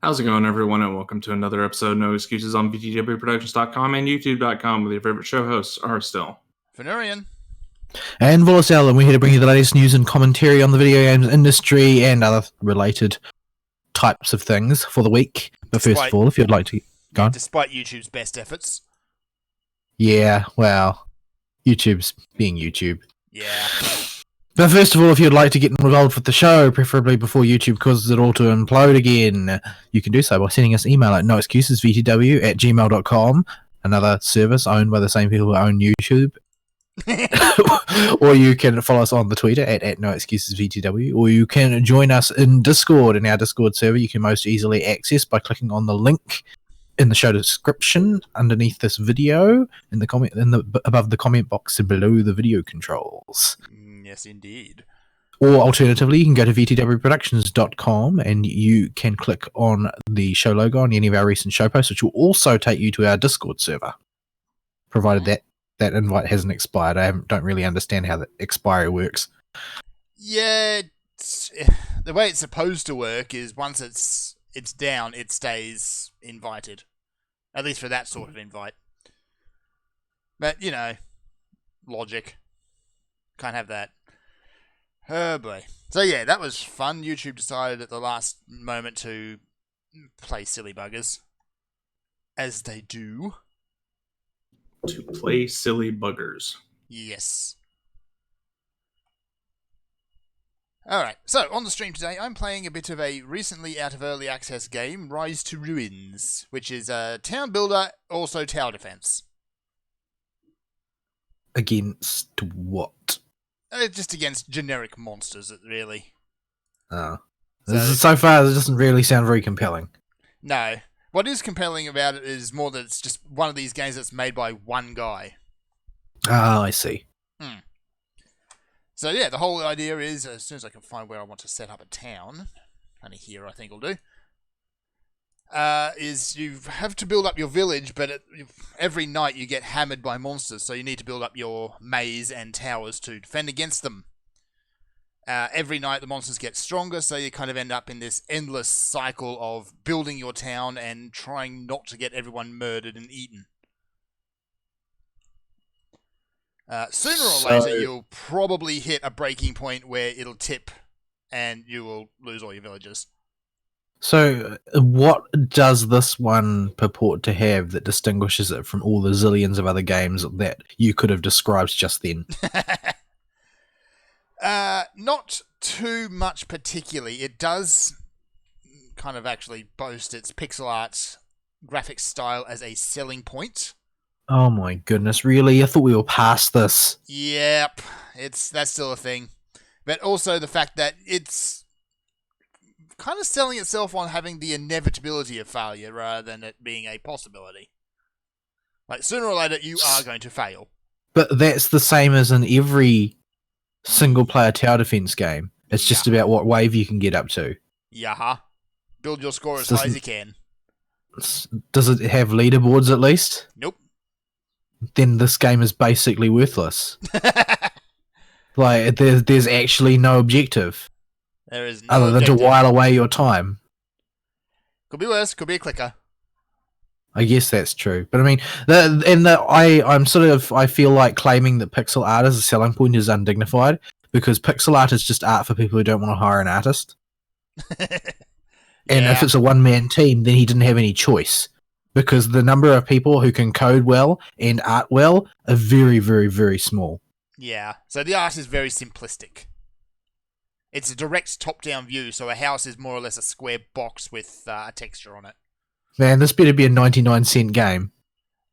How's it going, everyone, and welcome to another episode of No Excuses on VTWProductions.com and YouTube.com with your favorite show hosts are still Venurian and Volosel, and we're here to bring you the latest news and commentary on the video games industry and other related types of things for the week. But first of all, if you'd like to go on. Despite YouTube's best efforts. Yeah, well, YouTube's being YouTube. Yeah. But first of all, if you'd like to get involved with the show, preferably before YouTube causes it all to implode again, you can do so by sending us an email at noexcusesvtw@gmail.com, another service owned by the same people who own YouTube. Or you can follow us on the Twitter at noexcusesvtw, or you can join us in Discord. In our Discord server, you can most easily access by clicking on the link in the show description underneath this video, in the comment, above the comment box and below the video controls. Yes, indeed. Or alternatively, you can go to vtwproductions.com and you can click on the show logo on any of our recent show posts, which will also take you to our Discord server, provided that invite hasn't expired. I don't really understand how the expiry works. Yeah, the way it's supposed to work is once it's down, it stays invited. At least for that sort of invite. But, you know, logic. Can't have that. Oh boy. So yeah, that was fun. YouTube decided at the last moment to play silly buggers. As they do. to play silly buggers. Yes. Alright, so on the stream today, I'm playing a bit of a recently out of early access game, Rise to Ruins, which is a town builder, also tower defense. Against what? Just against generic monsters, really. So far, it doesn't really sound very compelling. No. What is compelling about it is more that it's just one of these games that's made by one guy. Ah, I see. So yeah, the whole idea is, as soon as I can find where I want to set up a town, only here I think will do, is you have to build up your village, but every night you get hammered by monsters, so you need to build up your maze and towers to defend against them. Every night the monsters get stronger, so you kind of end up in this endless cycle of building your town and trying not to get everyone murdered and eaten. Sooner or later, you'll probably hit a breaking point where it'll tip and you will lose all your villagers. So, what does this one purport to have that distinguishes it from all the zillions of other games that you could have described just then? Not too much particularly. It does kind of actually boast its pixel art graphic style as a selling point. Oh my goodness, really? I thought we were past this. Yep, that's still a thing. But also the fact that it's kind of selling itself on having the inevitability of failure rather than it being a possibility. Like, sooner or later, you are going to fail. But that's the same as in every single-player tower defense game. It's just about what wave you can get up to. Yeah. Build your score as high as you can. Does it have leaderboards at least? Nope. Then this game is basically worthless. Like, there's actually no objective. There is no other than objective. to while away your time. Could be worse. Could be a clicker. I guess that's true. But I mean, I feel like claiming that pixel art is a selling point is undignified, because pixel art is just art for people who don't want to hire an artist. And if it's a one-man team, then he didn't have any choice, because the number of people who can code well and art well are very, very, very small. Yeah, so the art is very simplistic. It's a direct top-down view, so a house is more or less a square box with a texture on it. Man, this better be a 99-cent game.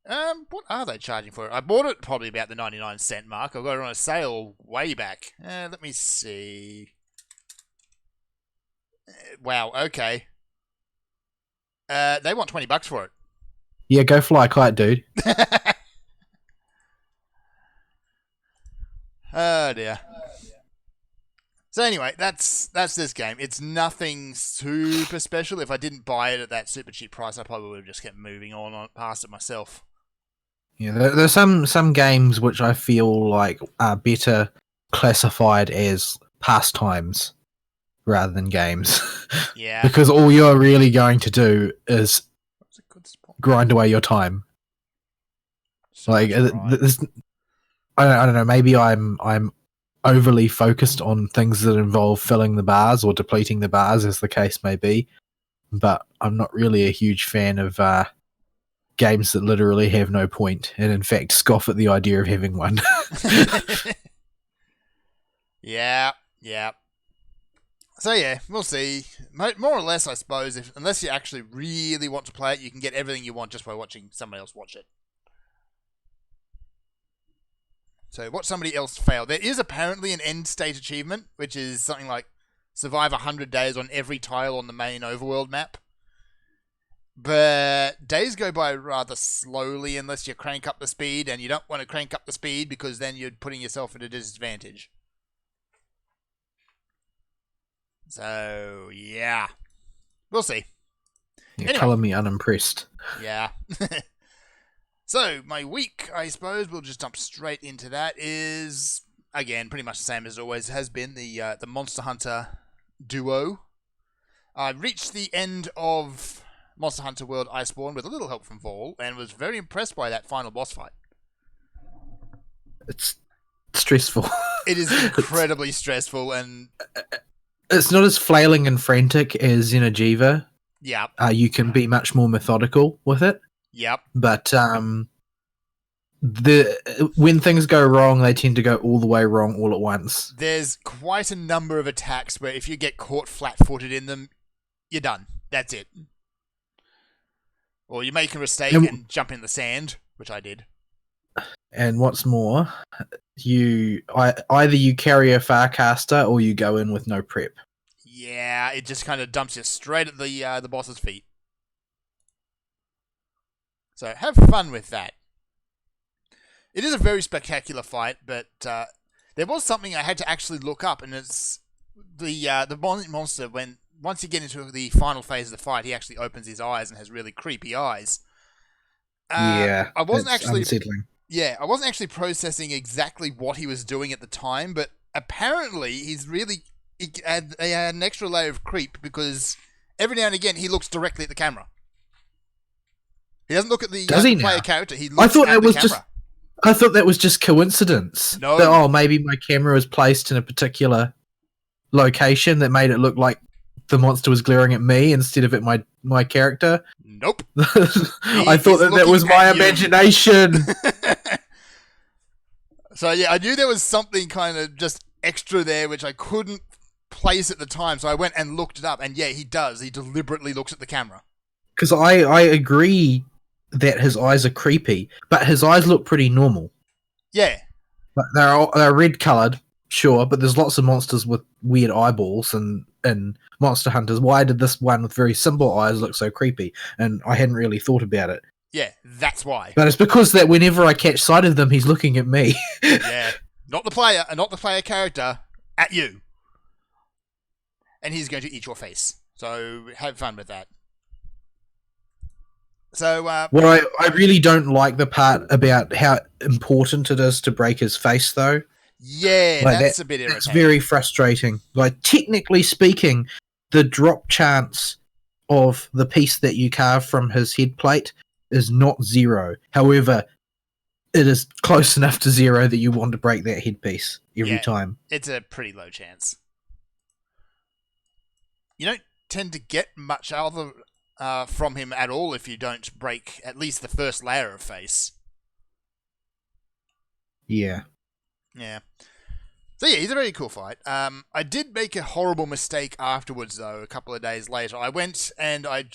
What are they charging for it? I bought it probably about the 99-cent mark. I got it on a sale way back. Let me see. Wow, okay. They want $20 for it. Yeah, go fly a kite, dude. Oh dear. So anyway, that's this game. It's nothing super special. If I didn't buy it at that super cheap price, I probably would have just kept moving on past it myself. Yeah, there's some games which I feel like are better classified as pastimes rather than games. Yeah. Because all you're really going to do is That's a good spot. grind away your time. So Like, much variety. I don't know. Maybe I'm overly focused on things that involve filling the bars or depleting the bars, as the case may be. But I'm not really a huge fan of games that literally have no point, and in fact scoff at the idea of having one. Yeah. So yeah, we'll see. More or less, I suppose, unless you actually really want to play it, you can get everything you want just by watching somebody else watch it. So watch somebody else fail. There is apparently an end state achievement, which is something like survive 100 days on every tile on the main overworld map. But days go by rather slowly unless you crank up the speed, and you don't want to crank up the speed because then you're putting yourself at a disadvantage. So, yeah. We'll see. Yeah, Anyway. Colour me unimpressed. Yeah. So, my week, I suppose, we'll just jump straight into that, is, again, pretty much the same as it always has been, the Monster Hunter duo. I reached the end of Monster Hunter World Iceborne with a little help from Vol, and was very impressed by that final boss fight. It's stressful. It is incredibly stressful, and It's not as flailing and frantic as Xeno'jiiva. yep, You can be much more methodical with it. yep. But when things go wrong, they tend to go all the way wrong all at once. There's quite a number of attacks where if you get caught flat-footed in them, you're done. That's it. Or you make a mistake and jump in the sand, which I did. And what's more, either you carry a Farcaster or you go in with no prep. Yeah, it just kind of dumps you straight at the boss's feet. So have fun with that. It is a very spectacular fight, but there was something I had to actually look up, and it's the monster. Once you get into the final phase of the fight, he actually opens his eyes and has really creepy eyes. Yeah, I wasn't it's actually. unsettling. Yeah, I wasn't actually processing exactly what he was doing at the time, but apparently he had an extra layer of creep because every now and again he looks directly at the camera. He doesn't look at the player character. He looks at the camera. I thought that was just coincidence. No. That, maybe my camera was placed in a particular location that made it look like the monster was glaring at me instead of at my character. Nope. I thought that was my imagination. So yeah, I knew there was something kind of just extra there which I couldn't place at the time, so I went and looked it up, and yeah, he does. He deliberately looks at the camera. Because I agree that his eyes are creepy, but his eyes look pretty normal. Yeah. But they're red coloured, sure, but there's lots of monsters with weird eyeballs and Monster Hunters. Why did this one with very simple eyes look so creepy? And I hadn't really thought about it. Yeah, that's why. But it's because that whenever I catch sight of them, he's looking at me. Yeah. Not the player character, at you. And he's going to eat your face. So have fun with that. So, Well, I really don't like the part about how important it is to break his face, though. yeah, Like that's a bit irritating. It's very frustrating. Like, technically speaking, the drop chance of the piece that you carve from his head plate is not 0. However, it is close enough to 0 that you want to break that headpiece every time. It's a pretty low chance. You don't tend to get much other from him at all if you don't break at least the first layer of face. Yeah. Yeah. So yeah, he's a very cool fight. I did make a horrible mistake afterwards, though. A couple of days later, I went and I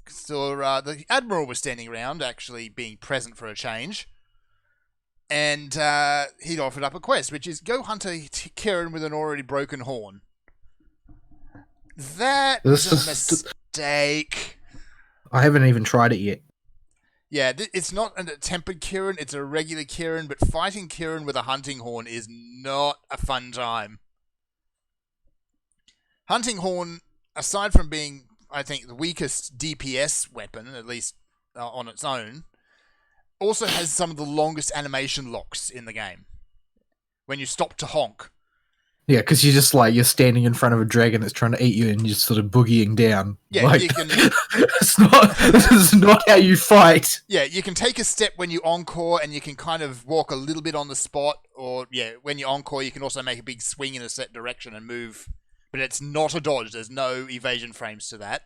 saw the Admiral was standing around, actually being present for a change, and he'd offered up a quest, which is go hunt a Kirin with an already broken horn. That was a mistake. I haven't even tried it yet. Yeah, it's not a tempered Kirin, it's a regular Kirin, but fighting Kirin with a hunting horn is not a fun time. Hunting horn, aside from being, I think, the weakest DPS weapon, at least on its own, also has some of the longest animation locks in the game. When you stop to honk. Yeah, because you're just like, you're standing in front of a dragon that's trying to eat you and you're just sort of boogieing down. Yeah, like, you can. this is not how you fight. Yeah, you can take a step when you encore, and you can kind of walk a little bit on the spot. Or when you encore, you can also make a big swing in a set direction and move. But it's not a dodge. There's no evasion frames to that.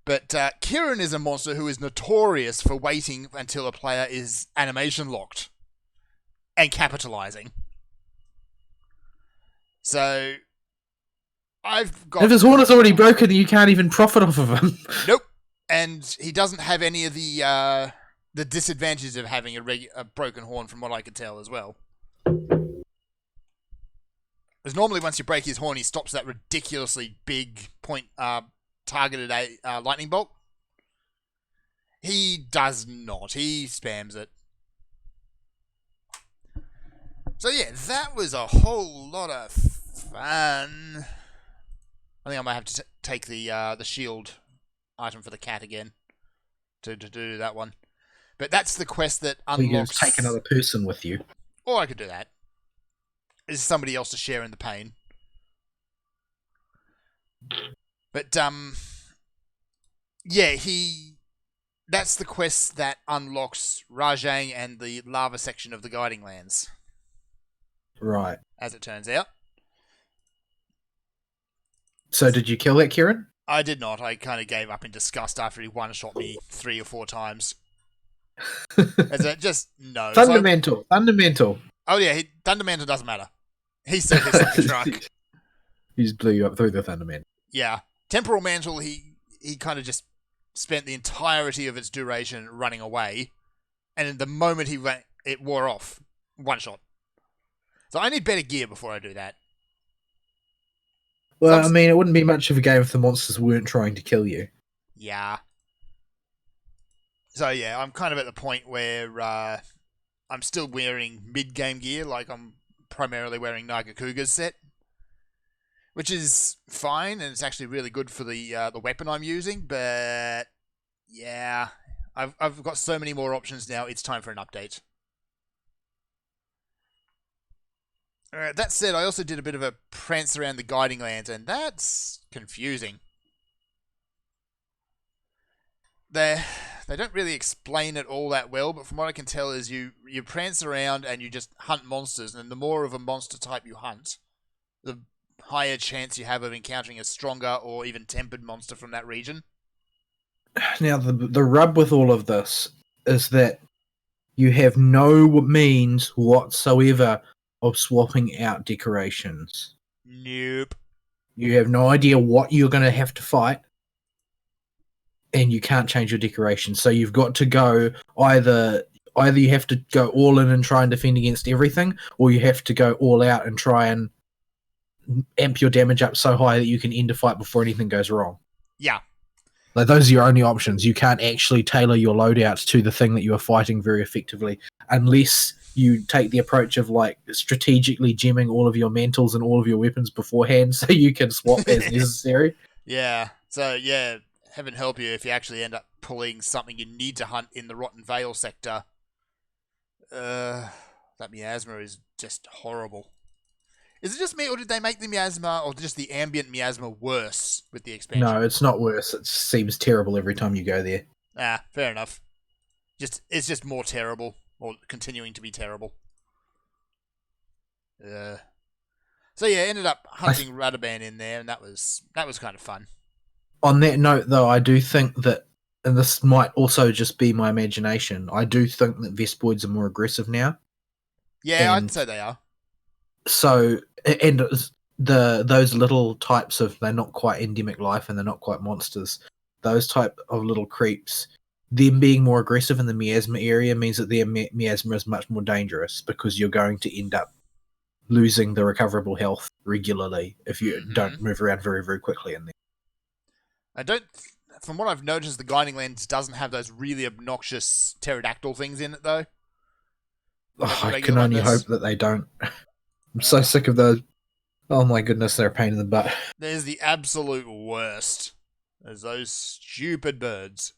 But Kirin is a monster who is notorious for waiting until a player is animation locked and capitalizing. So I've got. If his horn is already broken, you can't even profit off of him. Nope. And he doesn't have any of the disadvantages of having a broken horn, from what I could tell as well. Because normally, once you break his horn, he stops that ridiculously big point targeted lightning bolt. He does not. He spams it. So yeah, that was a whole lot of fun. I think I might have to take the shield item for the cat again to do that one. But that's the quest that unlocks. You can just take another person with you. Or I could do that. Is somebody else to share in the pain. But yeah, that's the quest that unlocks Rajang and the lava section of the Guiding Lands. Right. As it turns out. So did you kill that, Kieran? I did not. I kind of gave up in disgust after he one-shot me 3 or 4 times. As it just, no. Fundamental. Oh yeah, Thundermantle doesn't matter. He still hits like a truck. He just blew you up through the Thundermantle. Yeah. Temporal Mantle, he kind of just spent the entirety of its duration running away. And in the moment he ran, it wore off. One shot. So I need better gear before I do that. Well, I mean, it wouldn't be much of a game if the monsters weren't trying to kill you. Yeah. So yeah, I'm kind of at the point where I'm still wearing mid-game gear, like I'm primarily wearing Nagakuga's set, which is fine, and it's actually really good for the weapon I'm using. But yeah, I've got so many more options now. It's time for an update. That said, I also did a bit of a prance around the Guiding Lands, and that's confusing. They don't really explain it all that well, but from what I can tell is you prance around and you just hunt monsters, and the more of a monster type you hunt, the higher chance you have of encountering a stronger or even tempered monster from that region. Now, the rub with all of this is that you have no means whatsoever of swapping out decorations. Nope. You have no idea what you're going to have to fight, and you can't change your decorations. So you've got to go either you have to go all in and try and defend against everything, or you have to go all out and try and amp your damage up so high that you can end a fight before anything goes wrong. Yeah. Like, those are your only options. You can't actually tailor your loadouts to the thing that you are fighting very effectively, unless you take the approach of like strategically gemming all of your mantles and all of your weapons beforehand so you can swap as necessary. Yeah. So yeah, heaven help you if you actually end up pulling something you need to hunt in the Rotten Vale sector. That miasma is just horrible. Is it just me, or did they make the miasma, or just the ambient miasma, worse with the expansion? No, it's not worse. It seems terrible every time you go there. Ah, fair enough. It's just more terrible, or continuing to be terrible. So yeah, ended up hunting Radaban in there, and that was kind of fun. On that note, though, I do think that, and this might also just be my imagination, I do think that Vespoids are more aggressive now. Yeah, I'd say they are. So, and those little types of, they're not quite endemic life and they're not quite monsters. Those type of little creeps, them being more aggressive in the miasma area means that their miasma is much more dangerous, because you're going to end up losing the recoverable health regularly if you don't move around very, very quickly in there. From what I've noticed, the Guiding Lands doesn't have those really obnoxious pterodactyl things in it, though. I can only hope that they don't. I'm so sick of those. Oh my goodness, they're a pain in the butt. There's the absolute worst. There's those stupid birds.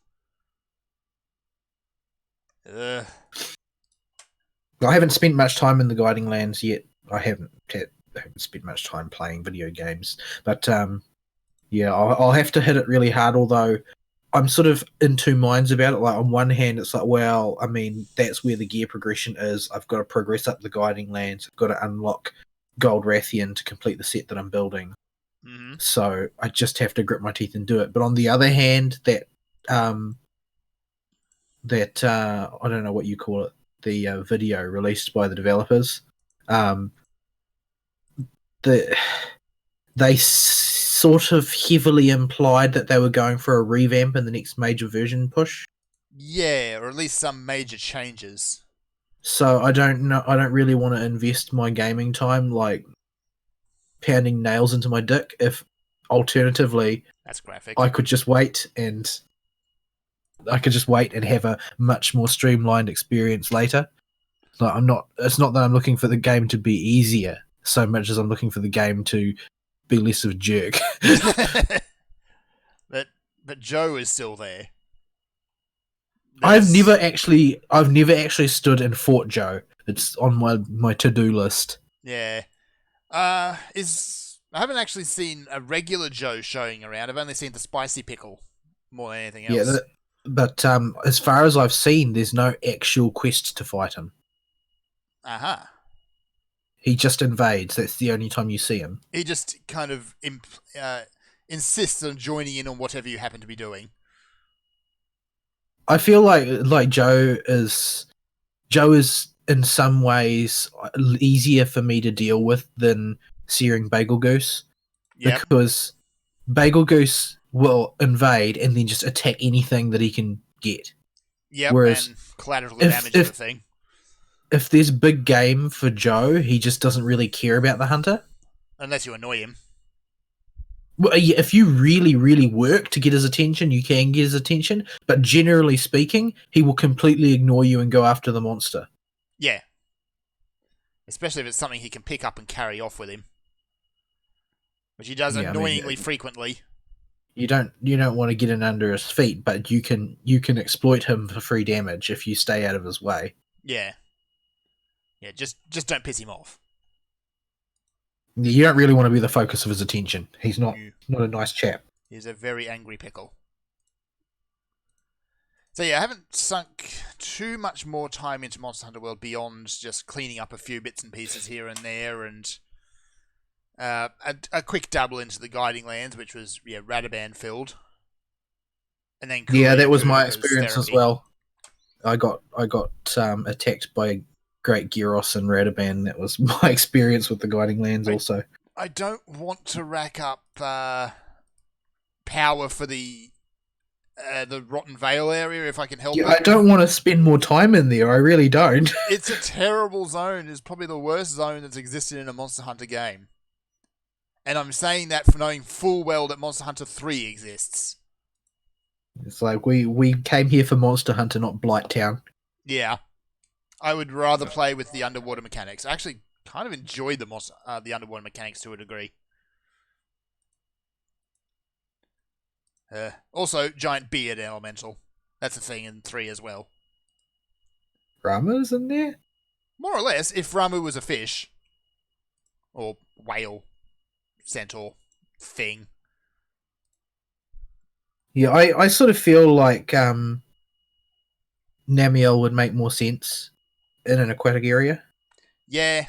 I haven't spent much time in the Guiding Lands yet. I haven't. haven't spent much time playing video games. But yeah, I'll have to hit it really hard. Although I'm sort of in two minds about it. Like on one hand, it's like, well, I mean, that's where the gear progression is. I've got to progress up the Guiding Lands. I've got to unlock Gold Rathian to complete the set that I'm building. Mm-hmm. So I just have to grit my teeth and do it. But on the other hand, that I don't know what you call it, the video released by the developers, they sort of heavily implied that they were going for a revamp in the next major version push. Yeah, or at least some major changes. So I don't know. I don't really want to invest my gaming time like pounding nails into my dick. If alternatively, That's graphic. I could just wait and have a much more streamlined experience later. Like it's not that I'm looking for the game to be easier so much as I'm looking for the game to be less of a jerk. but Joe is still there. I've never actually stood and fought Joe. It's on my to-do list. Yeah. I haven't actually seen a regular Joe showing around. I've only seen the spicy pickle more than anything else. Yeah, but as far as I've seen, there's no actual quest to fight him. Uh-huh. He just invades. That's the only time you see him. He just kind of insists on joining in on whatever you happen to be doing. I feel like Joe is in some ways easier for me to deal with than Searing Bagel Goose. Yep. Because Bagel Goose will invade and then just attack anything that he can get. Yep, Whereas and collateral damage is the thing. If there's big game for Joe, he just doesn't really care about the hunter. Unless you annoy him. Well, if you really, really work to get his attention, you can get his attention. But generally speaking, he will completely ignore you and go after the monster. Yeah. Especially if it's something he can pick up and carry off with him. Which he does annoyingly frequently. You don't want to get in under his feet, but you can exploit him for free damage if you stay out of his way. Yeah. Yeah, just don't piss him off. You don't really want to be the focus of his attention. He's not a nice chap. He's a very angry pickle. So yeah, I haven't sunk too much more time into Monster Hunter World beyond just cleaning up a few bits and pieces here and there, and a quick dabble into the Guiding Lands, which was Radaban filled. And then that was my experience as well. I got attacked by Great Gyros and Radaban. That was my experience with the Guiding Lands also. I don't want to rack up power for the Rotten Vale area if I can help it. I don't want to spend more time in there. I really don't. It's a terrible zone. It's probably the worst zone that's existed in a Monster Hunter game. And I'm saying that for knowing full well that Monster Hunter 3 exists. It's like we came here for Monster Hunter, not Blighttown. Yeah. I would rather play with the underwater mechanics. I actually kind of enjoyed the underwater mechanics to a degree. Also, giant beard elemental. That's a thing in 3 as well. Ramu's in there? More or less, if Ramu was a fish. Or whale. Centaur. Thing. Yeah, I sort of feel like Namiel would make more sense in an aquatic area. Yeah.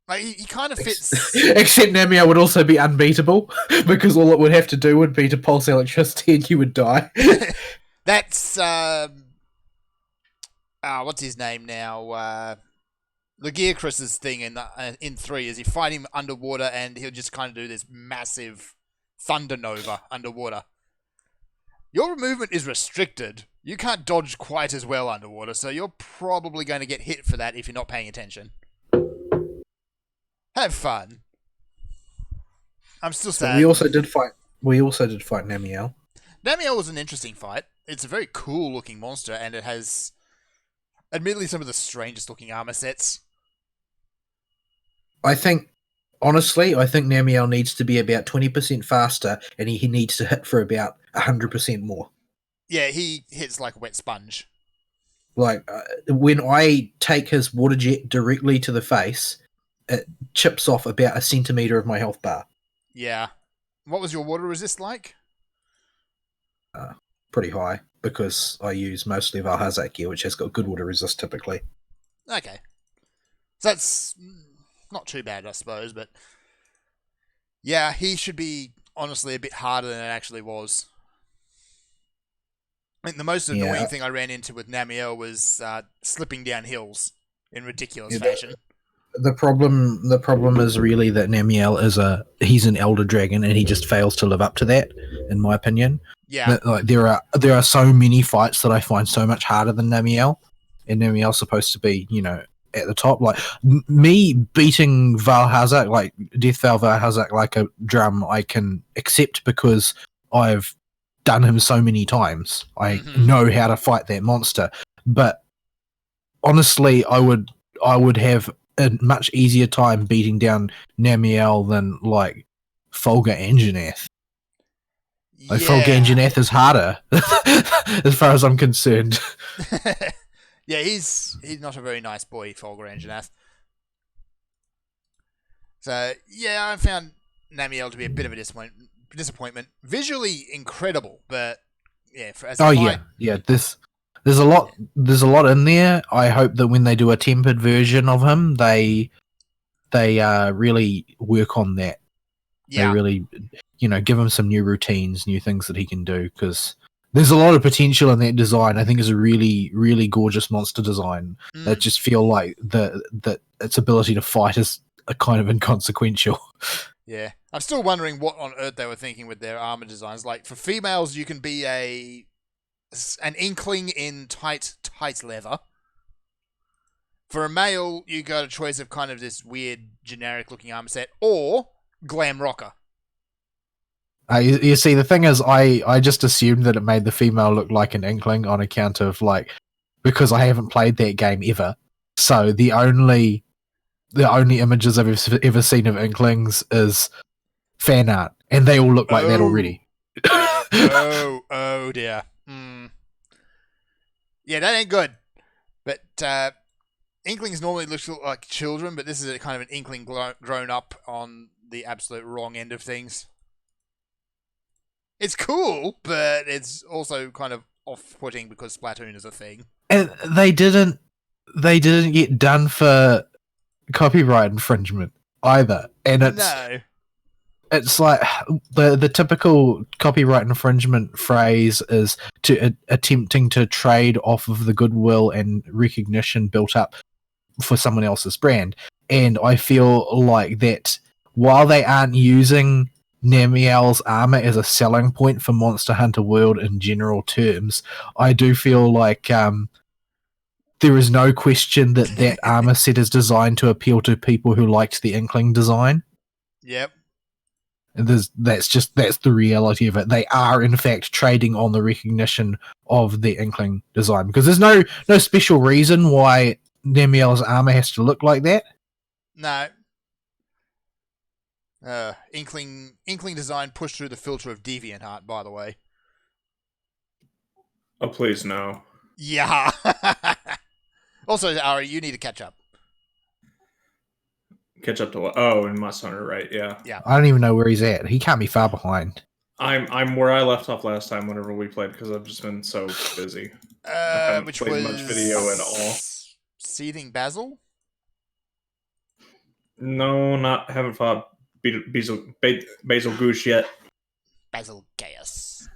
Like, he kind of fits... Except Namiel would also be unbeatable, because all it would have to do would be to pulse electricity and you would die. That's, what's his name now? Lagiacrus's thing in 3 is you fight him underwater and he'll just kind of do this massive thunder nova underwater. Your movement is restricted. You can't dodge quite as well underwater, so you're probably going to get hit for that if you're not paying attention. Have fun. I'm still sad. We also did fight Namiel. Namiel was an interesting fight. It's a very cool looking monster, and it has, admittedly, some of the strangest looking armor sets. Honestly, I think Namiel needs to be about 20% faster, and he needs to hit for about 100% more. Yeah, he hits like a wet sponge. Like, when I take his water jet directly to the face, it chips off about a centimeter of my health bar. Yeah. What was your water resist like? Pretty high because I use mostly Valhazak gear, which has got good water resist typically. Okay. So that's not too bad, I suppose, but yeah, he should be honestly a bit harder than it actually was. I think the most annoying thing I ran into with Namiel was slipping down hills in ridiculous fashion. The problem is really that Namiel he's an elder dragon and he just fails to live up to that, in my opinion. Yeah. Like there are so many fights that I find so much harder than Namiel, and Namiel's supposed to be, at the top. Like me beating Valhazak, like Deathval Valhazak, like a drum, I can accept because I've done him so many times. I know how to fight that monster. But honestly, I would have a much easier time beating down Namiel than like Folga Anjanath. Like Folga Anjanath is harder as far as I'm concerned. Yeah, he's not a very nice boy, Folga Anjanath. So yeah, I found Namiel to be a bit of a disappointment. Visually incredible, but yeah, There's a lot in there. I hope that when they do a tempered version of him, they really work on that. Yeah. They really, give him some new routines, new things that he can do, because there's a lot of potential in that design. I think it's a really, really gorgeous monster design. That just feel like that its ability to fight is a kind of inconsequential. Yeah. I'm still wondering what on earth they were thinking with their armor designs. Like, for females, you can be an inkling in tight leather. For a male, you got a choice of kind of this weird, generic-looking armor set, or glam rocker. You see, the thing is, I just assumed that it made the female look like an inkling on account of, because I haven't played that game ever. So the only images I've ever seen of inklings is fan art, and they all look like that already. Oh dear. Yeah, that ain't good. But inklings normally look like children, but this is a kind of an inkling grown up on the absolute wrong end of things. It's cool, but it's also kind of off-putting because Splatoon is a thing. And they didn't get done for copyright infringement either. And it's like the typical copyright infringement phrase is attempting to trade off of the goodwill and recognition built up for someone else's brand. And I feel like that while they aren't using Namiel's armor as a selling point for Monster Hunter World in general terms, I do feel like there is no question that armor set is designed to appeal to people who liked the Inkling design. Yep. And that's the reality of it. They are in fact trading on the recognition of the Inkling design, because there's no special reason why Namiel's armor has to look like that. No. Inkling design pushed through the filter of DeviantArt, by the way. Oh, please no. Yeah. Also, Ari, you need to catch up. Catch up to what? Oh, in Monster Hunter, right? Yeah. Yeah. I don't even know where he's at. He can't be far behind. I'm where I left off last time whenever we played, because I've just been so busy. I haven't Which played was much video at all. Seething Basil? No, haven't fought Basil Goose yet. Basil Gaius.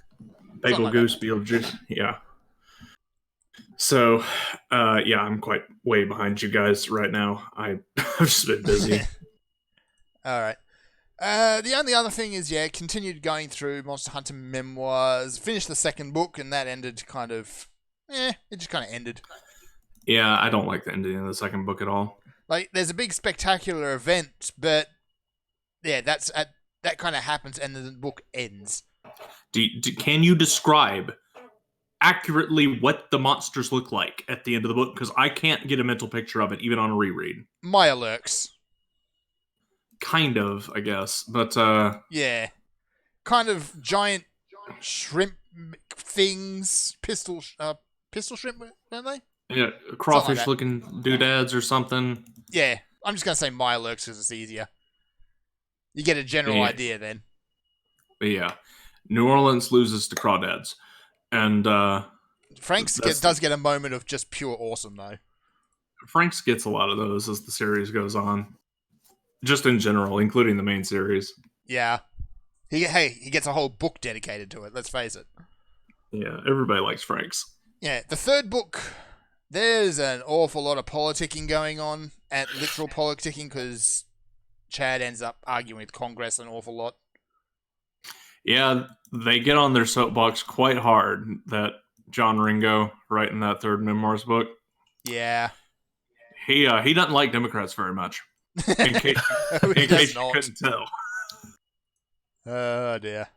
Bagel Goose, Beetlejuice. Yeah. So, I'm quite way behind you guys right now. I've just been busy. All right. The only other thing is, continued going through Monster Hunter Memoirs, finished the second book, and that ended kind of... it just kind of ended. Yeah, I don't like the ending of the second book at all. Like, there's a big spectacular event, but yeah, that kind of happens, and the book ends. Can you describe accurately what the monsters look like at the end of the book? Because I can't get a mental picture of it, even on a reread. Maya lurks. Kind of, I guess, but yeah, kind of giant shrimp things, pistol shrimp, weren't they? Yeah, crawfish-looking doodads or something. Yeah, I'm just gonna say Mirelurks because it's easier. You get a general Yeah. idea then. But yeah, New Orleans loses to Crawdads, and Franks does get a moment of just pure awesome though. Franks gets a lot of those as the series goes on, just in general, including the main series. Yeah. He gets a whole book dedicated to it. Let's face it. Yeah, everybody likes Franks. Yeah, the third book, there's an awful lot of politicking going on, and literal politicking, because Chad ends up arguing with Congress an awful lot. Yeah, they get on their soapbox quite hard. That John Ringo writing that third Memoirs book. Yeah. He doesn't like Democrats very much. In case, He in does case you not. couldn't tell. Oh dear.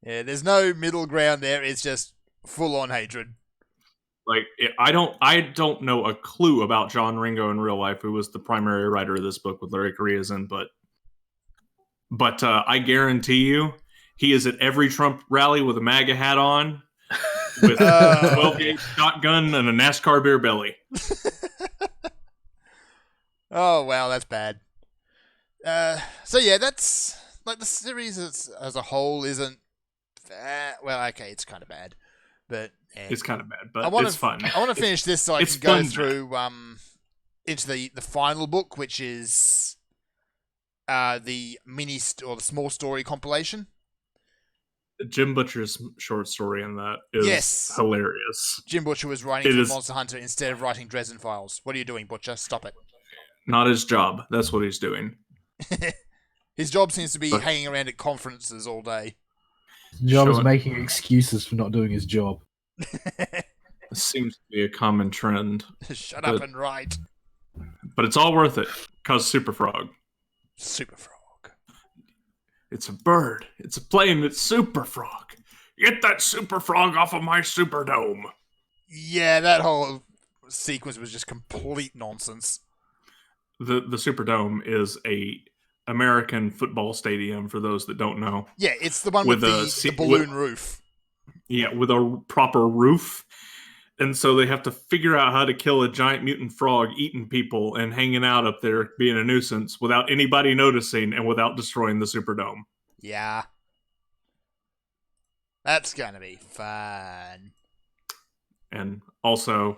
Yeah, there's no middle ground there. It's just full on hatred. Like I don't know a clue about John Ringo in real life, who was the primary writer of this book with Larry Correa's in, but I guarantee you, he is at every Trump rally with a MAGA hat on, with a 12-gauge shotgun and a NASCAR beer belly. Oh wow, that's bad. So yeah, that's like the series as a whole isn't that well. Okay, it's kind of bad, but yeah. It's kind of bad, but it's fun. I want to finish this so I it's can go fun. through into the final book, which is the the small story compilation. Jim Butcher's short story in that is Yes. hilarious. Jim Butcher was writing It for is- Monster Hunter instead of writing Dresden Files. What are you doing, Butcher? Stop it. Not his job. That's what he's doing. His job seems to be But- hanging around at conferences all day. His job is Sure. making excuses for not doing his job. This seems to be a common trend, Shut up and write. but it's all worth it because Super Frog. Super Frog. It's a bird. It's a plane. It's Super Frog. Get that Super Frog off of my Superdome. Yeah, that whole sequence was just complete nonsense. The Superdome is a American football stadium for those that don't know. Yeah, it's the one With with a the se- balloon roof. Yeah, with a proper roof. And so they have to figure out how to kill a giant mutant frog eating people and hanging out up there being a nuisance without anybody noticing and without destroying the Superdome. Yeah. That's gonna be fun. And also,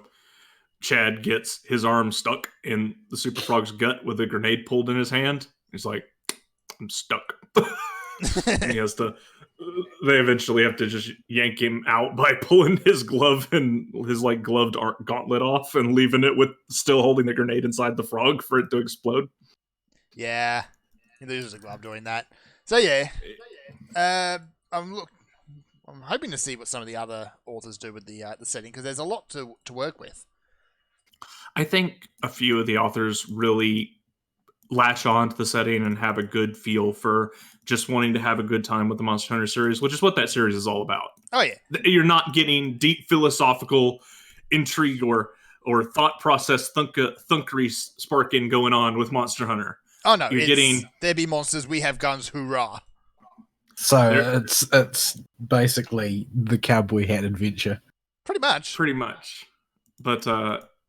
Chad gets his arm stuck in the Super Frog's gut with a grenade pulled in his hand. He's like, I'm stuck. And he has to. They eventually have to just yank him out by pulling his glove and his like gloved gauntlet off and leaving it with still holding the grenade inside the frog for it to explode. Yeah. He loses a glove doing that. So yeah. I'm hoping to see what some of the other authors do with the setting, because there's a lot to work with. I think a few of the authors really latch on to the setting and have a good feel for just wanting to have a good time with the Monster Hunter series, which is what that series is all about. Oh yeah. You're not getting deep philosophical intrigue or thought process thunkery sparking going on with Monster Hunter. Oh no, You're getting- there be monsters, we have guns, hoorah. So There- it's basically the cowboy hat adventure. Pretty much. Pretty much. But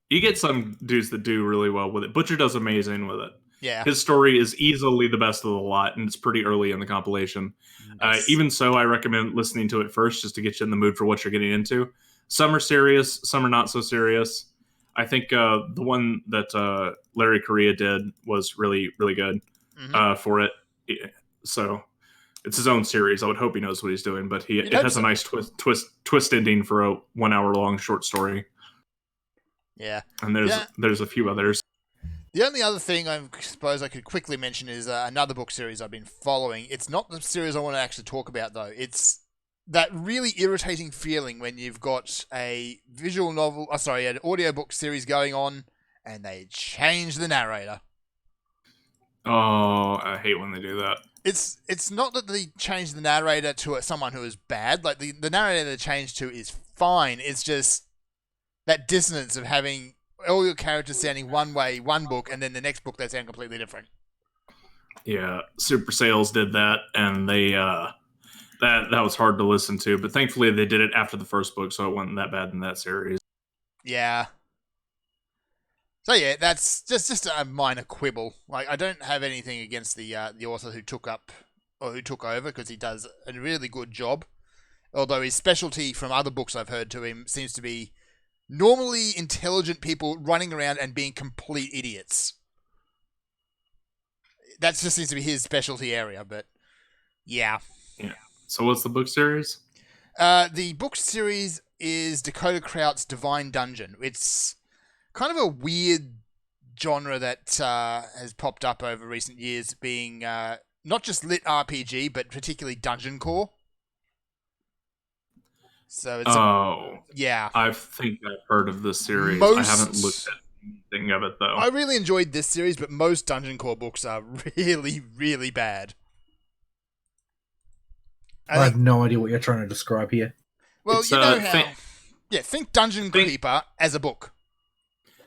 you get some dudes that do really well with it. Butcher does amazing with it. Yeah. His story is easily the best of the lot, and it's pretty early in the compilation. Nice. Even so, I recommend listening to it first just to get you in the mood for what you're getting into. Some are serious, some are not so serious. I think the one that Larry Correa did was really, really good Mhm. for it. So it's his own series. I would hope he knows what he's doing, but You'd it hope has so. a nice twist ending for a 1 hour long short story. Yeah. And there's a few others. The only other thing I suppose I could quickly mention is another book series I've been following. It's not the series I want to actually talk about, though. It's that really irritating feeling when you've got a visual novel, an audiobook series going on, and they change the narrator. Oh, I hate when they do that. It's not that they change the narrator to someone who is bad. Like, the narrator they change to is fine. It's just that dissonance of having all your characters sounding one way, one book, and then the next book they sound completely different. Yeah, Super Sales did that, and they that was hard to listen to. But thankfully, they did it after the first book, so it wasn't that bad in that series. Yeah. So yeah, that's just a minor quibble. Like, I don't have anything against the author who took over, because he does a really good job. Although his specialty from other books I've heard to him seems to be normally intelligent people running around and being complete idiots. That just seems to be his specialty area, but yeah. Yeah. So what's the book series? The book series is Dakota Kraut's Divine Dungeon. It's kind of a weird genre that has popped up over recent years, being not just lit RPG, but particularly dungeon core. So it's yeah. I think I've heard of this series. I haven't looked at anything of it though. I really enjoyed this series, but most dungeon core books are really, really bad. I have no idea what you're trying to describe here. Well, it's, you know how... think Dungeon Keeper as a book.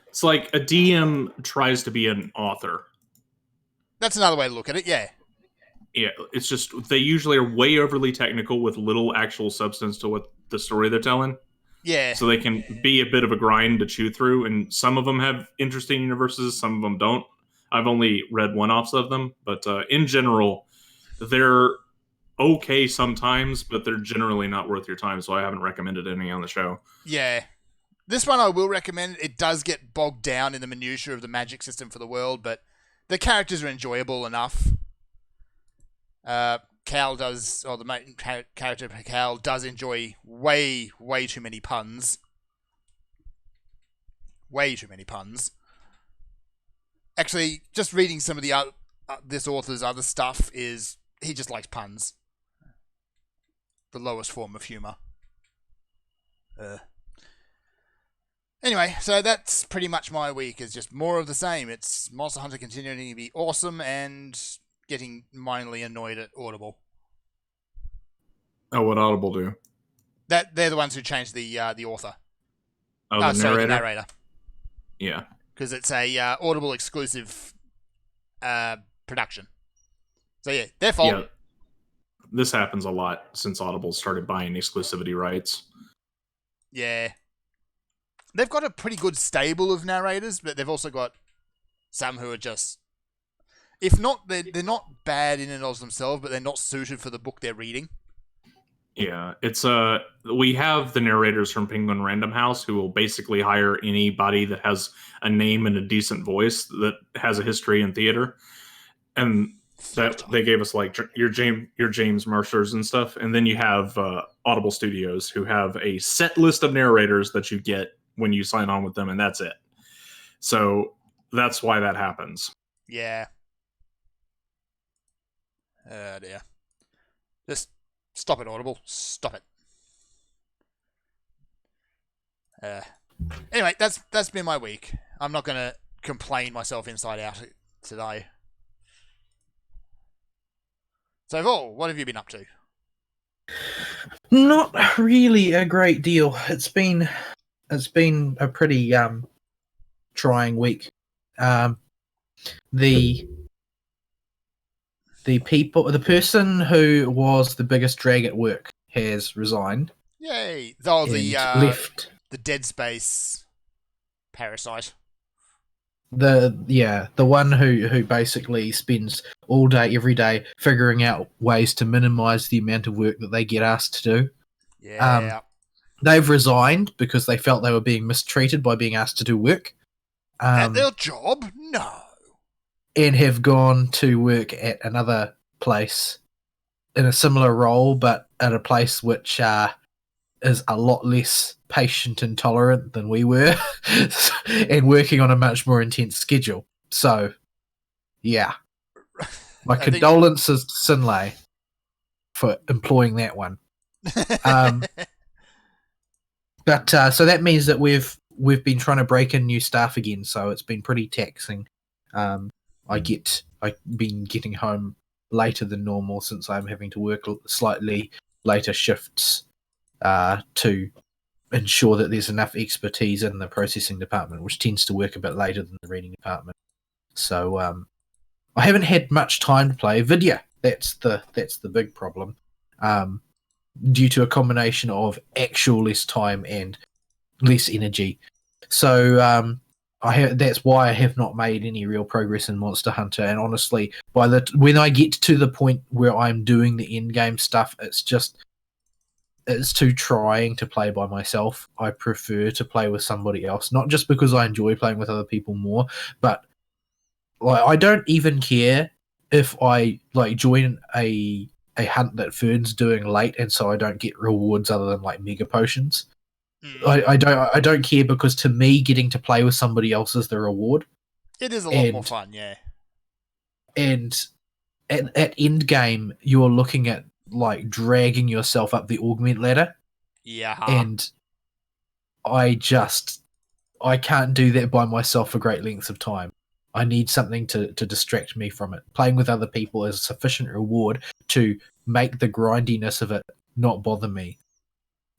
It's like a DM tries to be an author. That's another way to look at it, yeah. Yeah, it's just they usually are way overly technical with little actual substance to what the story they're telling. Yeah. So they can be a bit of a grind to chew through, and some of them have interesting universes, some of them don't. I've only read one-offs of them, but in general, they're okay sometimes, but they're generally not worth your time, so I haven't recommended any on the show. Yeah. This one I will recommend. It does get bogged down in the minutiae of the magic system for the world, but the characters are enjoyable enough. Cal does, or the main character Cal does enjoy way too many puns. Way too many puns. Actually, just reading some of the this author's other stuff is he just likes puns. The lowest form of humor. Anyway, so that's pretty much my week. It's just more of the same. It's Monster Hunter continuing to be awesome and getting minorly annoyed at Audible. Oh, what Audible do? They're the ones who changed the author. Oh, the narrator? Sorry, the narrator. Yeah. Because it's a Audible exclusive production. So yeah, their fault. Yeah. This happens a lot since Audible started buying exclusivity rights. Yeah. They've got a pretty good stable of narrators, but they've also got some who are just... If not, they're not bad in and of themselves, but they're not suited for the book they're reading. Yeah, it's we have the narrators from Penguin Random House who will basically hire anybody that has a name and a decent voice that has a history in theater, and that they gave us like your James Mercers and stuff, and then you have Audible Studios who have a set list of narrators that you get when you sign on with them, and that's it. So that's why that happens. Yeah. Oh dear. Just stop it, Audible. Stop it. Anyway, that's been my week. I'm not going to complain myself inside out today. So, Vol, what have you been up to? Not really a great deal. It's been a pretty trying week. The person who was the biggest drag at work has resigned. Yay! Left. The Dead Space parasite. The one who basically spends all day every day figuring out ways to minimize the amount of work that they get asked to do. Yeah. They've resigned because they felt they were being mistreated by being asked to do work. At their job? No. And have gone to work at another place in a similar role, but at a place which is a lot less patient and tolerant than we were, and working on a much more intense schedule. So, yeah. My condolences to Sinlay for employing that one. But so that means that we've been trying to break in new staff again, so it's been pretty taxing. I've been getting home later than normal since I'm having to work slightly later shifts to ensure that there's enough expertise in the processing department, which tends to work a bit later than the reading department. So I haven't had much time to play Vidya. That's the big problem, due to a combination of actual less time and less energy. So that's why I have not made any real progress in Monster Hunter. And honestly, when I get to the point where I'm doing the end game stuff, it's too trying to play by myself. I prefer to play with somebody else, not just because I enjoy playing with other people more, but like I don't even care if I like join a hunt that Fern's doing late, and so I don't get rewards other than like mega potions. I don't care, because to me, getting to play with somebody else is the reward. It is a lot more fun, yeah. And at end game, you're looking at like dragging yourself up the augment ladder. Yeah. And I can't do that by myself for great lengths of time. I need something to distract me from it. Playing with other people is a sufficient reward to make the grindiness of it not bother me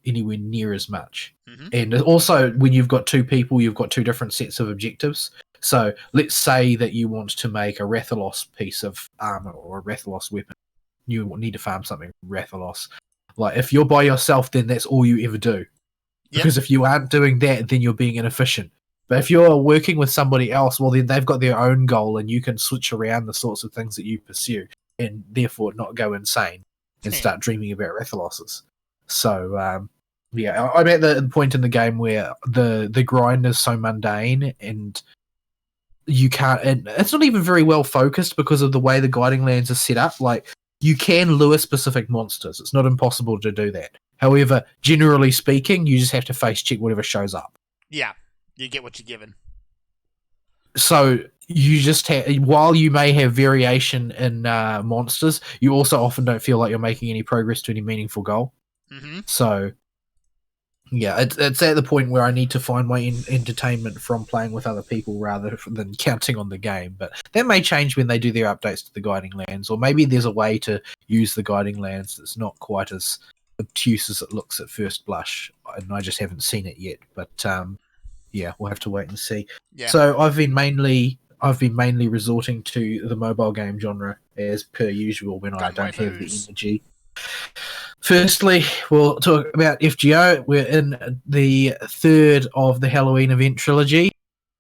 anywhere near as much. Mm-hmm. And also, when you've got two people, you've got two different sets of objectives. So let's say that you want to make a Rathalos piece of armor or a Rathalos weapon. You need to farm something Rathalos. Like, if you're by yourself, then that's all you ever do. Because if you aren't doing that, then you're being inefficient. But if you're working with somebody else, well, then they've got their own goal, and you can switch around the sorts of things that you pursue, and therefore not go insane and start dreaming about Rathaloses. So, I'm at the point in the game where the grind is so mundane, and you can't. And it's not even very well focused because of the way the guiding lands are set up. Like, you can lure specific monsters. It's not impossible to do that. However, generally speaking, you just have to face check whatever shows up. Yeah, you get what you're given. So you just while you may have variation in monsters, you also often don't feel like you're making any progress to any meaningful goal. Mm-hmm. So, yeah, it's at the point where I need to find my entertainment from playing with other people rather than counting on the game. But that may change when they do their updates to the guiding lands, or maybe there's a way to use the guiding lands that's not quite as obtuse as it looks at first blush, and I just haven't seen it yet. But yeah, we'll have to wait and see. Yeah. So I've been mainly resorting to the mobile game genre as per usual when I don't have the energy. Firstly, we'll talk about FGO. We're in the third of the Halloween event trilogy,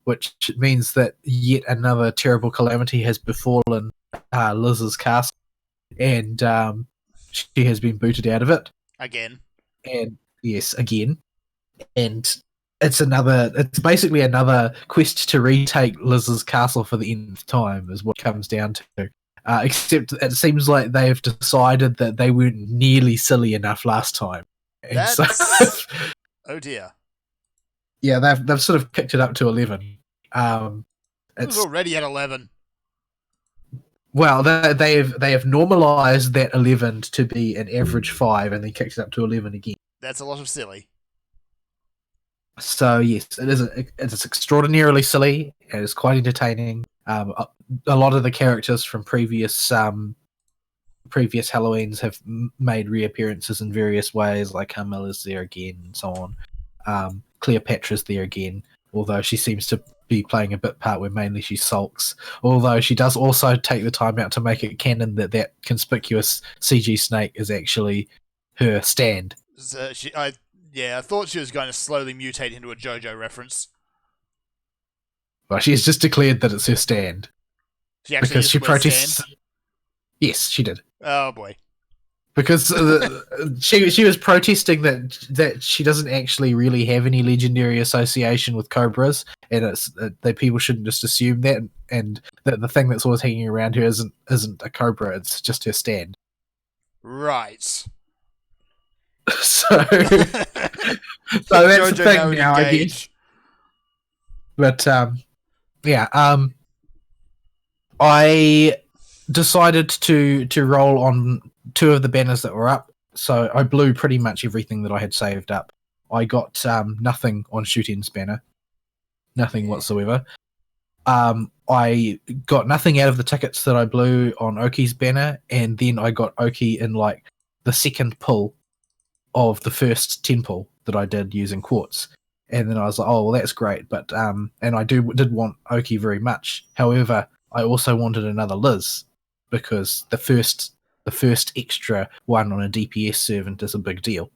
which means that yet another terrible calamity has befallen Liz's castle, and she has been booted out of it. Again. And yes, again. And it's basically another quest to retake Liz's castle for the nth time is what it comes down to. Except it seems like they've decided that they weren't nearly silly enough last time. And oh dear. Yeah, they've sort of picked it up to 11. It's already at 11. Well, they have normalised that 11 to be an average 5, and then kicked it up to 11 again. That's a lot of silly. So yes, it's extraordinarily silly. It is quite entertaining. A lot of the characters from previous Halloweens have made reappearances in various ways, like Carmella's there again and so on. Cleopatra's there again, although she seems to be playing a bit part where mainly she sulks. Although she does also take the time out to make it canon that conspicuous CG snake is actually her stand. So I thought she was going to slowly mutate into a JoJo reference. Well, she has just declared that it's her stand. Because she protests. Yes, she did. Oh boy. Because she was protesting that she doesn't actually really have any legendary association with cobras, and it's that people shouldn't just assume that, and that the thing that's always hanging around her isn't a cobra; it's just her stand. Right. So that's the thing now, I guess. But yeah, I decided to roll on 2 of the banners that were up, so I blew pretty much everything that I had saved up. I got nothing on Shuten's banner, nothing whatsoever. I got nothing out of the tickets that I blew on Oki's banner, and then I got Oki in like the second pull of the first 10 pull that I did using quartz. And then I was like, oh, well, that's great. But and I did want Oki very much. However, I also wanted another Liz, because the first extra one on a DPS servant is a big deal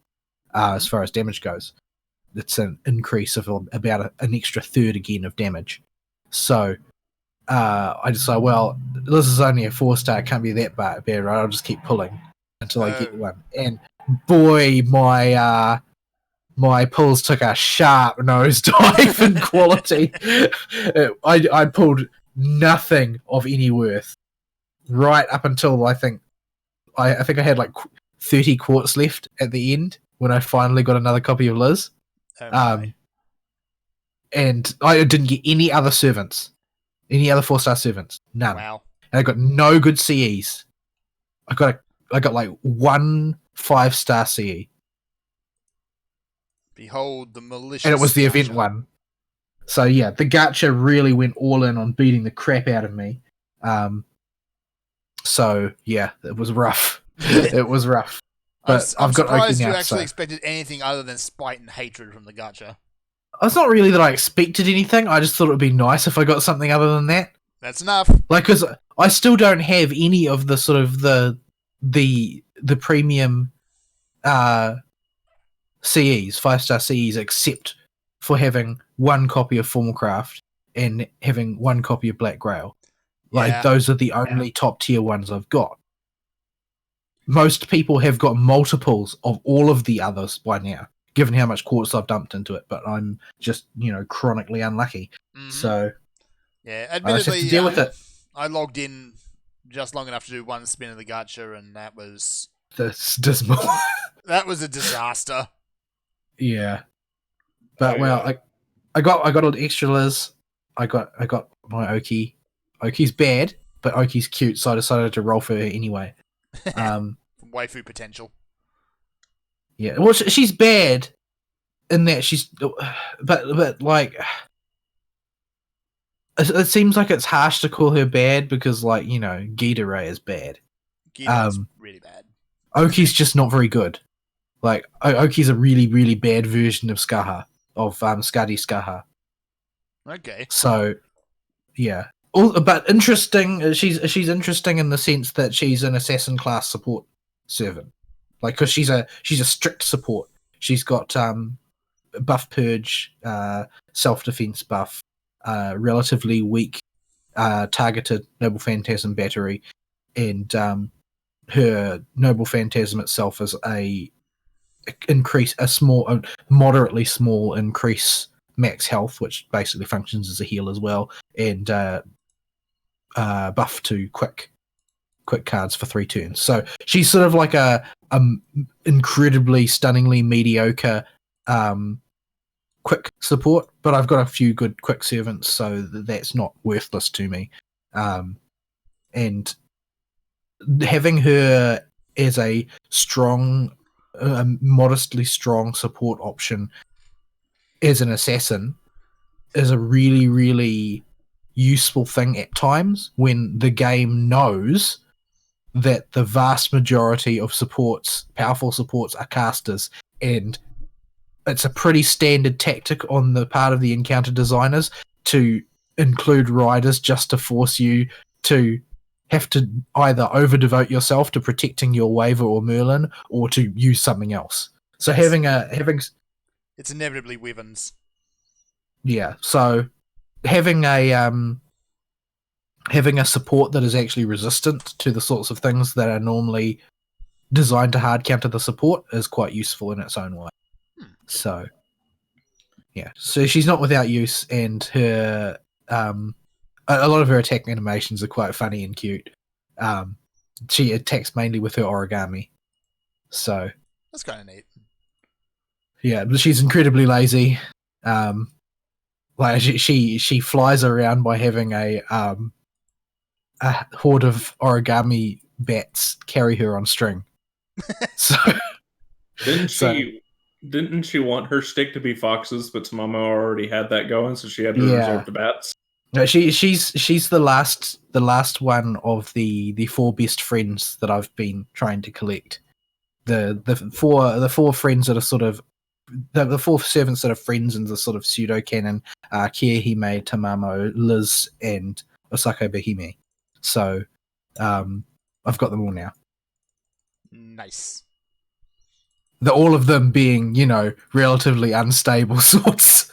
as far as damage goes. it's an increase of about an extra third again of damage. So I decided, well, this is only a 4-star, it can't be that bad, right? I'll just keep pulling until I get one. And boy, my pulls took a sharp nosedive in quality. I pulled nothing of any worth right up until I think I had like 30 quartz left at the end when I finally got another copy of Liz. And I didn't get any other servants, any other 4-star servants, none. Wow. And I got no good CEs. I got like 1 5-star CE. Behold the malicious. And it was the event one. So yeah, the gacha really went all in on beating the crap out of me. So yeah, it was rough. It was rough. But I'm I've got surprised Oki you now, actually so. expected anything other than spite and hatred from the gacha. It's not really that I expected anything. I just thought it would be nice if I got something other than that. That's enough. Like, because I still don't have any of the sort of the premium CEs, 5-star CEs, except for having 1 copy of Formalcraft and having 1 copy of Black Grail. Like, those are the only top tier ones I've got. Most people have got multiples of all of the others by now, given how much quartz I've dumped into it, but I'm just, chronically unlucky. Mm-hmm. So, yeah, I just have admittedly, to deal with it. I logged in just long enough to do 1 spin of the gacha, and that was... That's dismal. That was a disaster. Yeah. But, I got an extra Liz. I got my Oki. Oki's bad, but Oki's cute, so I decided to roll for her anyway. Waifu potential. Yeah, well, she's bad in that she's, but like, it seems like it's harsh to call her bad because, like, Ghidorah is bad. Ghidorah's really bad. Oki's just not very good. Like, Oki's a really, really bad version of Skaha, of Skadi Skaha. Okay. So, yeah. But interesting, she's interesting in the sense that she's an assassin class support servant. Like, because she's a strict support. She's got buff purge, self-defense buff, relatively weak targeted Noble Phantasm battery, and her Noble Phantasm itself is a moderately small increase max health, which basically functions as a heal as well, and buff to quick cards for 3 turns. So she's sort of like a incredibly stunningly mediocre quick support, but I've got a few good quick servants, so that's not worthless to me. And having her as a strong, modestly strong support option as an assassin is a really, really useful thing at times when the game knows that the vast majority of powerful supports are casters, and it's a pretty standard tactic on the part of the encounter designers to include riders just to force you to have to either over-devote yourself to protecting your Waver or Merlin or to use something else. So having it's inevitably Wyverns. Yeah, so having a support that is actually resistant to the sorts of things that are normally designed to hard counter the support is quite useful in its own way. So, yeah. So she's not without use, and her a lot of her attack animations are quite funny and cute. She attacks mainly with her origami. So that's kind of neat. Yeah, but she's incredibly lazy. Like she flies around by having a horde of origami bats carry her on string. So didn't she want her stick to be foxes, but Tamamo already had that going, so she had to resort to bats? No, she's the last one of the 4 best friends that I've been trying to collect. The four friends that are sort of the 4 servants that are friends in the sort of pseudo canon are Kiyohime, Tamamo, Liz, and Osako Behime. So I've got them all now. Nice. all of them being, relatively unstable sorts.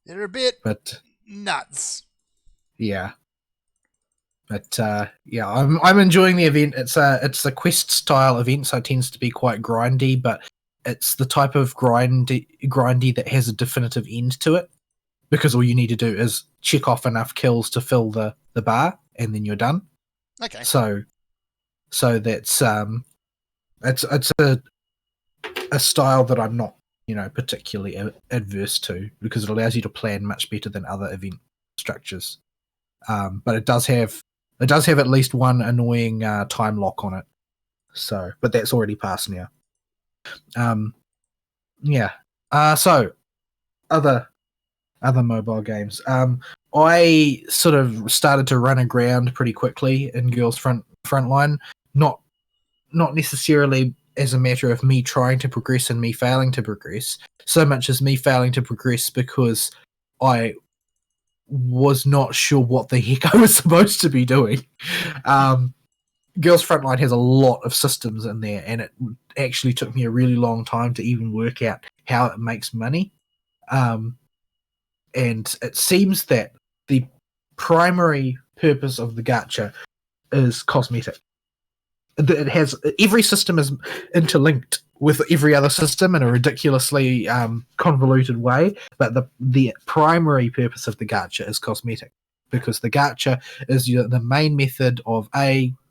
They're a bit But nuts. yeah. But I'm enjoying the event. It's a quest style event, so it tends to be quite grindy, but it's the type of grindy that has a definitive end to it, because all you need to do is check off enough kills to fill the bar, and then you're done. Okay. So that's it's a style that I'm not particularly adverse to, because it allows you to plan much better than other event structures. But it does have at least one annoying time lock on it. So, but that's already passed now. Yeah. So other mobile games. I sort of started to run aground pretty quickly in Girls Frontline. Not necessarily as a matter of me trying to progress and me failing to progress, so much as me failing to progress because I was not sure what the heck I was supposed to be doing. Girls Frontline has a lot of systems in there, and it actually took me a really long time to even work out how it makes money. And it seems that the primary purpose of the gacha is cosmetic. It has every system is interlinked with every other system in a ridiculously convoluted way, but the primary purpose of the gacha is cosmetic, because the gacha is the main method of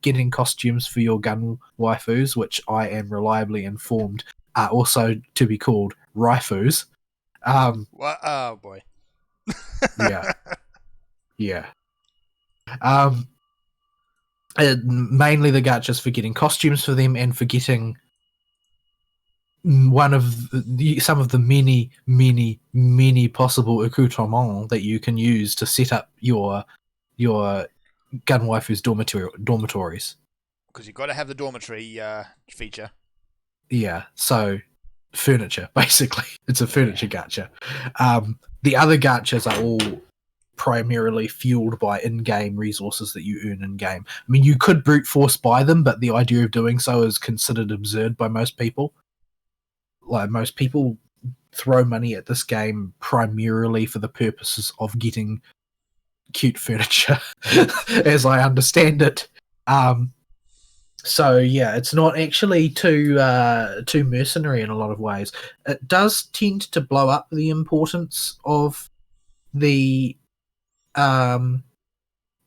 getting costumes for your gun waifus, which I am reliably informed are also to be called raifus. Oh boy. Yeah. Mainly the gachas for getting costumes for them and for getting some of the many possible accoutrements that you can use to set up your gun waifu's dormitories. Because you've got to have the dormitory feature. Yeah, so furniture, basically. It's a furniture gacha. The other gachas are all primarily fueled by in-game resources that you earn in-game. I mean, you could brute force buy them, but the idea of doing so is considered absurd by most people. Like, most people throw money at this game primarily for the purposes of getting cute furniture, as I understand it. So yeah, it's not actually too mercenary in a lot of ways. It does tend to blow up the importance of the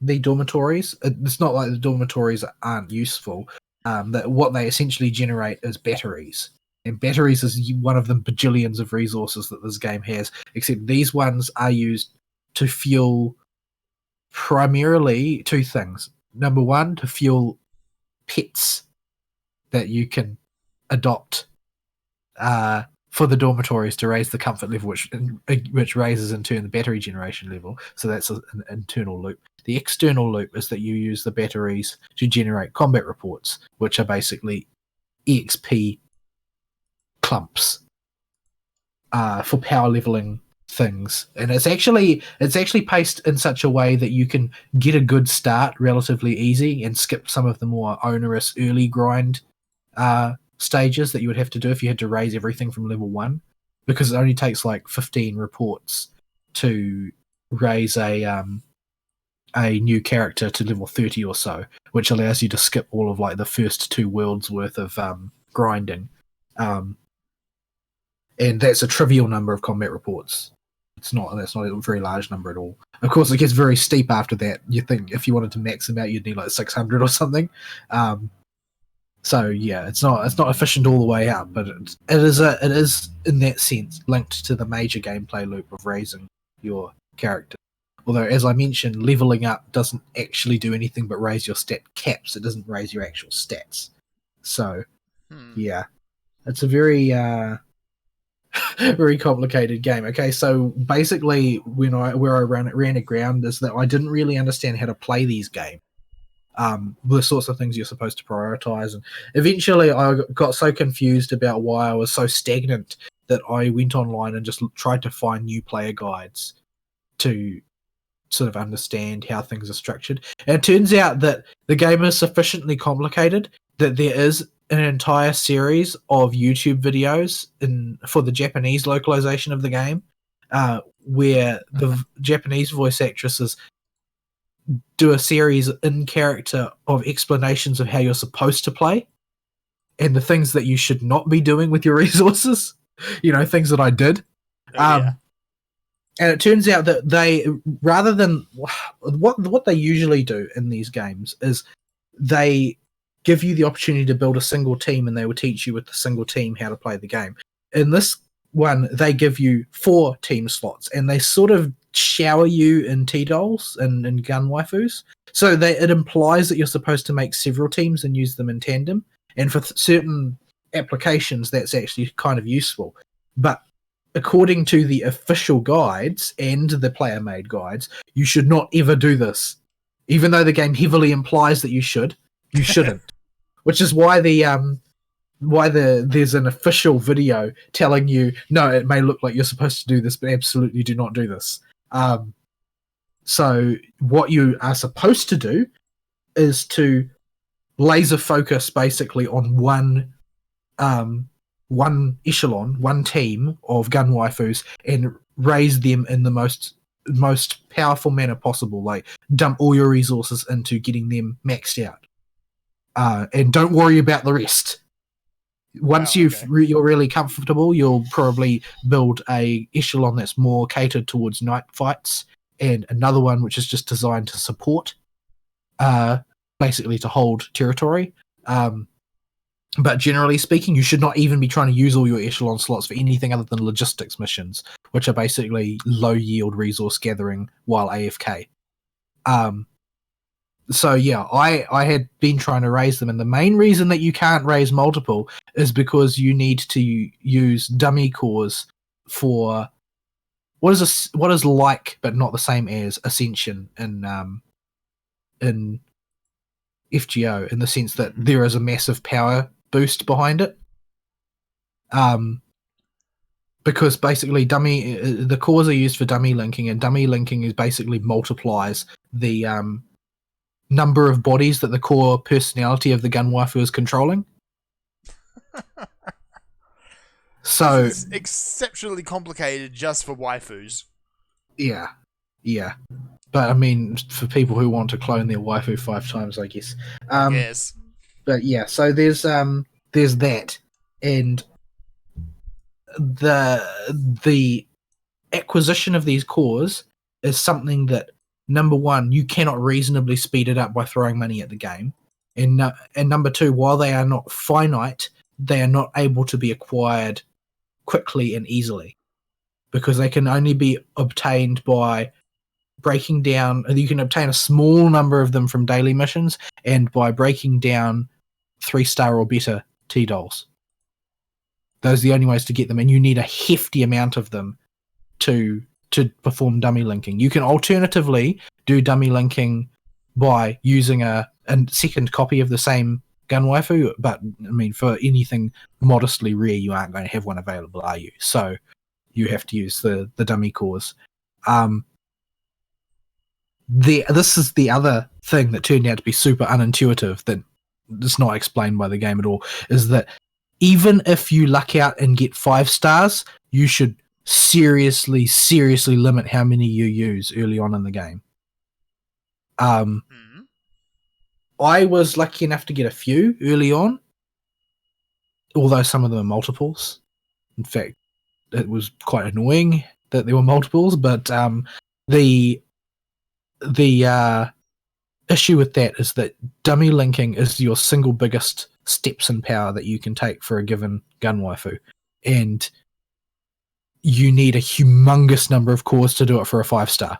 dormitories. It's not like the dormitories aren't useful. That what they essentially generate is batteries, and batteries is one of the bajillions of resources that this game has. Except these ones are used to fuel primarily two things. Number one, to fuel pets that you can adopt for the dormitories to raise the comfort level, which raises in turn the battery generation level. So that's an internal loop. The external loop is that you use the batteries to generate combat reports, which are basically EXP clumps for power leveling things. And it's actually paced in such a way that you can get a good start relatively easy and skip some of the more onerous early grind stages that you would have to do if you had to raise everything from level 1, because it only takes like 15 reports to raise a new character to level 30 or so, which allows you to skip all of like the first 2 worlds worth of grinding. And that's a trivial number of combat reports. That's not a very large number at all. Of course, it gets very steep after that. You think if you wanted to max them out, you'd need like 600 or something. So yeah, it's not efficient all the way up, but it is in that sense linked to the major gameplay loop of raising your character. Although, as I mentioned, leveling up doesn't actually do anything but raise your stat caps. It doesn't raise your actual stats. So yeah, it's a very very complicated game. Okay, so basically, where I ran aground is that I didn't really understand how to play these games. The sorts of things you're supposed to prioritize, and eventually I got so confused about why I was so stagnant that I went online and just tried to find new player guides to sort of understand how things are structured. And it turns out that the game is sufficiently complicated that there is an entire series of YouTube videos for the Japanese localization of the game, where the Japanese voice actresses do a series in character of explanations of how you're supposed to play and the things that you should not be doing with your resources. Things that I did. And it turns out that they, rather than what they usually do in these games, is they give you the opportunity to build a single team, and they will teach you with the single team how to play the game. In this one, they give you 4 team slots, and they sort of shower you in T-dolls and gun waifus. So it implies that you're supposed to make several teams and use them in tandem. And for certain applications, that's actually kind of useful. But according to the official guides and the player-made guides, you should not ever do this. Even though the game heavily implies that you should, you shouldn't. Which is why there's an official video telling you, no, it may look like you're supposed to do this, but absolutely do not do this. So what you are supposed to do is to laser focus basically on one echelon, one team of gun waifus, and raise them in the most powerful manner possible. Like, dump all your resources into getting them maxed out. And don't worry about the rest. Once you're really comfortable, you'll probably build a echelon that's more catered towards night fights, and another one which is just designed to support, basically to hold territory. But generally speaking, you should not even be trying to use all your echelon slots for anything other than logistics missions, which are basically low-yield resource gathering while AFK. So yeah, I had been trying to raise them, and the main reason that you can't raise multiple is because you need to use dummy cores for what is like but not the same as Ascension in FGO, in the sense that there is a massive power boost behind it. Because basically the cores are used for dummy linking, and dummy linking is basically multiplies the number of bodies that the core personality of the gun waifu is controlling. So it's exceptionally complicated just for waifus. Yeah. But I mean, for people who want to clone their waifu 5 times, I guess. Yes. But yeah, so there's that, and the acquisition of these cores is something that, number one, you cannot reasonably speed it up by throwing money at the game, and number two, while they are not finite, they are not able to be acquired quickly and easily, because they can only be obtained by breaking down. You can obtain a small number of them from daily missions, and by breaking down 3-star or better T-dolls. Those are the only ways to get them, and you need a hefty amount of them to perform dummy linking. You can alternatively do dummy linking by using a second copy of the same gun waifu, but I mean, for anything modestly rare, you aren't going to have one available, are you? So you have to use the dummy cores. This is the other thing that turned out to be super unintuitive, that is not explained by the game at all, is that even if you luck out and get 5 stars, you should seriously limit how many you use early on in the game. I was lucky enough to get a few early on, although some of them are multiples. In fact, it was quite annoying that there were multiples, but the issue with that is that dummy linking is your single biggest steps in power that you can take for a given gun waifu, and you need a humongous number of cores to do it for a 5-star.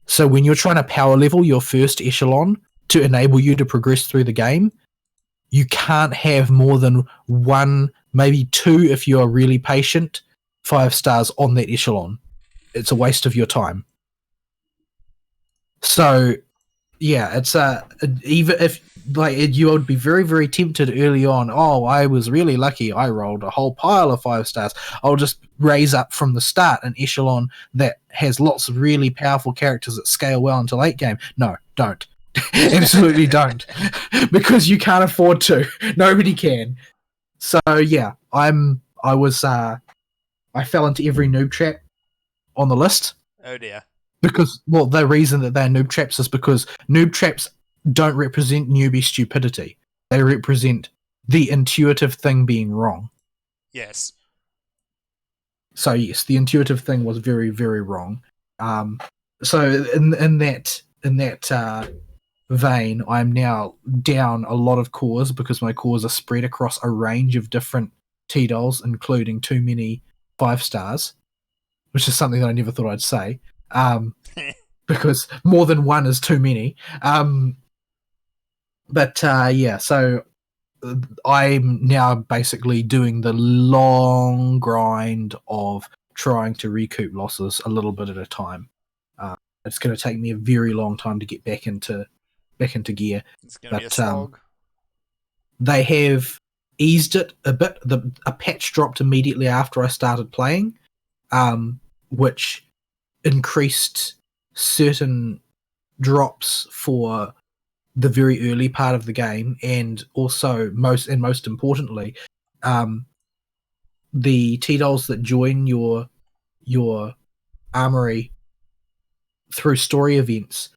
So when you're trying to power level your first echelon to enable you to progress through the game, you can't have more than 1, maybe 2 if you're really patient, 5 stars on that echelon. It's a waste of your time. So yeah, it's even if you would be very, very tempted early on. Oh, I was really lucky. I rolled a whole pile of 5 stars. I'll just raise up from the start an echelon that has lots of really powerful characters that scale well into late game. No, don't. Absolutely don't, because you can't afford to. Nobody can. So yeah, I fell into every noob trap on the list. Oh dear. Because, well, the reason that they're noob traps is because noob traps don't represent newbie stupidity. They represent the intuitive thing being wrong. Yes. So yes, the intuitive thing was very, very wrong. So in that vein, I'm now down a lot of cores because my cores are spread across a range of different T-dolls, including too many 5 stars, which is something that I never thought I'd say. Because more than one is too many. Yeah, so I'm now basically doing the long grind of trying to recoup losses a little bit at a time. It's going to take me a very long time to get back into gear. It's going to be a slog. They have eased it a bit. A patch dropped immediately after I started playing, which increased certain drops for the very early part of the game, and also most importantly, the T-dolls that join your armory through story events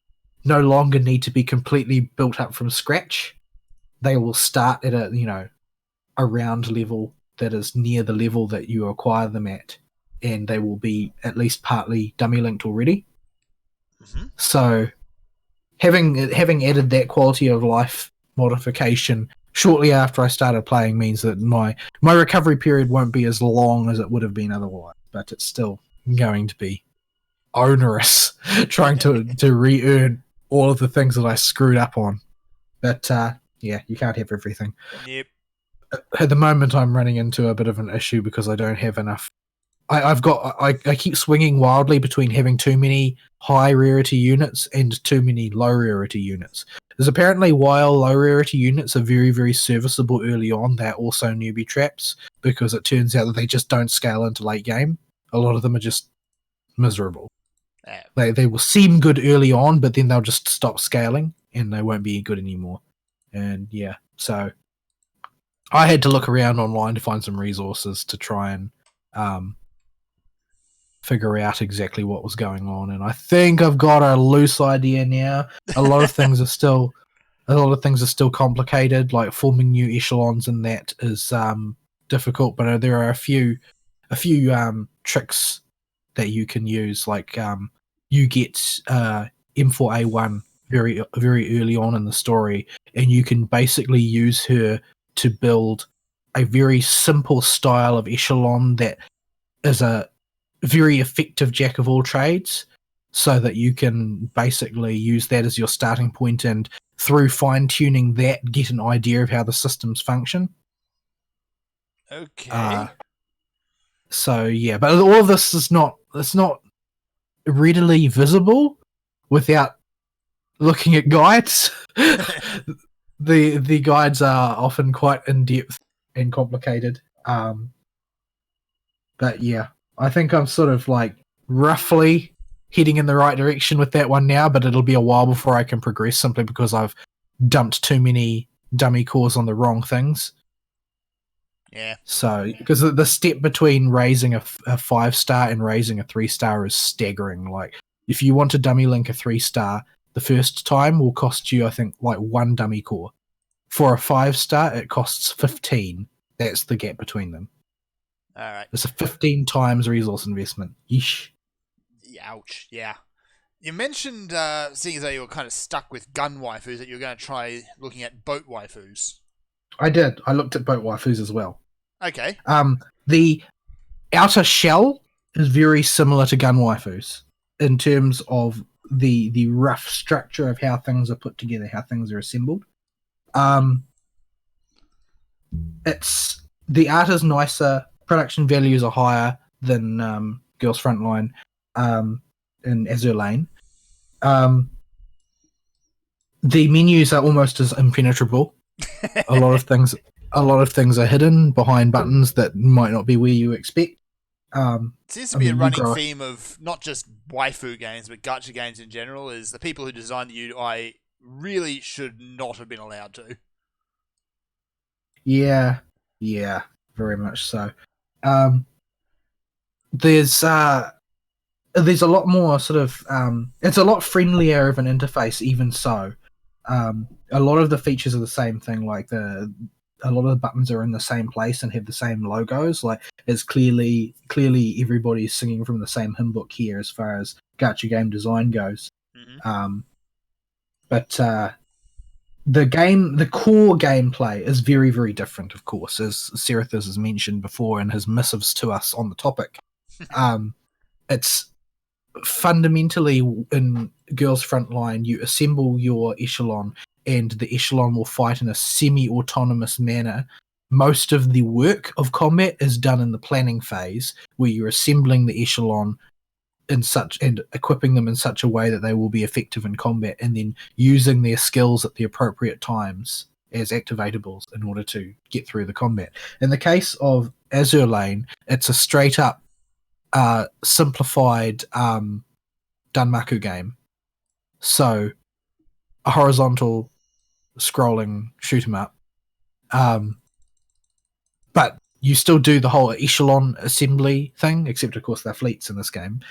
no longer need to be completely built up from scratch. They will start at a round level that is near the level that you acquire them at, and they will be at least partly dummy linked already. Mm-hmm. So having added that quality of life modification shortly after I started playing means that my recovery period won't be as long as it would have been otherwise, but it's still going to be onerous trying to re-earn all of the things that I screwed up on. But yeah, you can't have everything. Yep. At the moment, I'm running into a bit of an issue because I don't have enough. I keep swinging wildly between having too many high rarity units and too many low rarity units. Because apparently, while low rarity units are very, very serviceable early on, they're also newbie traps because it turns out that they just don't scale into late game. A lot of them are just miserable. They will seem good early on, but then they'll just stop scaling and they won't be good anymore. And yeah, so I had to look around online to find some resources to try and figure out exactly what was going on, and I think I've got a loose idea now. A lot of things are still complicated, like forming new echelons, and that is difficult. But there are a few tricks that you can use, like you get M4A1 very very early on in the story, and you can basically use her to build a very simple style of echelon that is a very effective jack of all trades, so that you can basically use that as your starting point, and through fine-tuning that, get an idea of how the systems function. Okay. So yeah, but all of this is not readily visible without looking at guides. The guides are often quite in-depth and complicated. But yeah, I think I'm sort of like roughly heading in the right direction with that one now, but it'll be a while before I can progress, simply because I've dumped too many dummy cores on the wrong things. Yeah. So, because the step between raising a 5-star and raising a 3-star is staggering. Like, if you want to dummy link a 3-star, the first time will cost you, I think, like 1 dummy core. For a 5-star, it costs 15. That's the gap between them. All right. It's a 15 times resource investment. Yeesh. Ouch. Yeah. You mentioned, seeing as though you were kind of stuck with gun waifus, that you were going to try looking at boat waifus. I did. I looked at boat waifus as well. Okay. The outer shell is very similar to gun waifus in terms of the rough structure of how things are put together, how things are assembled. It's the art is nicer, production values are higher than Girls Frontline in Azur Lane. The menus are almost as impenetrable. A lot of things are hidden behind buttons that might not be where you expect. It seems to be a running theme of not just waifu games, but gacha games in general, is the people who design the UI really should not have been allowed to. Yeah, very much so. There's a lot more sort of it's a lot friendlier of an interface, even so. A lot of the features are the same thing, like a lot of the buttons are in the same place and have the same logos. Like it's clearly everybody's singing from the same hymn book here as far as gacha game design goes. Mm-hmm. But the core gameplay is very, very different, of course, as Serathis has mentioned before in his missives to us on the topic. It's fundamentally in Girls Frontline, you assemble your echelon, and the echelon will fight in a semi-autonomous manner. Most of the work of combat is done in the planning phase, where you're assembling the echelon and equipping them in such a way that they will be effective in combat, and then using their skills at the appropriate times as activatables in order to get through the combat. In the case of Azur Lane, it's a straight up simplified Danmaku game. So a horizontal scrolling shoot 'em up. But you still do the whole echelon assembly thing, except of course they're fleets in this game.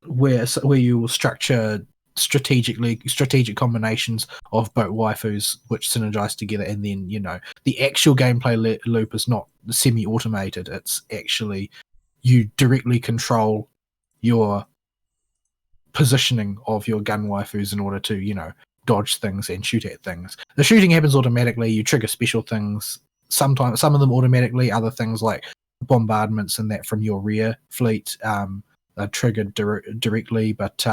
Where you will structure strategic combinations of boat waifus which synergize together, and then the actual gameplay loop is not semi-automated. It's actually you directly control your positioning of your gun waifus in order to dodge things and shoot at things. The shooting happens automatically. You trigger special things, sometimes some of them automatically, other things like bombardments and that from your rear fleet are triggered directly. But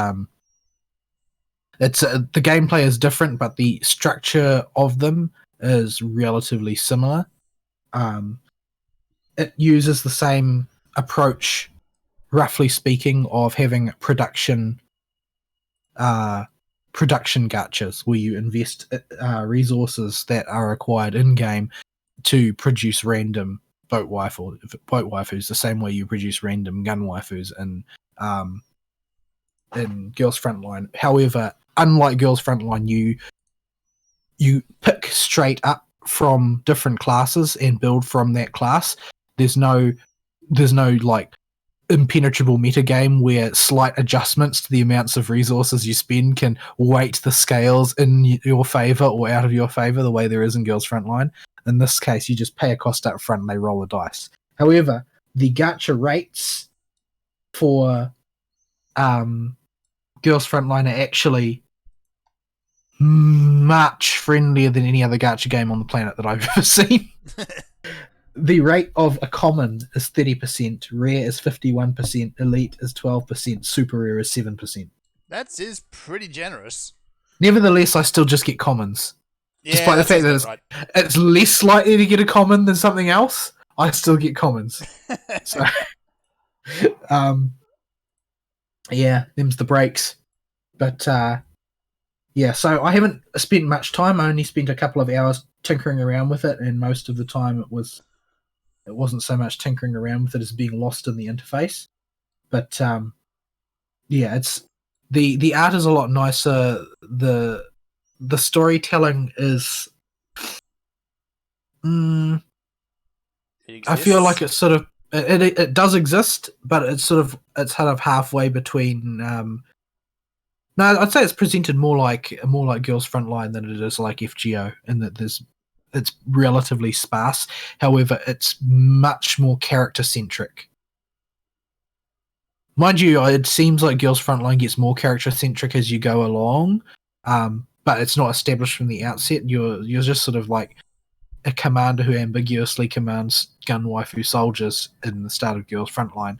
it's the gameplay is different, but the structure of them is relatively similar. It uses the same approach, roughly speaking, of having production gachas where you invest resources that are required in game to produce random boat waifus, the same way you produce random gun waifus in Girls Frontline. However, unlike Girls Frontline, you pick straight up from different classes and build from that class. There's no like impenetrable metagame where slight adjustments to the amounts of resources you spend can weight the scales in your favor or out of your favor the way there is in Girls Frontline. In this case, you just pay a cost up front and they roll the dice. However, the gacha rates for Girls Frontline are actually much friendlier than any other gacha game on the planet that I've ever seen. The rate of a common is 30%, rare is 51%, elite is 12%, super rare is 7%. That is pretty generous. Nevertheless, I still just get commons. Yeah, despite the fact that it's less likely to get a common than something else, I still get commons. So, yeah, them's the breaks. But, yeah, so I haven't spent much time. I only spent a couple of hours tinkering around with it, and most of the time it wasn't so much tinkering around with it as being lost in the interface. But yeah, it's the art is a lot nicer. The storytelling is I feel like it's sort of it does exist, but it's kind of halfway between no, I'd say it's presented more like Girls Frontline than it is like FGO, in that it's relatively sparse. However, it's much more character centric. Mind you, it seems like Girls Frontline gets more character centric as you go along, but it's not established from the outset. You're just sort of like a commander who ambiguously commands gun waifu soldiers in the start of Girls Frontline.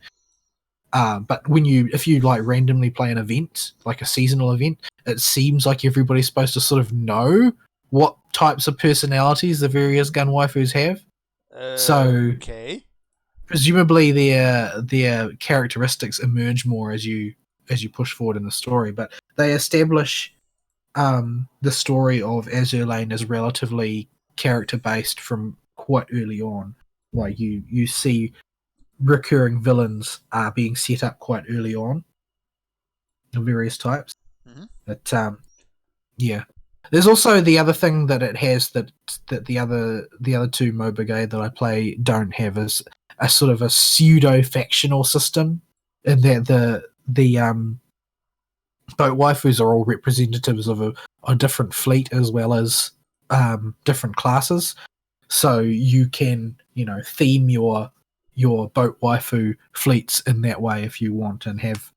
But if you like randomly play an event, like a seasonal event, it seems like everybody's supposed to sort of know what types of personalities the various gun waifus have. So okay, presumably their characteristics emerge more as you push forward in the story. But they establish the story of Azur Lane as relatively character based from quite early on. Like you see recurring villains are being set up quite early on of various types. Mm-hmm. But Yeah. There's also the other thing that it has that the other two MOBA that I play don't have is a sort of a pseudo factional system, in that the boat waifus are all representatives of a different fleet as well as different classes. So you can, theme your boat waifu fleets in that way if you want, and have,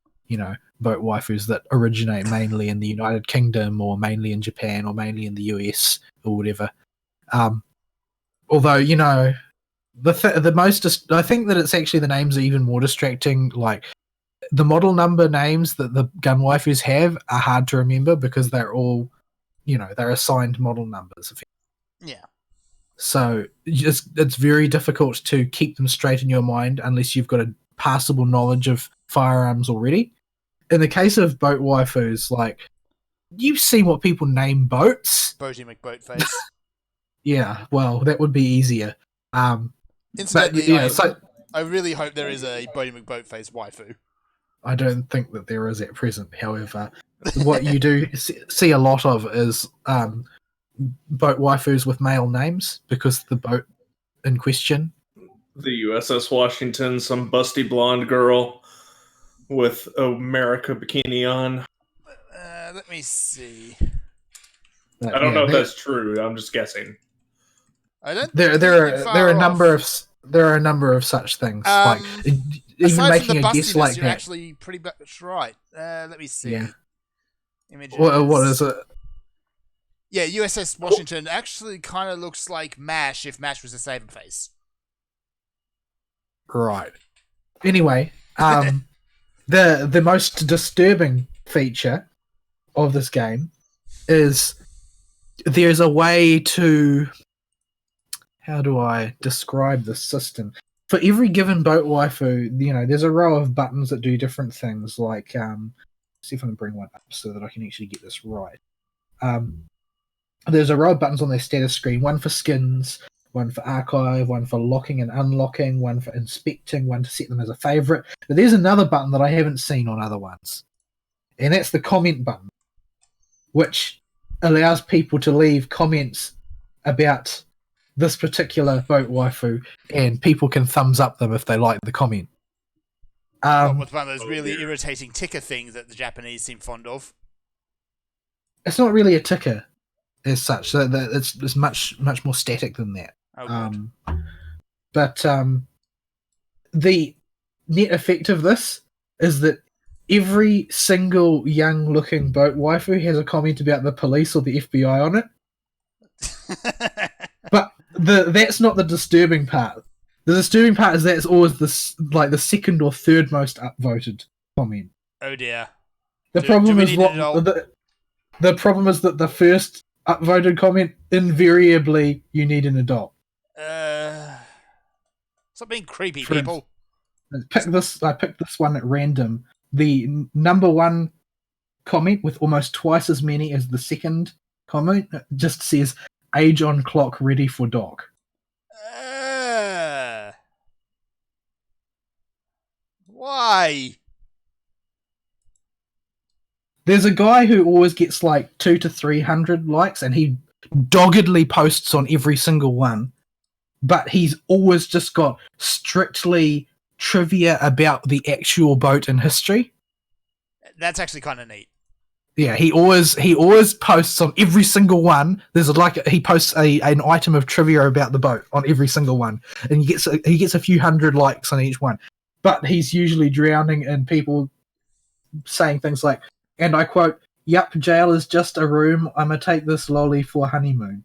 boat waifus that originate mainly in the United Kingdom, or mainly in Japan, or mainly in the US, or whatever. Although, the most, I think that it's actually the names are even more distracting. Like, the model number names that the gun waifus have are hard to remember because they're all, they're assigned model numbers. Yeah. So it's very difficult to keep them straight in your mind unless you've got a passable knowledge of firearms already. In the case of boat waifus, like, you've seen what people name boats. Boaty McBoatface. Yeah, well, that would be easier. Incidentally, but, I really hope there is a Boaty McBoatface waifu. I don't think that there is at present. However, what you do see a lot of is boat waifus with male names, because the boat in question, the USS Washington, some busty blonde girl with America bikini on. Let me see. I don't know if that's true. I'm just guessing. I don't. There are a number of such things. Like, even making a guess like you're that. Actually, pretty much right. Let me see. Yeah. Images. What is it? Yeah, USS Washington actually kind of looks like MASH if MASH was a saber face. Right. Anyway, the most disturbing feature of this game is there's a way to, how do I describe this system? For every given boat waifu, there's a row of buttons that do different things. Like, see if I can bring one up so that I can actually get this right. There's a row of buttons on their status screen, one for skins, one for archive, one for locking and unlocking, one for inspecting, one to set them as a favorite. But there's another button that I haven't seen on other ones, and that's the comment button, which allows people to leave comments about this particular boat waifu, and people can thumbs up them if they like the comment. With one of those really irritating ticker things that the Japanese seem fond of. It's not really a ticker as such. So it's much more static than that. But the net effect of this is that every single young-looking boat waifu has a comment about the police or the FBI on it. But that's not the disturbing part. The disturbing part is that it's always the second or third most upvoted comment. Oh dear. The problem is that the first upvoted comment, invariably you need an adult. Stop being creepy, people. I picked this one at random. The number one comment with almost twice as many as the second comment just says age on clock, ready for dock. Why? There's a guy who always gets like 200 to 300 likes, and he doggedly posts on every single one, but he's always just got strictly trivia about the actual boat in history. That's actually kind of neat. Yeah, he always posts on every single one. There's he posts an item of trivia about the boat on every single one, and he gets a few hundred likes on each one. But he's usually drowning in people saying things like, and I quote, "Yup, jail is just a room. I'ma take this lolly for honeymoon."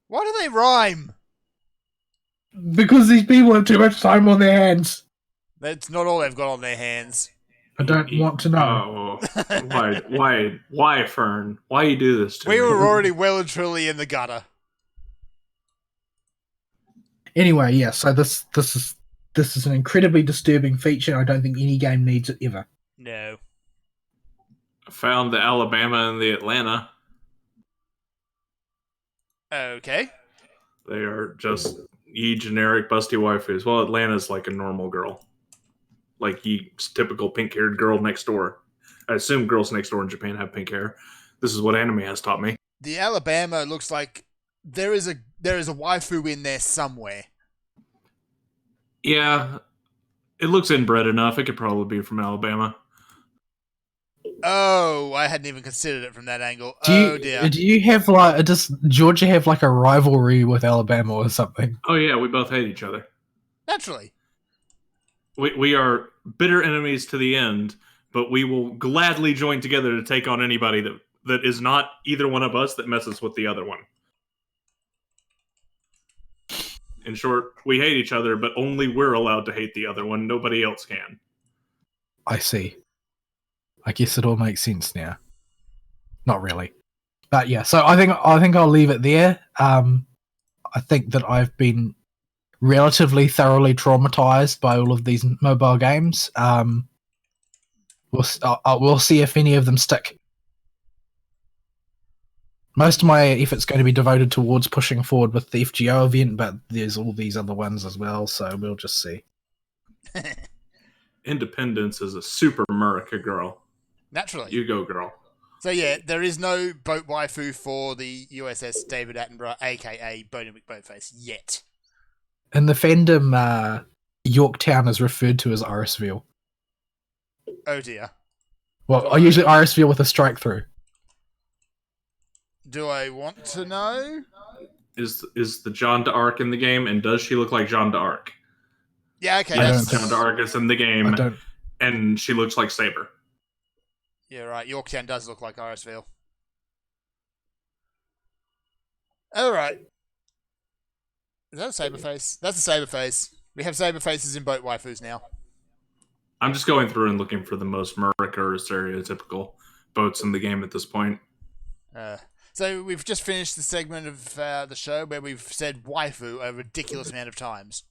Why do they rhyme? Because these people have too much time on their hands. That's not all they've got on their hands. I don't want to know. Why, Fern? Why you do this to me? We were already well and truly in the gutter. Anyway, yeah. So this is an incredibly disturbing feature. I don't think any game needs it ever. No. I found the Alabama and the Atlanta. Okay. They are just generic busty waifus. Well, Atlanta's like a normal girl. Like typical pink-haired girl next door. I assume girls next door in Japan have pink hair. This is what anime has taught me. The Alabama looks like there is a waifu in there somewhere. Yeah, it looks inbred enough. It could probably be from Alabama. Oh, I hadn't even considered it from that angle. Do you have like, does Georgia have like a rivalry with Alabama or something? Oh yeah, we both hate each other. Naturally. We are bitter enemies to the end, but we will gladly join together to take on anybody that is not either one of us that messes with the other one. In short, we hate each other, but only we're allowed to hate the other one. Nobody else can. I see. I guess it all makes sense now. Not really. But yeah, so I think I'll leave it there. I think that I've been relatively thoroughly traumatized by all of these mobile games. We'll see if any of them stick. Most of my effort's going to be devoted towards pushing forward with the FGO event, but there's all these other ones as well, so we'll just see. Independence is a super America girl. Naturally. You go, girl. So yeah, there is no boat waifu for the USS David Attenborough, aka Boney McBoatface, yet. In the fandom, Yorktown is referred to as Irisville. Oh dear. Well, I usually Irisville with a strike through. Do I want to know? Is the Jeanne d'Arc in the game, and does she look like Jeanne d'Arc? Yeah, okay. Yes, Jeanne d'Arc is in the game, and she looks like Saber. Yeah, right. Yorktown does look like Irisville. Alright. Is that a Saberface? That's a Saberface. We have Saberfaces in boat waifus now. I'm just going through and looking for the most America or stereotypical boats in the game at this point. So we've just finished the segment of the show where we've said waifu a ridiculous amount of times.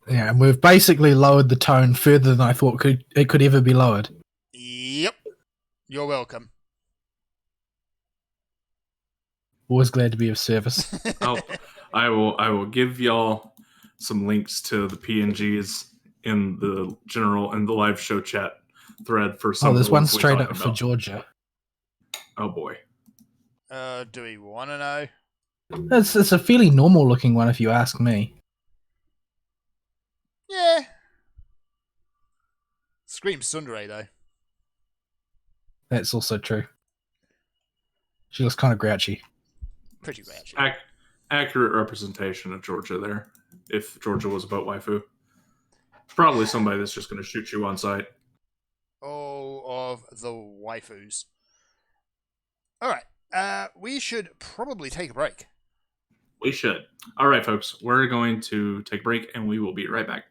Yeah, and we've basically lowered the tone further than I thought it could ever be lowered. Yep. You're welcome. Always glad to be of service. I will give y'all some links to the PNGs in the live show chat thread for some. Oh, there's of the one ones we straight talk up for about. Georgia. Oh boy. Do we want to know? It's a fairly normal looking one if you ask me. Yeah. Screams Tsundere, though. That's also true. She looks kind of grouchy. Pretty grouchy. Accurate representation of Georgia there. If Georgia was a boat waifu. Probably somebody that's just going to shoot you on sight. All of the waifus. Alright. We should probably take a break. We should. All right, folks. We're going to take a break, and we will be right back.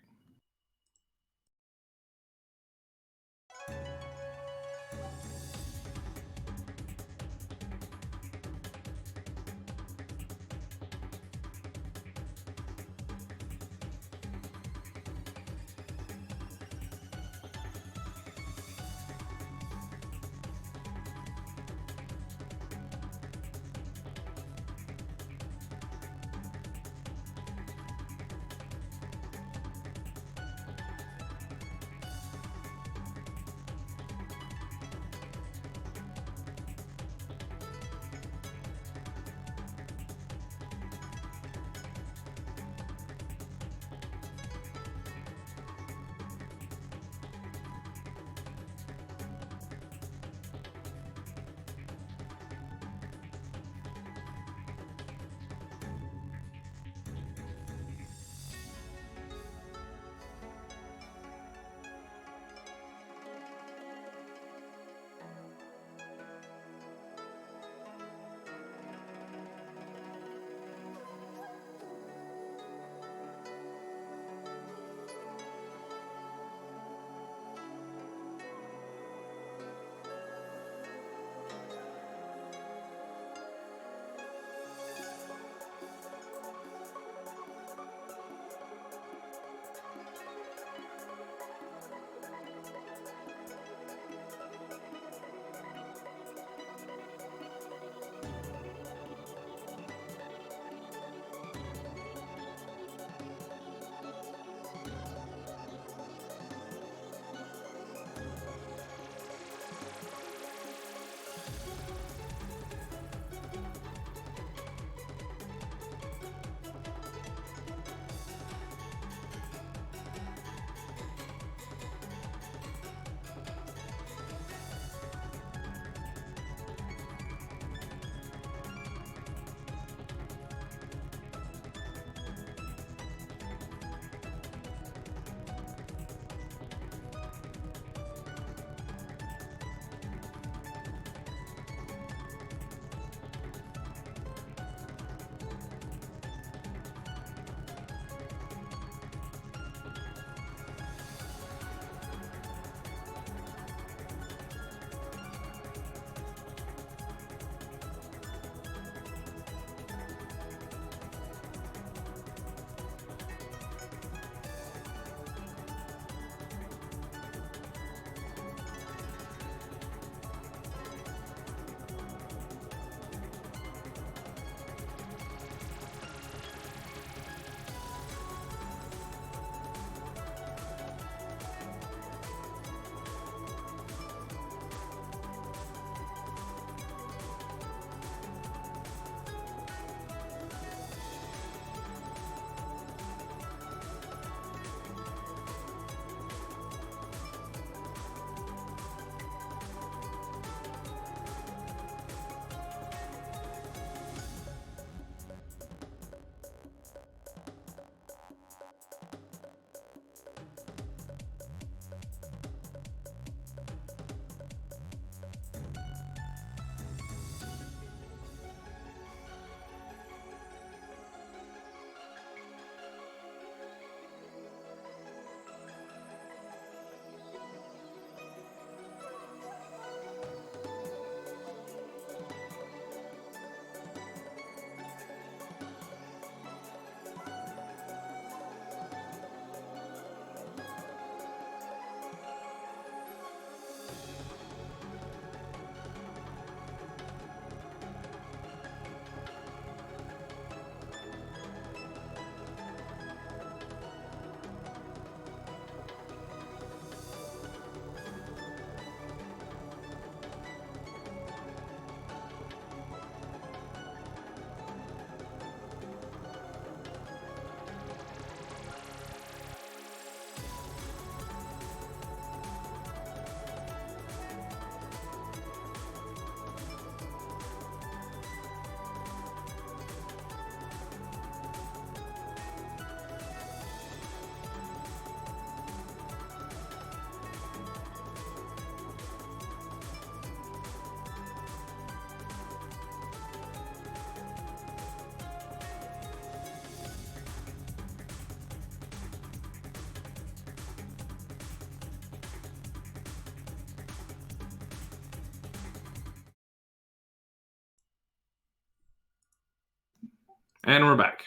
And we're back.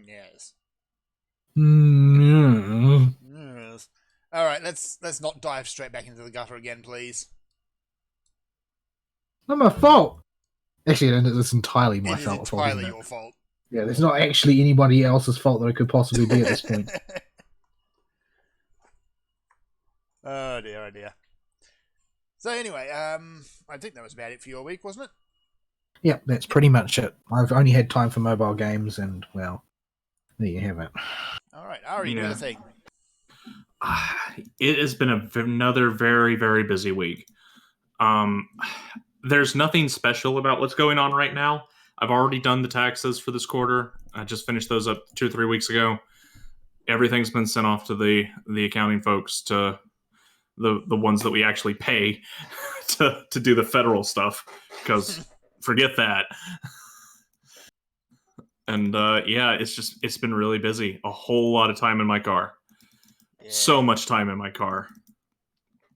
Yes. Mm. Yes. All right, let's not dive straight back into the gutter again, please. Not my fault. Actually, it's entirely my It is fault. entirely Isn't it? your fault. Yeah, there's not actually anybody else's fault that it could possibly be at this point. Oh dear, oh dear. So anyway, I think that was about it for your week, wasn't it? Yeah, that's pretty much it. I've only had time for mobile games, and well, there you have it. All right, Ari, do Yeah. the thing. It has been another very, very busy week. There's nothing special about what's going on right now. I've already done the taxes for this quarter. I just finished those up 2 or 3 weeks ago. Everything's been sent off to the accounting folks, to the ones that we actually pay to do the federal stuff, because forget that. And yeah, it's been really busy. A whole lot of time in my car. Yeah. So much time in my car.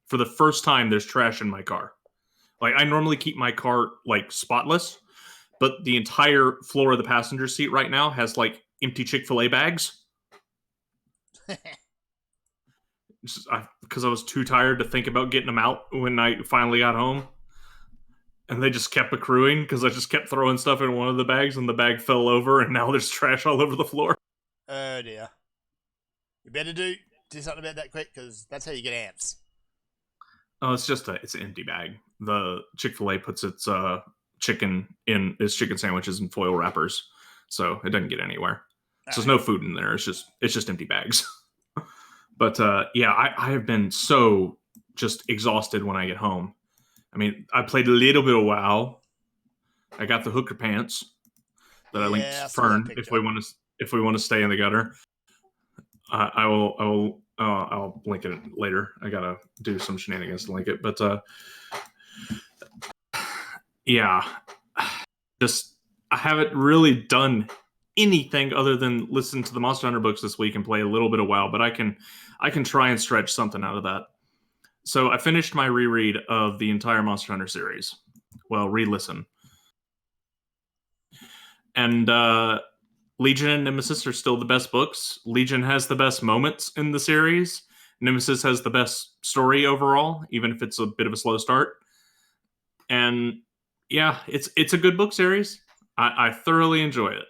For the first time, there's trash in my car. Like, I normally keep my car like spotless, but the entire floor of the passenger seat right now has like empty Chick-fil-A bags. Because I was too tired to think about getting them out when I finally got home. And they just kept accruing because I just kept throwing stuff in one of the bags, and the bag fell over, and now there's trash all over the floor. Oh dear. You better do something about that quick, because that's how you get ants. Oh, it's an empty bag. The Chick-fil-A puts its chicken sandwiches in foil wrappers, so it doesn't get anywhere. So there's no food in there. It's just empty bags. But yeah, I have been so just exhausted when I get home. I mean, I played a little bit of WoW. I got the hooker pants that I linked to Fern. If we want to stay in the gutter, I'll link it later. I gotta do some shenanigans to link it, but yeah, just I haven't really done anything other than listen to the Monster Hunter books this week and play a little bit of WoW. But I can try and stretch something out of that. So I finished my reread of the entire Monster Hunter series. Well, re-listen. And Legion and Nemesis are still the best books. Legion has the best moments in the series. Nemesis has the best story overall, even if it's a bit of a slow start. And yeah, it's a good book series. I thoroughly enjoy it.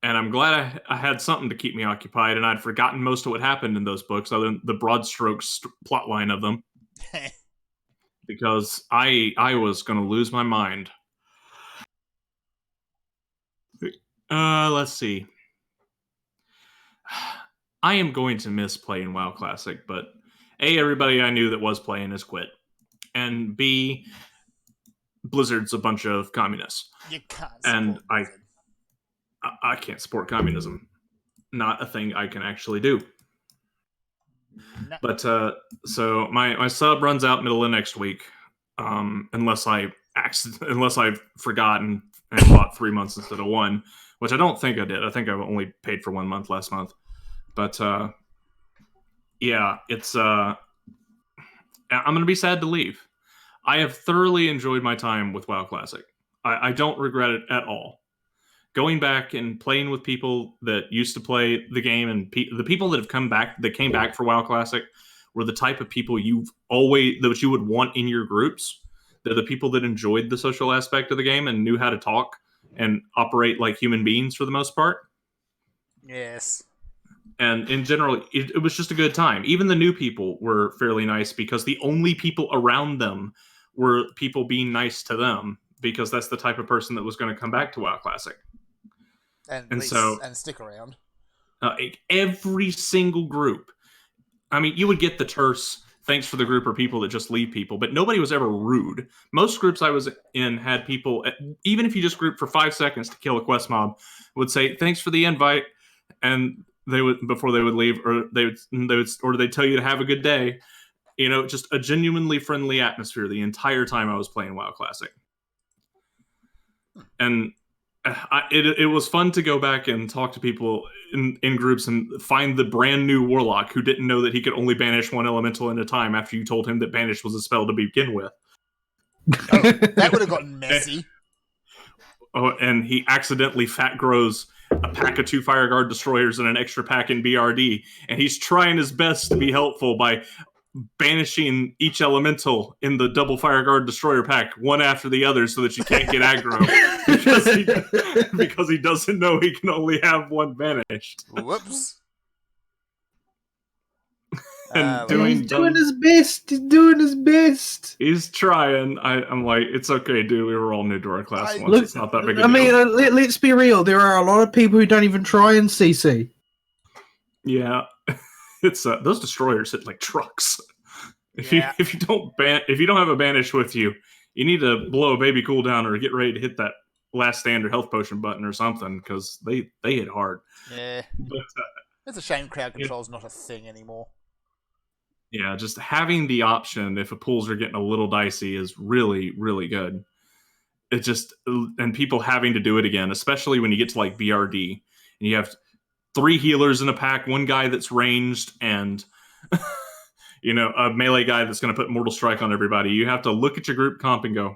And I'm glad I had something to keep me occupied, and I'd forgotten most of what happened in those books, other than the broad strokes plot line of them. Because I was going to lose my mind. Let's see. I am going to miss playing WoW Classic, but A, everybody I knew that was playing has quit. And B, Blizzard's a bunch of communists. You can't and Blizzard. I can't support communism. Not a thing I can actually do. No. But so my sub runs out middle of next week, unless I've forgotten and bought 3 months instead of 1, which I don't think I did. I think I only paid for 1 month last month. But yeah, it's I'm gonna be sad to leave. I have thoroughly enjoyed my time with WoW Classic. I don't regret it at all. Going back and playing with people that used to play the game, and the people that came back for WoW Classic were the type of people that you would want in your groups. They're the people that enjoyed the social aspect of the game and knew how to talk and operate like human beings for the most part. Yes. And in general, it was just a good time. Even the new people were fairly nice, because the only people around them were people being nice to them, because that's the type of person that was going to come back to WoW Classic. And stick around. Every single group. I mean, you would get the terse thanks for the group, or people that just leave people, but nobody was ever rude. Most groups I was in had people, even if you just grouped for 5 seconds to kill a quest mob, would say thanks for the invite, and they would, before they would leave, or they'd tell you to have a good day. You know, just a genuinely friendly atmosphere the entire time I was playing WoW Classic. And it was fun to go back and talk to people in groups and find the brand new warlock who didn't know that he could only banish one elemental at a time after you told him that banish was a spell to begin with. Oh, that would have gotten messy. and he accidentally fat grows a pack of 2 Fire Guard destroyers and an extra pack in BRD, and he's trying his best to be helpful by banishing each elemental in the double Fire Guard destroyer pack one after the other so that you can't get aggro because he doesn't know he can only have one banished. Whoops. And He's doing his best. He's doing his best. He's trying. I'm like, it's okay, dude. We were all new to our class once. Look, It's not that big a I mean, deal. let's be real. There are a lot of people who don't even try in CC. Yeah. It's those destroyers hit like trucks. If you don't have a banish with you, you need to blow a baby cooldown or get ready to hit that last stand or health potion button or something because they hit hard. Yeah. But it's a shame crowd control's not a thing anymore. yeah, just having the option if the pools are getting a little dicey is really, really good. It just, and people having to do it again, especially when you get to like BRD and you have 3 healers in a pack, 1 guy that's ranged, and a melee guy that's going to put Mortal Strike on everybody. You have to look at your group comp and go,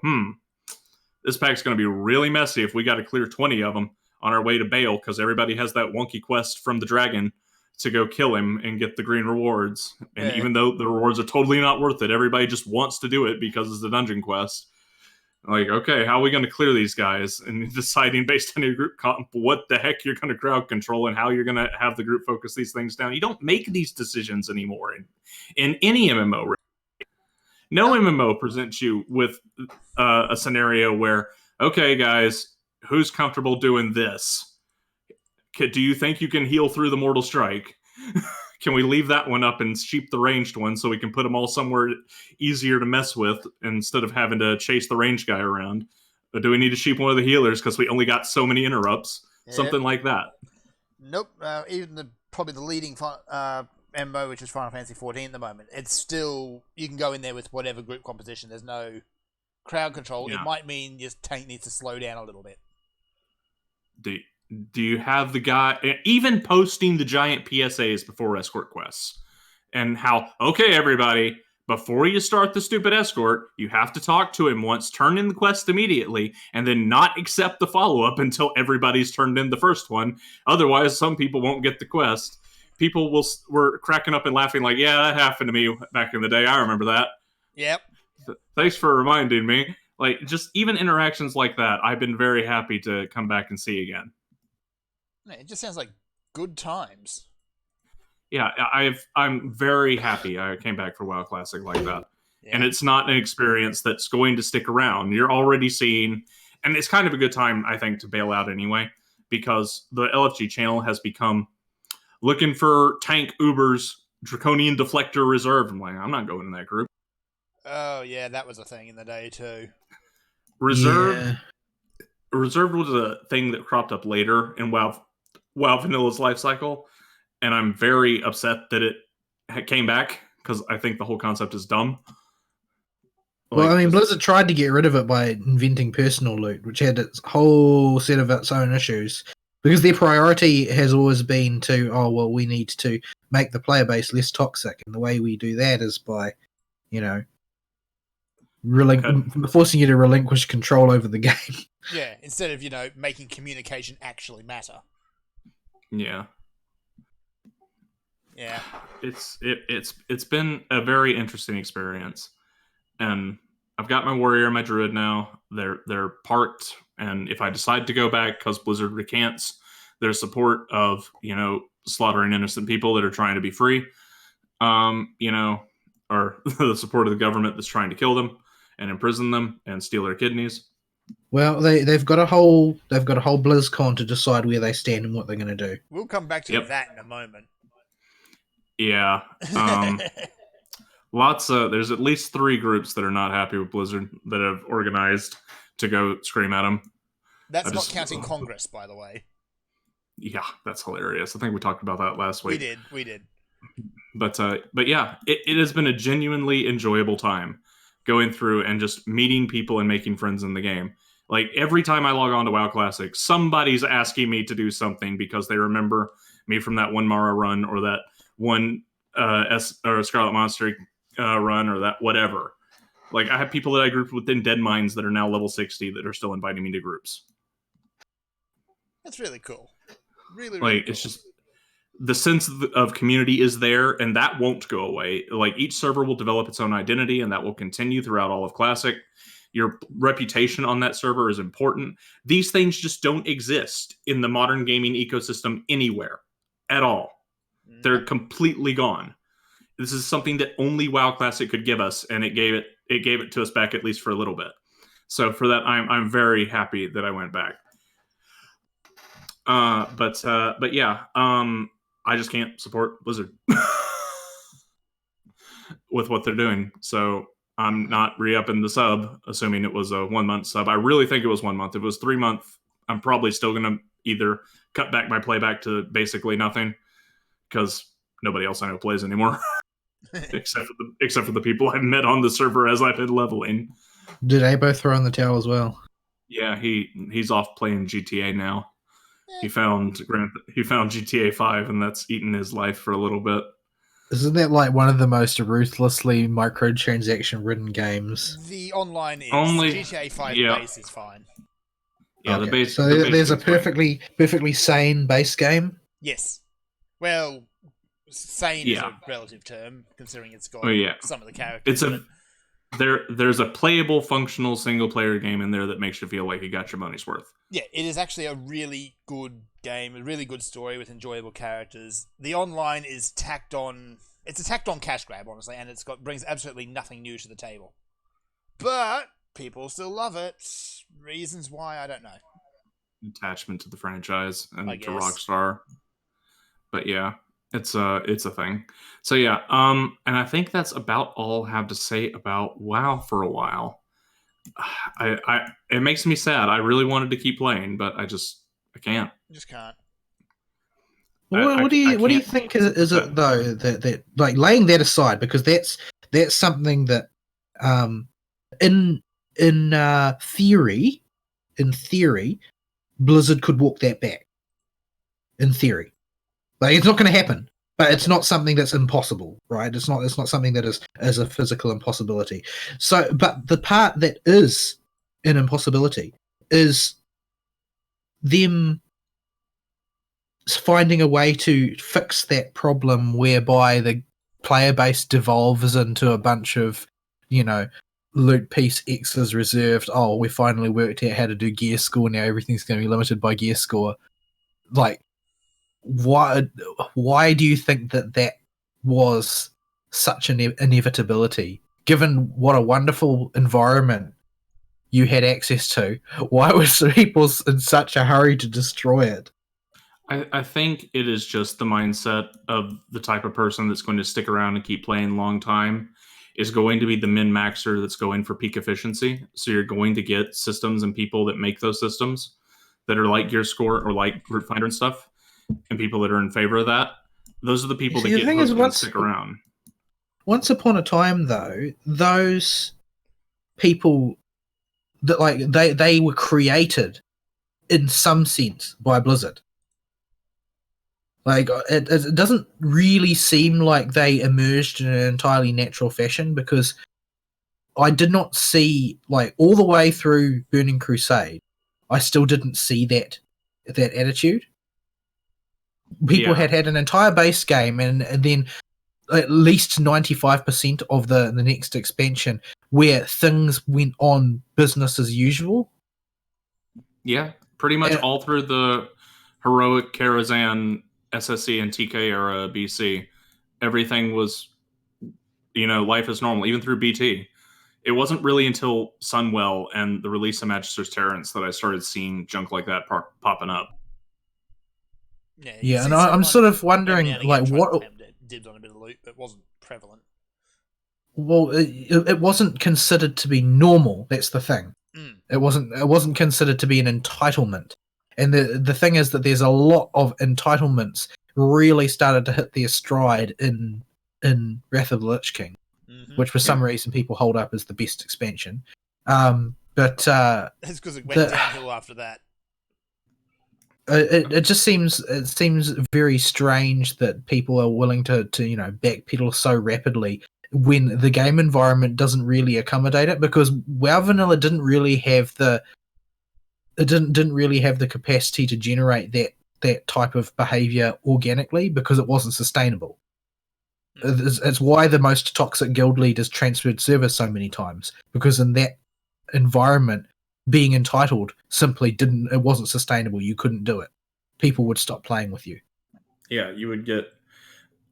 this pack's going to be really messy if we got to clear 20 of them on our way to Bale because everybody has that wonky quest from the dragon to go kill him and get the green rewards. And even though the rewards are totally not worth it, everybody just wants to do it because it's the dungeon quest. Like, okay, how are we going to clear these guys? And deciding based on your group comp what the heck you're going to crowd control and how you're going to have the group focus these things down. You don't make these decisions anymore in any MMO. No MMO presents you with a scenario where, okay, guys, who's comfortable doing this? Do you think you can heal through the Mortal Strike? Can we leave that one up and sheep the ranged one so we can put them all somewhere easier to mess with instead of having to chase the ranged guy around? Or do we need to sheep one of the healers because we only got so many interrupts? Yeah. Something like that. Nope. Even probably the leading MMO, which is Final Fantasy 14 at the moment, it's still, you can go in there with whatever group composition. There's no crowd control. Yeah. It might mean your tank needs to slow down a little bit. Do you have the guy even posting the giant PSAs before escort quests and how, okay, everybody, before you start the stupid escort, you have to talk to him once, turn in the quest immediately, and then not accept the follow-up until everybody's turned in the first one. Otherwise, some people won't get the quest. People were cracking up and laughing like, yeah, that happened to me back in the day. I remember that. Yep. Thanks for reminding me. Like, just even interactions like that, I've been very happy to come back and see again. It just sounds like good times. Yeah, I'm very happy I came back for WoW Classic like that. Yeah. And it's not an experience that's going to stick around. You're already seeing, and it's kind of a good time, I think, to bail out anyway, because the LFG channel has become looking for tank Ubers, Draconian Deflector Reserve. I'm like, I'm not going in that group. Oh, yeah, that was a thing in the day, too. Reserved was a thing that cropped up later in WoW Vanilla's life cycle, and I'm very upset that it came back because I think the whole concept is dumb. Well, I mean, Blizzard tried to get rid of it by inventing personal loot, which had its whole set of its own issues. Because their priority has always been to, we need to make the player base less toxic, and the way we do that is by, forcing you to relinquish control over the game. Yeah, instead of, making communication actually matter. Yeah. Yeah. It's been a very interesting experience. And I've got my warrior and my druid now. They're parked, and if I decide to go back because Blizzard recants their support of, slaughtering innocent people that are trying to be free, or the support of the government that's trying to kill them and imprison them and steal their kidneys. Well, they've got a whole BlizzCon to decide where they stand and what they're going to do. We'll come back to that in a moment. Yeah. There's at least 3 groups that are not happy with Blizzard that have organized to go scream at them. That's not counting Congress, by the way. Yeah, that's hilarious. I think we talked about that last week. We did. But yeah, it has been a genuinely enjoyable time going through and just meeting people and making friends in the game. Like, every time I log on to WoW Classic, somebody's asking me to do something because they remember me from that one Mara run or that one Scarlet Monster run or that whatever. Like, I have people that I grouped within Dead Mines that are now level 60 that are still inviting me to groups. That's really cool. Really, Like, cool. it's just the sense of community is there, and that won't go away. Like, each server will develop its own identity, and that will continue throughout all of Classic. Your reputation on that server is important. These things just don't exist in the modern gaming ecosystem anywhere at all. They're completely gone. This is something that only WoW Classic could give us, and it gave it to us back, at least for a little bit. So for that, I'm very happy that I went back. But yeah, I just can't support Blizzard with what they're doing. So I'm not re-upping the sub, assuming it was a 1 month sub. I really think it was 1 month. If it was 3 month, I'm probably still going to either cut back my playback to basically nothing, because nobody else I know plays anymore, except for the people I've met on the server as I've been leveling. Did Abo throw in the towel as well? Yeah, he's off playing GTA now. He found GTA 5, and that's eaten his life for a little bit. Isn't that like one of the most ruthlessly microtransaction-ridden games? The online is. Only GTA 5 yeah. base is fine. Yeah, okay. the base. So the base there's a is fine. perfectly sane base game. Yes. Well, sane is Yeah. a relative term, considering it's got some of the It's characters. there's a playable, functional single player game in there that makes you feel like you got your money's worth. Yeah, it is actually a really good game, a really good story with enjoyable characters. The online is tacked on. It's a tacked on cash grab, honestly, and brings absolutely nothing new to the table. But people still love it. Reasons why, I don't know. Attachment to the franchise and I to guess. Rockstar. But yeah, it's a thing. So yeah, and I think that's about all I have to say about WoW for a while. It makes me sad. I really wanted to keep playing, but I can't. You just can't. What do you think is it though that like, laying that aside, because that's something that in theory Blizzard could walk that back. In theory, like, it's not going to happen, but it's not something that's impossible, right? It's not something that is a physical impossibility. So, but the part that is an impossibility is them finding a way to fix that problem, whereby the player base devolves into a bunch of, loot piece X is reserved. Oh, we finally worked out how to do gear score. Now everything's going to be limited by gear score. Like, why do you think that was such an inevitability? Given what a wonderful environment you had access to, why were people in such a hurry to destroy it? I think it is just the mindset of the type of person that's going to stick around and keep playing a long time is going to be the min-maxer that's going for peak efficiency. So you're going to get systems and people that make those systems that are like Gear Score or like Root Finder and stuff, and people that are in favor of that. Those are the people that get hooked and stick around. Once upon a time, though, those people that, like, they were created in some sense by Blizzard. Like, it doesn't really seem like they emerged in an entirely natural fashion, because I did not see, like, all the way through Burning Crusade, I still didn't see that attitude. People had an entire base game, and then at least 95% of the next expansion where things went on business as usual. Yeah, pretty much all through the heroic Karazhan SSC and TK era BC, everything was, life is normal, even through BT. It wasn't really until Sunwell and the release of Magister's Terrence that I started seeing junk like that popping up. Yeah, and I'm sort of wondering, like, what dibs on a bit of loot, but wasn't prevalent. Well, it wasn't considered to be normal. That's the thing. It wasn't considered to be an entitlement. And the thing is that there's a lot of entitlements really started to hit their stride in Wrath of the Lich King, which for some reason people hold up as the best expansion. But it's because it went downhill after that. It just seems very strange that people are willing to backpedal so rapidly when the game environment doesn't really accommodate it, because WoW Vanilla didn't really have it didn't really have the capacity to generate that type of behavior organically because it wasn't sustainable. It's why the most toxic guild leaders transferred servers so many times, because in that environment, being entitled simply it wasn't sustainable. You couldn't do it. People would stop playing with you. Yeah, you would get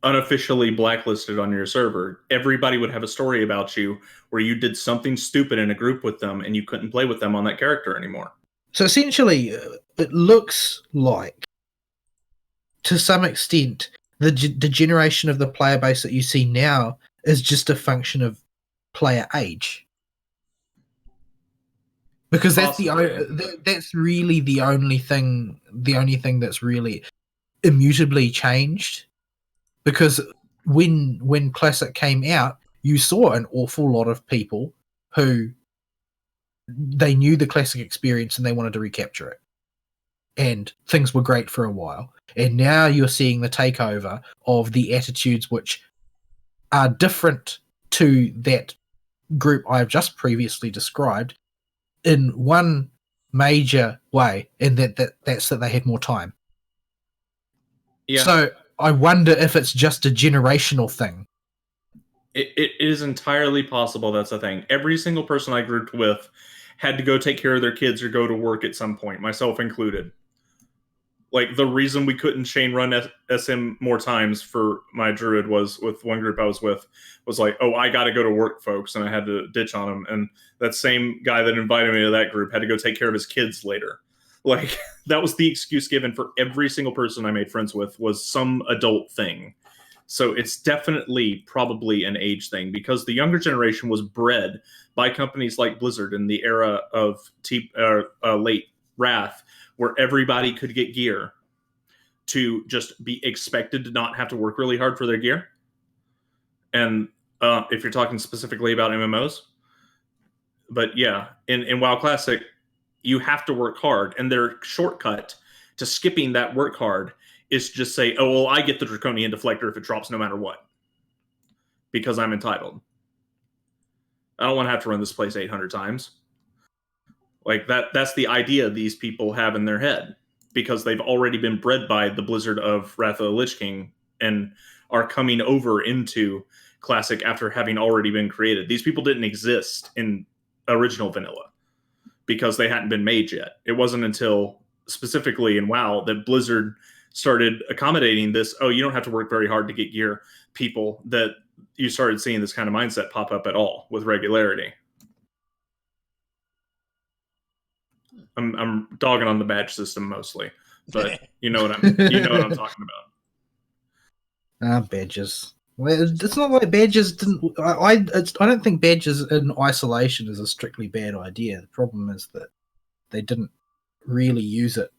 unofficially blacklisted on your server. Everybody would have a story about you where you did something stupid in a group with them and you couldn't play with them on that character anymore. So essentially, it looks like, to some extent, the generation of the player base that you see now is just a function of player age. Because that's that's really the only thing that's really immutably changed. Because when Classic came out, you saw an awful lot of people who they knew the Classic experience and they wanted to recapture it. And things were great for a while. And now you're seeing the takeover of the attitudes which are different to that group I've just previously described in one major way, and that's that they had more time. Yeah. So I wonder if it's just a generational thing. It is entirely possible that's a thing. Every single person I grouped with had to go take care of their kids or go to work at some point, myself included. Like, the reason we couldn't chain run SM more times for my druid was, with one group I was with, was like, oh, I got to go to work, folks, and I had to ditch on them. And that same guy that invited me to that group had to go take care of his kids later. Like, that was the excuse given for every single person I made friends with, was some adult thing. So it's definitely probably an age thing, because the younger generation was bred by companies like Blizzard in the era of late Wrath, where everybody could get gear, to just be expected to not have to work really hard for their gear. And if you're talking specifically about MMOs, but yeah, in WoW Classic, you have to work hard, and their shortcut to skipping that work hard is just say, oh, well, I get the Draconian Deflector if it drops no matter what, because I'm entitled. I don't want to have to run this place 800 times. Like, that's the idea these people have in their head, because they've already been bred by the Blizzard of Wrath of the Lich King and are coming over into Classic after having already been created. These people didn't exist in original vanilla because they hadn't been made yet. It wasn't until specifically in WoW that Blizzard started accommodating this, oh, you don't have to work very hard to get gear, people, that you started seeing this kind of mindset pop up at all with regularity. I'm dogging on the badge system mostly, but you know what I'm talking about. Badges. Well, it's not like badges didn't. I don't think badges in isolation is a strictly bad idea. The problem is that they didn't really use it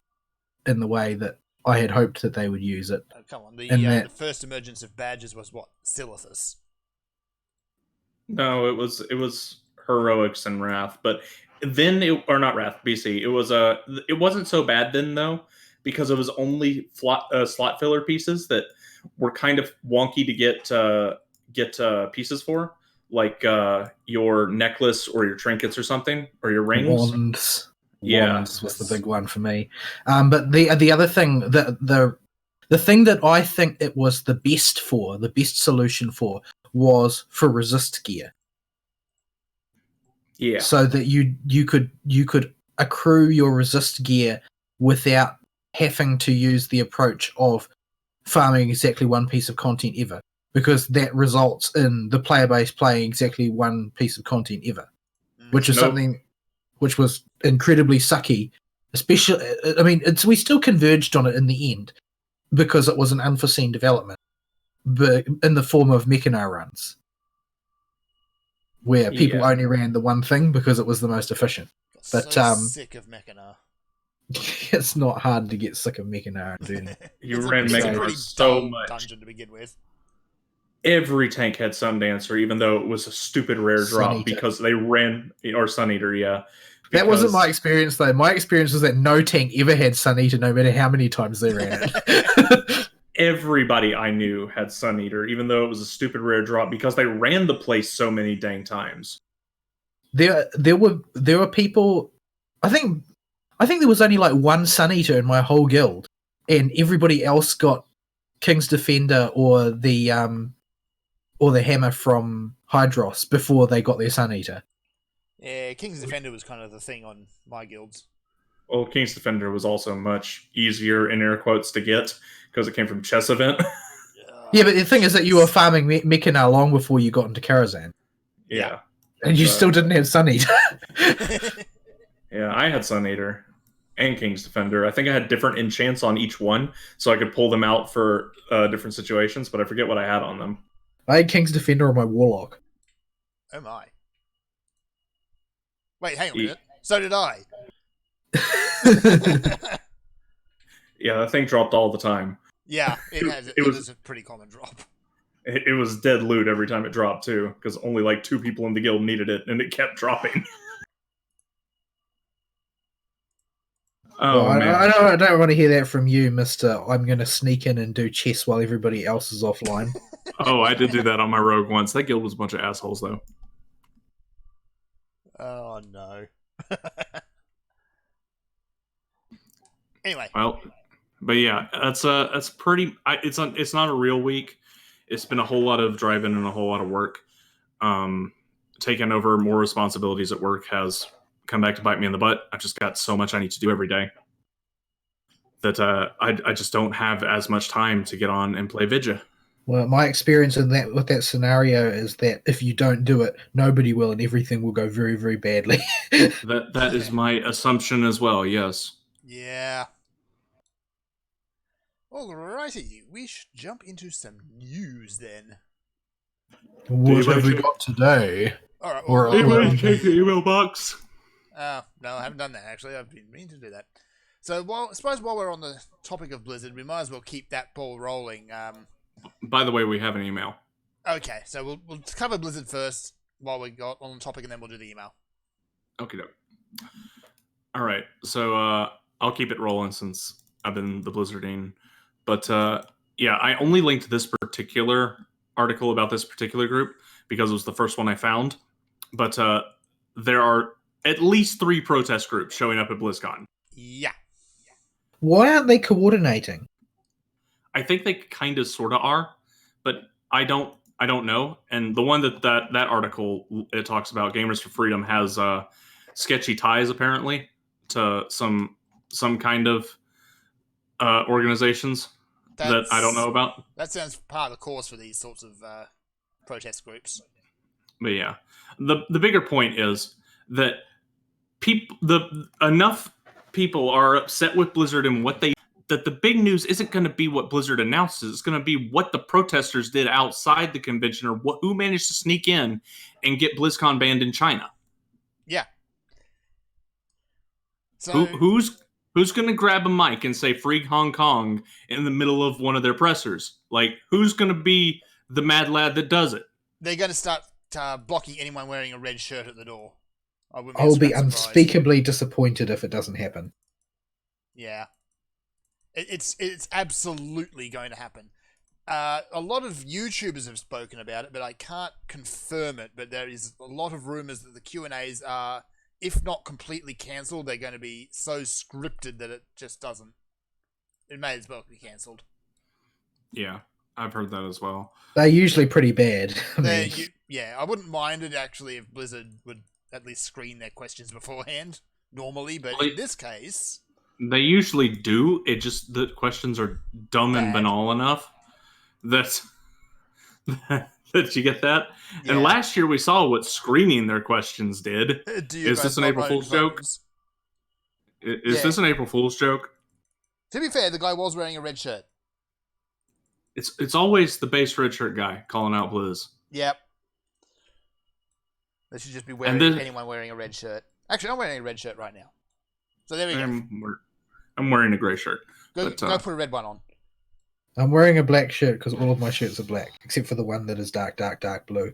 in the way that I had hoped that they would use it. Oh, come on, the first emergence of badges was what? Silithus. No, it was Heroics and Wrath, but then not Wrath, BC. It wasn't so bad then though, because it was only slot filler pieces that were kind of wonky to get pieces for, like your necklace or your trinkets or something, or your rings. Wands was the big one for me. But the other thing, the thing that I think it was the best solution for, was for resist gear. Yeah. So that you could accrue your resist gear without having to use the approach of farming exactly one piece of content ever, because that results in the player base playing exactly one piece of content ever, which is something which was incredibly sucky. Especially, I mean, we still converged on it in the end because it was an unforeseen development, but in the form of Mechanar runs, where people only ran the one thing because it was the most efficient. But so sick of Mechanar. It's not hard to get sick of Mechanar, dude. You ran Mechanar so much. Dungeon to begin with. Every tank had Sundancer, even though it was a stupid rare drop, because they ran, or Sun Eater, yeah. That wasn't my experience, though. My experience was that no tank ever had Sun Eater, no matter how many times they ran it. Everybody I knew had Sun Eater, even though it was a stupid rare drop, because they ran the place so many dang times. There were people. I think I think there was only like one Sun Eater in my whole guild, and everybody else got King's Defender or the hammer from Hydros before they got their Sun Eater. Yeah, King's Defender was kind of the thing on my guilds. Well, King's Defender was also much easier, in air quotes, to get because it came from Chess Event. Yeah, but the thing is that you were farming Mechana long before you got into Karazhan. Yeah. And you still didn't have Sun Eater. Yeah, I had Sun Eater and King's Defender. I think I had different enchants on each one, so I could pull them out for different situations, but I forget what I had on them. I had King's Defender on my Warlock. Oh my. Wait, hang on a minute. So did I. Yeah, that thing dropped all the time. Yeah, it was a pretty common drop. It was dead loot every time it dropped, too, because only like 2 people in the guild needed it, and it kept dropping. Well, I don't want to hear that from you, Mister. I'm going to sneak in and do chess while everybody else is offline. Oh, I did do that on my rogue once. That guild was a bunch of assholes, though. Oh no. Anyway. Well, but yeah, that's pretty. It's not a real week. It's been a whole lot of driving and a whole lot of work. Taking over more responsibilities at work has come back to bite me in the butt. I've just got so much I need to do every day that I just don't have as much time to get on and play Vidya. Well, my experience with that scenario is that if you don't do it, nobody will, and everything will go very, very badly. That is my assumption as well. Yes. Yeah. Alrighty, we should jump into some news then. What have we got today? Alright, Check the email box. No, I haven't done that actually. I've been meaning to do that. So, I suppose while we're on the topic of Blizzard, we might as well keep that ball rolling. By the way, we have an email. Okay, so we'll cover Blizzard first while we got on the topic, and then we'll do the email. Okay, all right. So I'll keep it rolling since I've been the Blizzarding. But yeah, I only linked this particular article about this particular group because it was the first one I found. But there are at least 3 protest groups showing up at BlizzCon. Yeah. Why aren't they coordinating? I think they kind of sort of are, but I don't know. And the one that article it talks about, Gamers for Freedom, has sketchy ties apparently to some kind of organizations that I don't know about. That sounds part of the course for these sorts of protest groups. But yeah, the bigger point is that enough people are upset with Blizzard and that the big news isn't going to be what Blizzard announces. It's going to be what the protesters did outside the convention, or who managed to sneak in and get BlizzCon banned in China. Yeah. So who's going to grab a mic and say "Free Hong Kong" in the middle of one of their pressers? Like, who's going to be the mad lad that does it? They're going to start blocking anyone wearing a red shirt at the door. I'll be unspeakably disappointed if it doesn't happen. Yeah. It's absolutely going to happen. A lot of YouTubers have spoken about it, but I can't confirm it. But there is a lot of rumors that the Q&As are, if not completely cancelled, they're going to be so scripted that it just doesn't. It may as well be cancelled. Yeah, I've heard that as well. They're usually pretty bad. I wouldn't mind it actually if Blizzard would at least screen their questions beforehand normally, but in this case... They usually do. It just, the questions are dumb and banal enough that you get that. Yeah. And last year we saw what screening their questions did. Is this an April Fool's joke? Is this an April Fool's joke? To be fair, the guy was wearing a red shirt. It's always the base red shirt guy calling out Blizz. Yep. They should just be wearing anyone wearing a red shirt. Actually, I'm wearing a red shirt right now. So there we go. I'm wearing a grey shirt. Go put a red one on. I'm wearing a black shirt because all of my shirts are black, except for the one that is dark blue.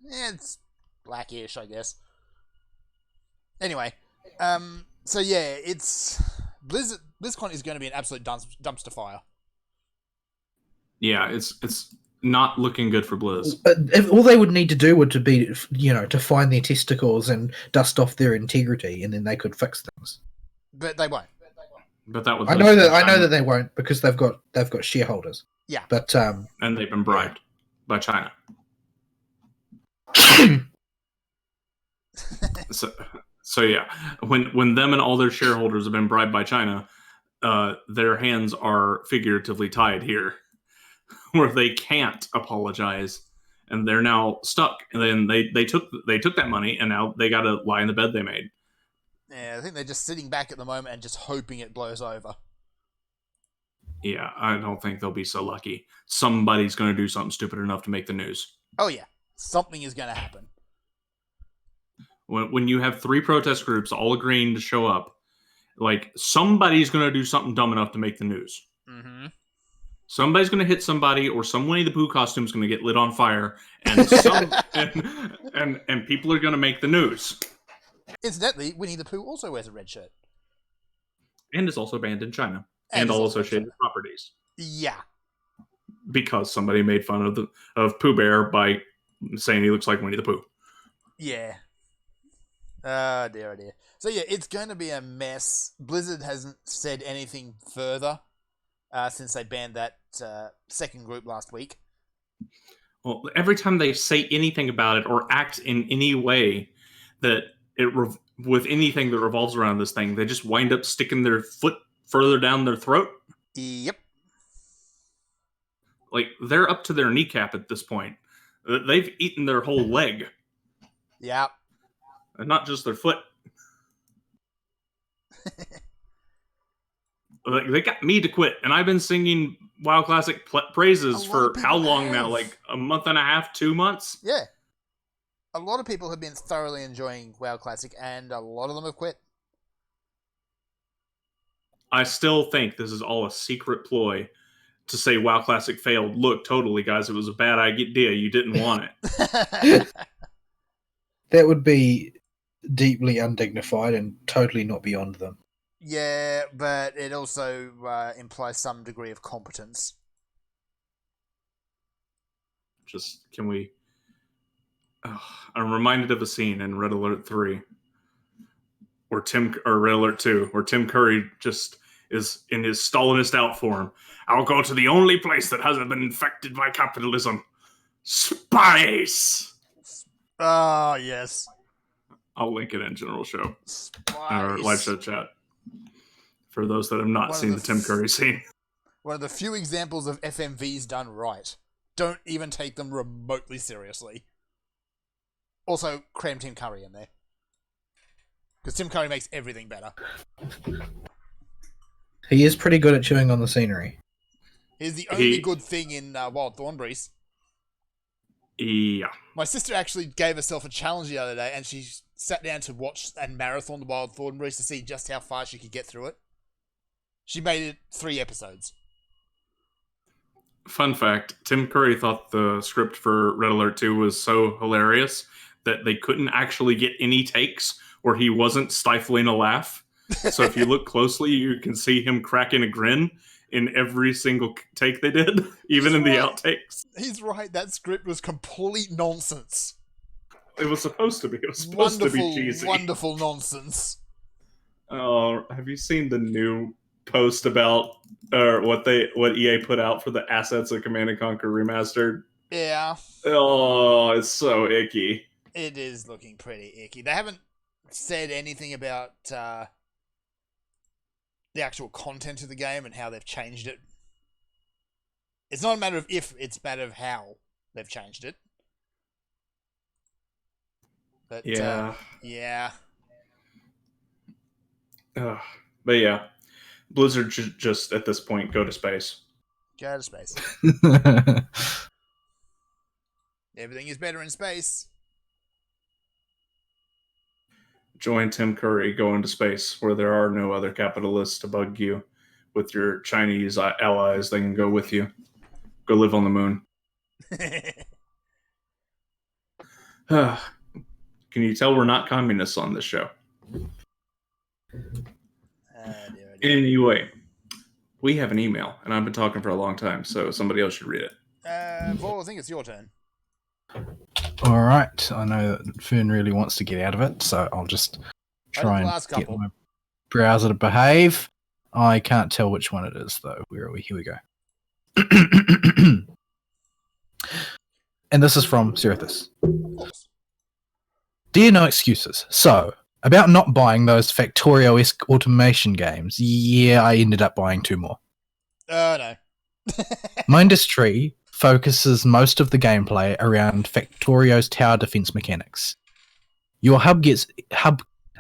Yeah, it's blackish, I guess. Anyway, so yeah, it's BlizzCon is going to be an absolute dumpster fire. Yeah, it's not looking good for Blizz. If all they would need to do would to be, to find their testicles and dust off their integrity, and then they could fix things. But they won't. But that was I know that they won't because they've got shareholders. Yeah. But and they've been bribed by China. So yeah, when them and all their shareholders have been bribed by China, their hands are figuratively tied here, where they can't apologize, and they're now stuck. And then they took that money, and now they got to lie in the bed they made. Yeah, I think they're just sitting back at the moment and just hoping it blows over. Yeah, I don't think they'll be so lucky. Somebody's going to do something stupid enough to make the news. Oh yeah, something is going to happen. When you have 3 protest groups all agreeing to show up, like, somebody's going to do something dumb enough to make the news. Mm-hmm. Somebody's going to hit somebody, or some Winnie the Pooh costume's going to get lit on fire, and and people are going to make the news. Incidentally, Winnie the Pooh also wears a red shirt. And is also banned in China. And all associated properties. Yeah. Because somebody made fun of Pooh Bear by saying he looks like Winnie the Pooh. Yeah. Oh dear. So yeah, it's going to be a mess. Blizzard hasn't said anything further since they banned that second group last week. Well, every time they say anything about it or act in any way that with anything that revolves around this thing, they just wind up sticking their foot further down their throat. Yep. Like, they're up to their kneecap at this point. They've eaten their whole leg. Yep. And not just their foot. Like, they got me to quit, and I've been singing WoW Classic praises for how long now? Like a month and a half, 2 months? Yeah. A lot of people have been thoroughly enjoying WoW Classic, and a lot of them have quit. I still think this is all a secret ploy to say WoW Classic failed. Look, totally, guys, it was a bad idea. You didn't want it. That would be deeply undignified and totally not beyond them. Yeah, but it also implies some degree of competence. Just, can we... I'm reminded of a scene in Red Alert 3 or Red Alert 2 where Tim Curry just is in his Stalinist out form. I'll go to the only place that hasn't been infected by capitalism. Space! Oh, yes. I'll link it in General Show. Spice. Or Live Show Chat. For those that have not seen the Tim Curry scene. One of the few examples of FMVs done right. Don't even take them remotely seriously. Also, cram Tim Curry in there. Because Tim Curry makes everything better. He is pretty good at chewing on the scenery. He's the only good thing in Wild Thornberrys. Yeah. My sister actually gave herself a challenge the other day, and she sat down to watch and marathon the Wild Thornberrys to see just how far she could get through it. She made it 3 episodes. Fun fact, Tim Curry thought the script for Red Alert 2 was so hilarious that they couldn't actually get any takes where he wasn't stifling a laugh. So if you look closely, you can see him cracking a grin in every single take they did, even in the outtakes. He's right, that script was complete nonsense. It was supposed to be. It was supposed to be cheesy. Wonderful nonsense. Oh, have you seen the new post about what EA put out for the assets of Command & Conquer Remastered? Yeah. Oh, it's so icky. It is looking pretty icky. They haven't said anything about the actual content of the game and how they've changed it. It's not a matter of if, it's a matter of how they've changed it. But, yeah. Yeah. But yeah, Blizzard should just, at this point, go to space. Go to space. Everything is better in space. Join Tim Curry, go into space where there are no other capitalists to bug you with your Chinese allies. They can go with you. Go live on the moon. Can you tell we're not communists on this show? Dear. Anyway, we have an email, and I've been talking for a long time, so somebody else should read it. Paul, I think it's your turn. All right. I know that Fern really wants to get out of it, so I'll just try and get my browser to behave. I can't tell which one it is, though. Where are we? Here we go. And this is from Serathis. Of course. Dear No Excuses. So, about not buying those Factorio-esque automation games, yeah, I ended up buying 2 more. No. Mindustry focuses most of the gameplay around Factorio's tower defense mechanics. Your hub gets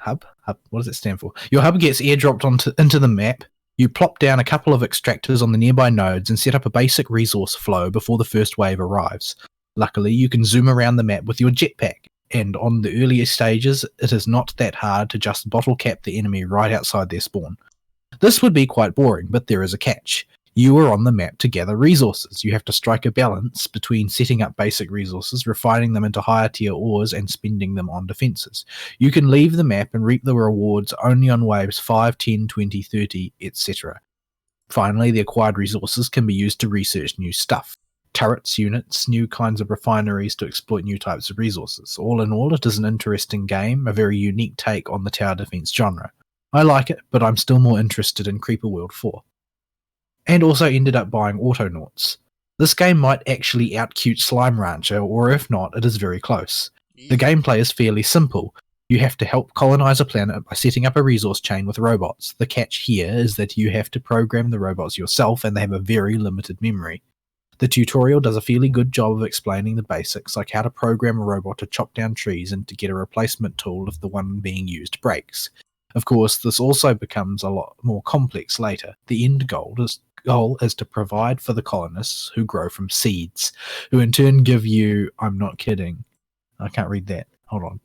what does it stand for? Your hub gets airdropped into the map. You plop down a couple of extractors on the nearby nodes and set up a basic resource flow before the first wave arrives. Luckily, you can zoom around the map with your jetpack, and on the earlier stages, it is not that hard to just bottle cap the enemy right outside their spawn. This would be quite boring, but there is a catch. You are on the map to gather resources. You have to strike a balance between setting up basic resources, refining them into higher tier ores, and spending them on defences. You can leave the map and reap the rewards only on waves 5, 10, 20, 30, etc. Finally, the acquired resources can be used to research new stuff. Turrets, units, new kinds of refineries to exploit new types of resources. All in all, it is an interesting game, a very unique take on the tower defense genre. I like it, but I'm still more interested in Creeper World 4. And also ended up buying Autonauts. This game might actually out-cute Slime Rancher, or if not, it is very close. The gameplay is fairly simple. You have to help colonize a planet by setting up a resource chain with robots. The catch here is that you have to program the robots yourself, and they have a very limited memory. The tutorial does a fairly good job of explaining the basics, like how to program a robot to chop down trees and to get a replacement tool if the one being used breaks. Of course, this also becomes a lot more complex later. The end goal is to provide for the colonists who grow from seeds, who in turn give you... I'm not kidding. I can't read that. Hold on.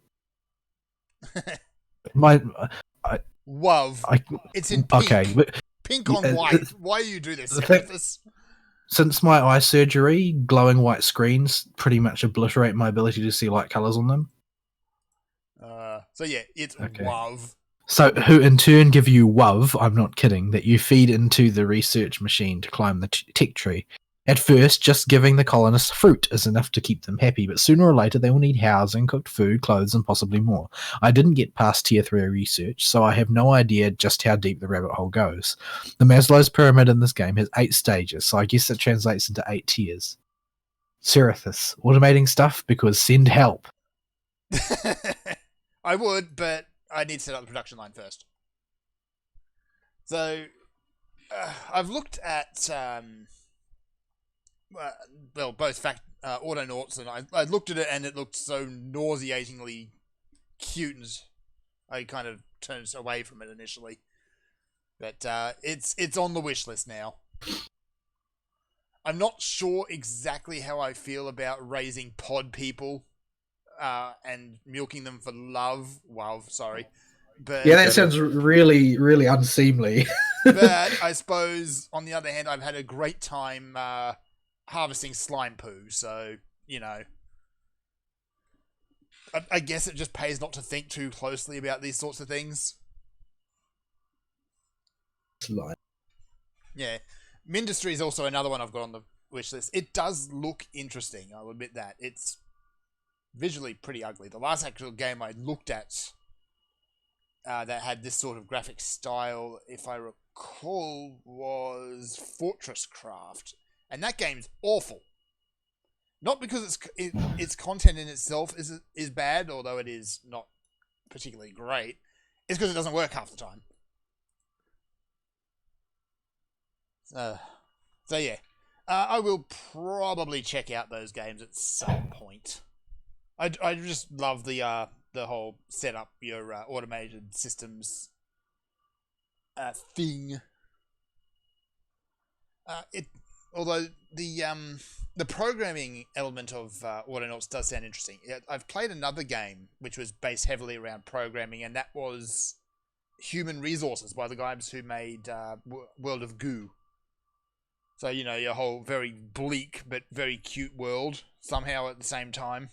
WoW. It's in pink. Okay. But, pink on white. Why do you do this, Seraphis? Since my eye surgery, glowing white screens pretty much obliterate my ability to see light colours on them. So yeah, it's Okay. WoW. So, who in turn give you WoW, I'm not kidding, that you feed into the research machine to climb the tech tree. At first, just giving the colonists fruit is enough to keep them happy, but sooner or later they will need housing, cooked food, clothes, and possibly more. I didn't get past Tier 3 research, so I have no idea just how deep the rabbit hole goes. The Maslow's pyramid in this game has 8 stages, so I guess it translates into 8 tiers. Seraphis, automating stuff because send help. I would, but I need to set up the production line first. So, I've looked at, both Autonauts, and I looked at it and it looked so nauseatingly cute, and I kind of turned away from it initially. But it's on the wish list now. I'm not sure exactly how I feel about raising pod people and milking them for love. Wow, sorry. But, Yeah, that sounds really, really unseemly. but I suppose, on the other hand, I've had a great time harvesting slime poo, so, you know. I guess it just pays not to think too closely about these sorts of things. Slime. Yeah. Mindustry is also another one I've got on the wish list. It does look interesting, I'll admit that. It's visually pretty ugly. The last actual game I looked at that had this sort of graphic style, if I recall, was Fortress Craft. And that game's awful. Not because its content in itself is bad, although it is not particularly great. It's because it doesn't work half the time. So yeah, I will probably check out those games at some point. I just love the whole setup, your automated systems thing. Although the programming element of Autonauts does sound interesting. I've played another game which was based heavily around programming, and that was Human Resources by the guys who made World of Goo. So, you know, your whole very bleak but very cute world somehow at the same time,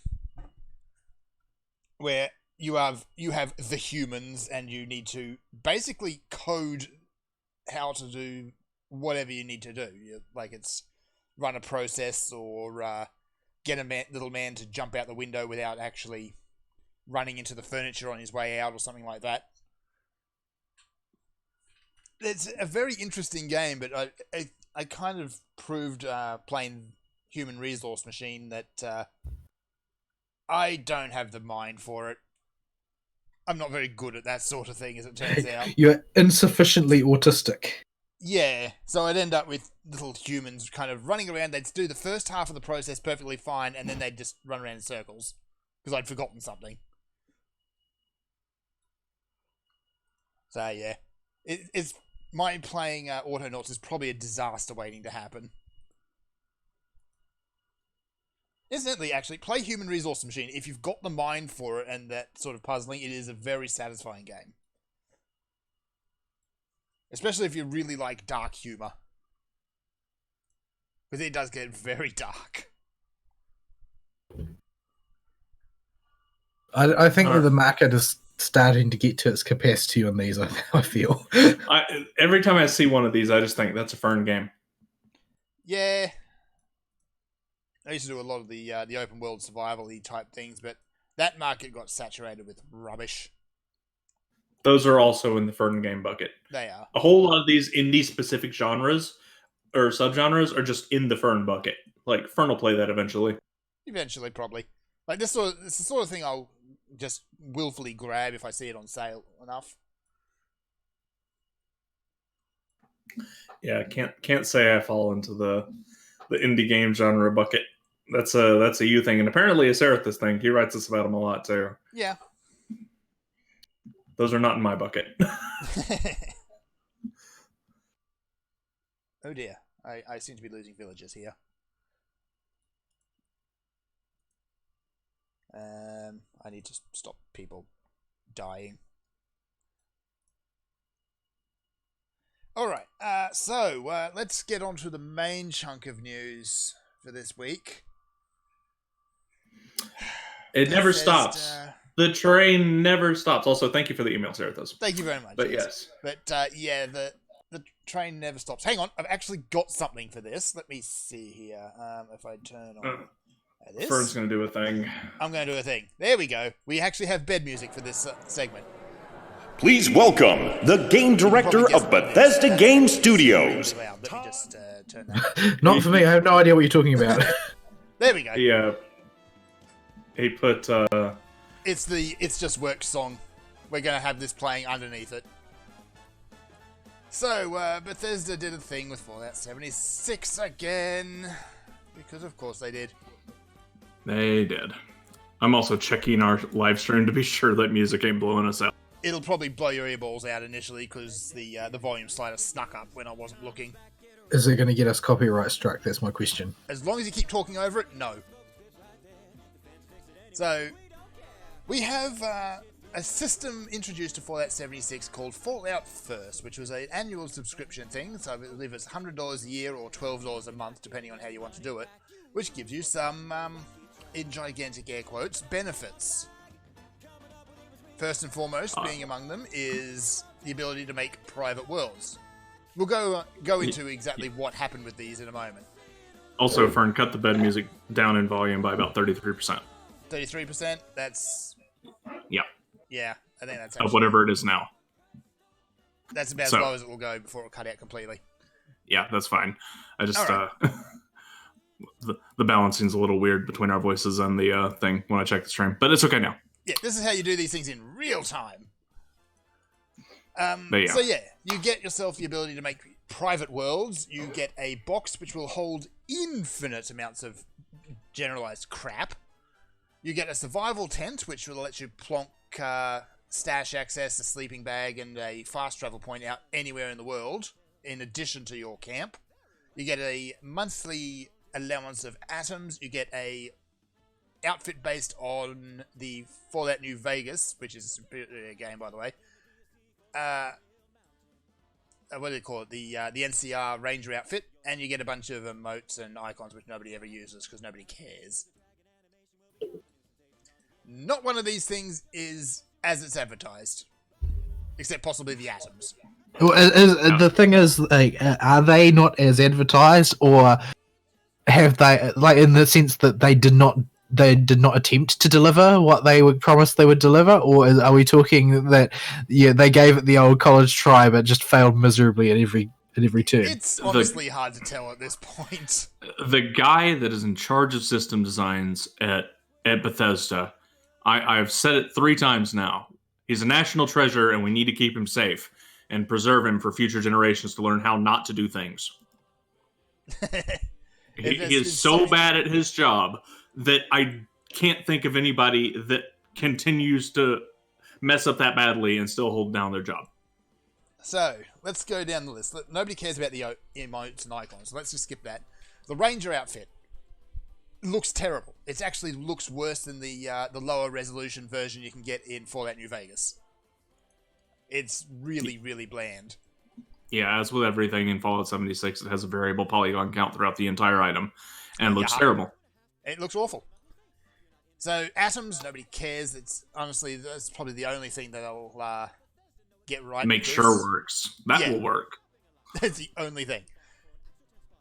where you have the humans and you need to basically code how to do whatever you need to do. Like, it's run a process or get a little man to jump out the window without actually running into the furniture on his way out or something like that. It's a very interesting game, but I kind of proved playing Human Resource Machine that I don't have the mind for it. I'm not very good at that sort of thing, as it turns out. You're insufficiently autistic. Yeah, so I'd end up with little humans kind of running around. They'd do the first half of the process perfectly fine, and then they'd just run around in circles because I'd forgotten something. So yeah, it's my playing Autonauts is probably a disaster waiting to happen. Incidentally, actually, play Human Resource Machine. If you've got the mind for it and that sort of puzzling, it is a very satisfying game. Especially if you really like dark humor. Because it does get very dark. I think that the market is starting to get to its capacity on these, I feel. Every time I see one of these, I just think that's a Fern game. Yeah. I used to do a lot of the open world survival-y type things, but that market got saturated with rubbish. Those are also in the Fern game bucket. They are. A whole lot of these indie-specific genres or subgenres are just in the Fern bucket. Like, Fern will play that eventually. Eventually, probably. Like, it's the sort of thing I'll just willfully grab if I see it on sale enough. Yeah, can't say I fall into the indie game genre bucket. That's a you thing, and apparently a Serethus thing. He writes us about them a lot too. Yeah. Those are not in my bucket. Oh dear, I seem to be losing villagers here. I need to stop people dying. Alright, so let's get on to the main chunk of news for this week. It never stops. The train never stops. Also, thank you for the email, Serethus. Thank you very much. But yes. But yeah, the train never stops. Hang on, I've actually got something for this. Let me see here. If I turn on this. Fern's going to do a thing. I'm going to do a thing. There we go. We actually have bed music for this segment. Please welcome the game director of Bethesda Game Studios. Let me just turn that. Not for me. I have no idea what you're talking about. There we go. Yeah. He put. It's just work song. We're gonna have this playing underneath it. So Bethesda did a thing with Fallout 76 again, because of course they did. They did. I'm also checking our live stream to be sure that music ain't blowing us out. It'll probably blow your earballs out initially because the volume slider snuck up when I wasn't looking. Is it going to get us copyright struck? That's my question. As long as you keep talking over it, no. So, we have a system introduced to Fallout 76 called Fallout First, which was an annual subscription thing, so I believe it's $100 a year or $12 a month, depending on how you want to do it, which gives you some, in gigantic air quotes, benefits. First and foremost, being among them, is the ability to make private worlds. We'll go into exactly what happened with these in a moment. Also, Fern, cut the bed music down in volume by about 33%. 33%? That's... Yeah. Yeah, I think that's... Of whatever it is now. That's about as low as it will go before it'll cut out completely. Yeah, that's fine. I just... Right. the balancing's a little weird between our voices and the thing when I check the stream. But it's okay now. Yeah, this is how you do these things in real time. But yeah. So yeah, you get yourself the ability to make private worlds. You get a box which will hold infinite amounts of generalized crap. You get a survival tent, which will let you plonk stash access, a sleeping bag, and a fast travel point out anywhere in the world, in addition to your camp. You get a monthly allowance of atoms. You get a outfit based on the Fallout New Vegas, which is a superior game, by the way. What do they call it? The NCR Ranger outfit, and you get a bunch of emotes and icons which nobody ever uses because nobody cares. Not one of these things is as it's advertised, except possibly the atoms. Well, the thing is, like, are they not as advertised, or have they, like, in the sense that they did not they did not attempt to deliver what they were promised they would deliver, or are we talking that they gave it the old college try but just failed miserably at every turn? It's honestly hard to tell at this point. The guy that is in charge of system designs at Bethesda, I've said it 3 times now. He's a national treasure, and we need to keep him safe and preserve him for future generations to learn how not to do things. He is so bad at his job that I can't think of anybody that continues to mess up that badly and still hold down their job. So, let's go down the list. Nobody cares about the emotes and icons, so let's just skip that. The Ranger outfit looks terrible. It actually looks worse than the lower resolution version you can get in Fallout New Vegas. It's really, really bland. Yeah, as with everything in Fallout 76, it has a variable polygon count throughout the entire item, and looks terrible. It looks awful. So, atoms, nobody cares. It's honestly, that's probably the only thing that I'll get right. Make sure works. That will work. That's the only thing.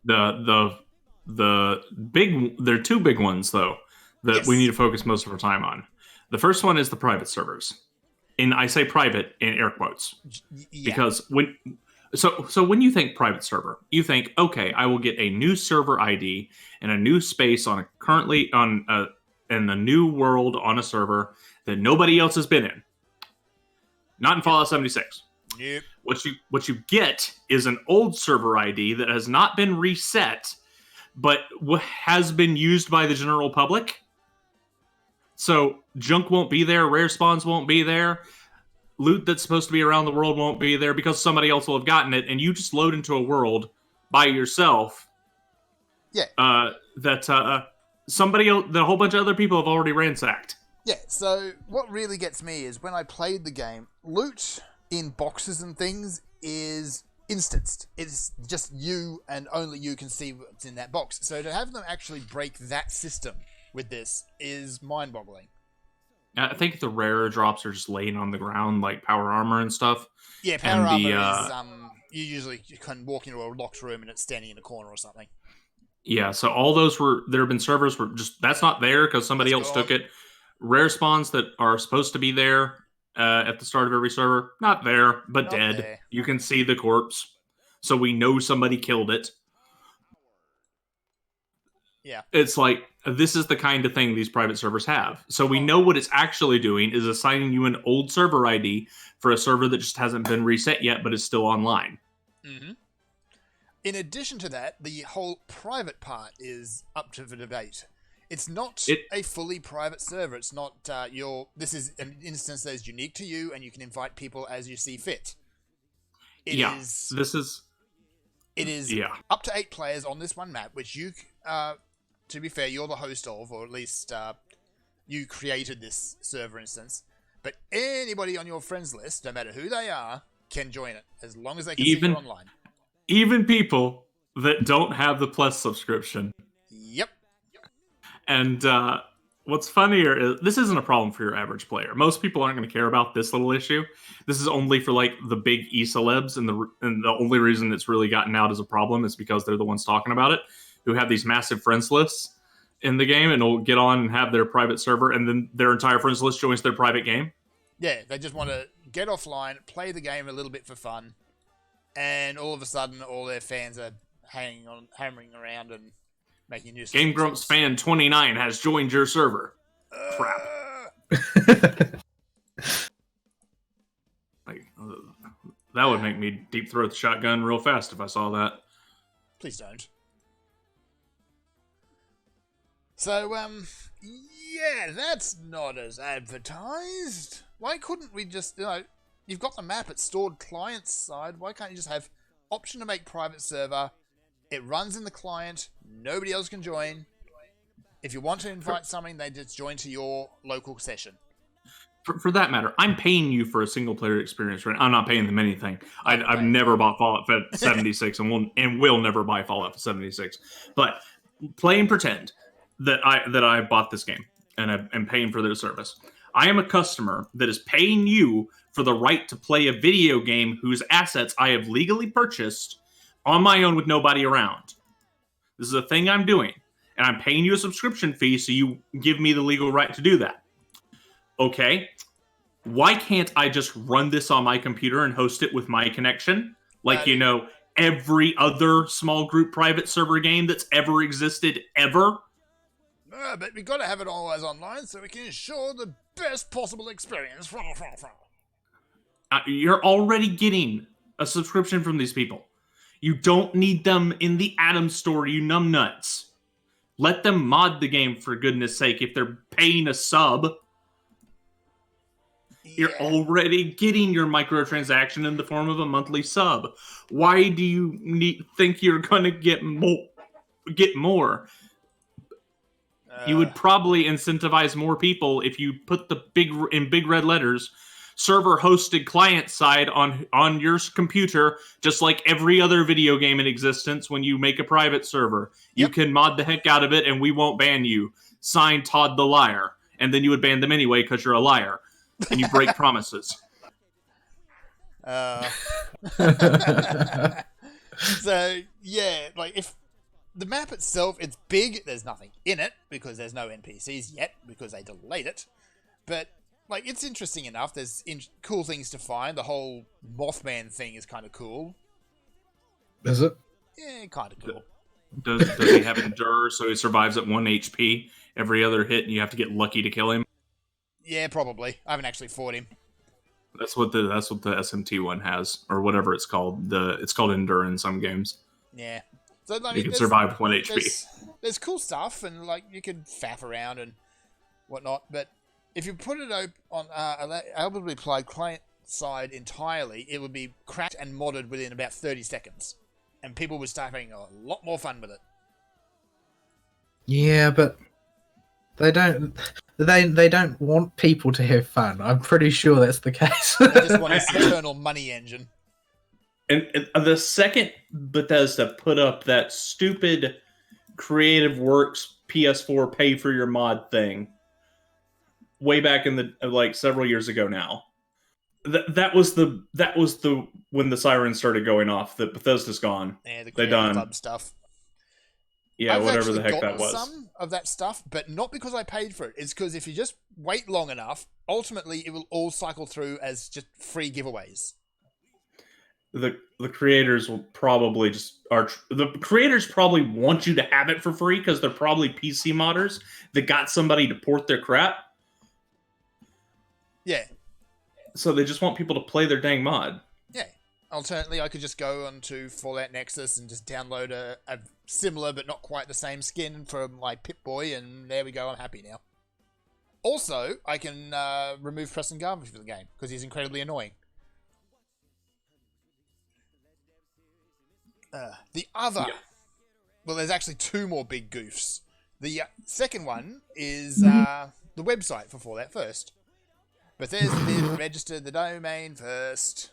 The big, there are 2 big ones though that we need to focus most of our time on. The first one is the private servers, and I say private in air quotes because when you think private server, you think, okay, I will get a new server ID and a new space on in the new world on a server that nobody else has been in. Not in Fallout 76. Nope. What you get is an old server ID that has not been reset, but has been used by the general public. So junk won't be there, rare spawns won't be there, loot that's supposed to be around the world won't be there because somebody else will have gotten it, and you just load into a world by yourself. Yeah. That somebody else, that a whole bunch of other people have already ransacked. Yeah, so what really gets me is when I played the game, loot in boxes and things is instanced. It's just you and only you can see what's in that box. So to have them actually break that system with this is mind-boggling. I think the rarer drops are just laying on the ground, like power armor and stuff. Yeah, power armor is, you can walk into a locked room and it's standing in a corner or something. Yeah, so all those there have been servers where just, that's not there because somebody else took it. Rare spawns that are supposed to be there at the start of every server, not there, but dead. There. You can see the corpse, so we know somebody killed it. Yeah. It's like, this is the kind of thing these private servers have. So we know what it's actually doing is assigning you an old server ID for a server that just hasn't been reset yet, but is still online. Mm-hmm. In addition to that, the whole private part is up to the debate. It's not a fully private server. It's not this is an instance that is unique to you, and you can invite people as you see fit. It is up to 8 players on this one map, which you, to be fair, you're the host of, or at least you created this server instance. But anybody on your friends list, no matter who they are, can join it, as long as they can see you online. Even people that don't have the Plus subscription. Yep. And what's funnier is this isn't a problem for your average player. Most people aren't going to care about this little issue. This is only for like the big e-celebs, and the only reason it's really gotten out as a problem is because they're the ones talking about it, who have these massive friends lists in the game and will get on and have their private server, and then their entire friends list joins their private game. Yeah, they just want to get offline, play the game a little bit for fun, and all of a sudden all their fans are hammering around and making new Game Grumps fan 29 has joined your server. Crap. That would make me deep throat the shotgun real fast if I saw that. Please don't. So, yeah, that's not as advertised. Why couldn't we just, you've got the map, it's stored client side. Why can't you just have option to make private server? It runs in the client. Nobody else can join. If you want to invite something, they just join to your local session. For that matter, I'm paying you for a single player experience. Right? I'm not paying them anything. I've never bought Fallout 76 and will never buy Fallout 76. But play and pretend that I bought this game and I'm paying for their service. I am a customer that is paying you for the right to play a video game whose assets I have legally purchased on my own with nobody around. This is a thing I'm doing. and I'm paying you a subscription fee, so you give me the legal right to do that. Okay, why can't I just run this on my computer and host it with my connection? Like, every other small group private server game that's ever existed ever? But we got to have it always online so we can ensure the best possible experience. You're already getting a subscription from these people. You don't need them in the Atom Store, you numbnuts. Let them mod the game, for goodness sake, if they're paying a sub. You're already getting your microtransaction in the form of a monthly sub. Why do you think you're going to get more? You would probably incentivize more people if you put in big red letters, server hosted client side on your computer, just like every other video game in existence. When you make a private server, you can mod the heck out of it and we won't ban you. Signed, Todd the Liar. And then you would ban them anyway because you're a liar and you break promises. So yeah, like if the map itself, it's big, there's nothing in it because there's no NPCs yet because they delayed it, but like it's interesting enough. There's cool things to find. The whole Mothman thing is kind of cool. Is it? Yeah, kind of cool. Does he have Endure so he survives at 1 HP every other hit and you have to get lucky to kill him? Yeah, probably. I haven't actually fought him. That's what the SMT one has, or whatever it's called. It's called Endure in some games. Yeah. So like, you can survive with 1 HP. There's cool stuff, and like you can faff around and whatnot. But if you put it on able to be applied client side entirely, it would be cracked and modded within about 30 seconds, and people would start having a lot more fun with it. Yeah, but they don't. They don't want people to have fun. I'm pretty sure that's the case. They just want this eternal money engine. And the second Bethesda put up that stupid Creative Works PS4 pay for your mod thing, way back in the several years ago now, that was the when the sirens started going off. That Bethesda's gone. Yeah, they done club stuff. Yeah, I've whatever the heck gotten that was. Some of that stuff, but not because I paid for it. It's because if you just wait long enough, ultimately it will all cycle through as just free giveaways. The creators will probably the creators probably want you to have it for free because they're probably PC modders that got somebody to port their crap. Yeah. So they just want people to play their dang mod. Yeah. Alternately, I could just go onto Fallout Nexus and just download a similar but not quite the same skin from my Pip-Boy, and there we go, I'm happy now. Also, I can remove Preston Garvey from the game because he's incredibly annoying. Well, there's actually two more big goofs. The second one is the website for Fallout First. Bethesda did register the domain first.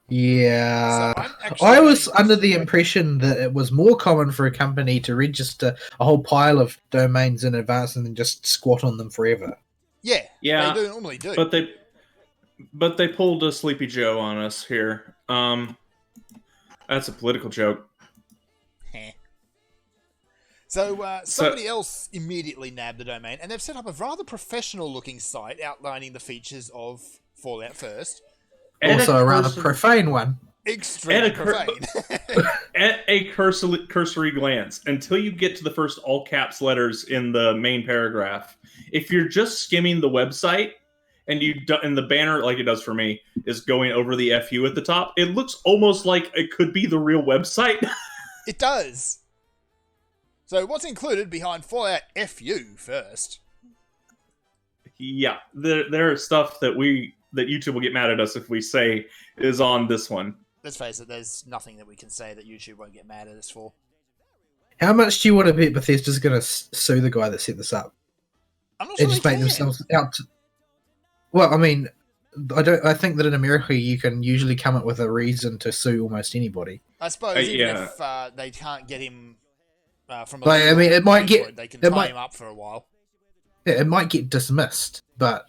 Yeah. So I was under the impression that it was more common for a company to register a whole pile of domains in advance and then just squat on them forever. Yeah, they do normally do. But they pulled a Sleepy Joe on us here. That's a political joke. So somebody else immediately nabbed the domain, and they've set up a rather professional-looking site outlining the features of Fallout First. Also a rather profane one. Extremely profane. At a cursory glance, until you get to the first all-caps letters in the main paragraph, if you're just skimming the website, and the banner, like it does for me, is going over the FU at the top, it looks almost like it could be the real website. It does. So what's included behind Fallout FU First? Yeah, there are stuff that YouTube will get mad at us if we say is on this one. Let's face it, there's nothing that we can say that YouTube won't get mad at us for. How much do you want to bet Bethesda's going to sue the guy that set this up? I'm not sure They just make themselves out to... Well, I mean, I think that in America you can usually come up with a reason to sue almost anybody. I suppose even if they can't get him from a I mean, it might get... they can tie him up for a while. Yeah, it might get dismissed, but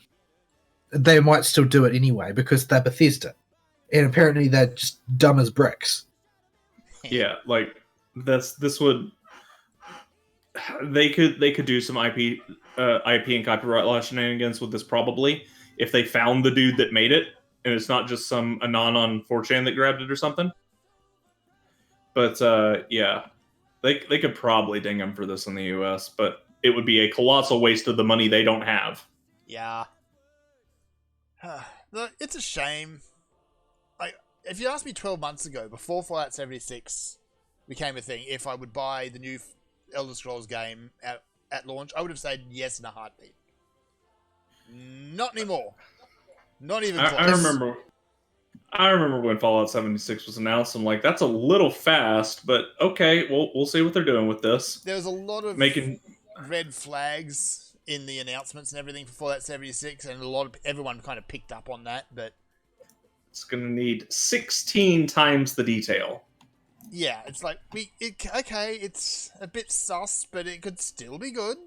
they might still do it anyway because they're Bethesda. And apparently they're just dumb as bricks. Yeah, like this would... they could do some IP and copyright law shenanigans with this probably if they found the dude that made it and it's not just some anon on 4chan that grabbed it or something. But yeah, they could probably ding him for this in the US, but it would be a colossal waste of the money they don't have. Yeah. Look, it's a shame. If you asked me 12 months ago, before Fallout 76 became a thing, if I would buy the new Elder Scrolls game at launch, I would have said yes in a heartbeat. Not anymore. Not even close. I remember when Fallout 76 was announced. I'm like, that's a little fast, but okay, we'll see what they're doing with this. There was a lot of red flags in the announcements and everything for Fallout 76, and everyone kind of picked up on that, but it's going to need 16 times the detail. Yeah, it's like okay, it's a bit sus, but it could still be good.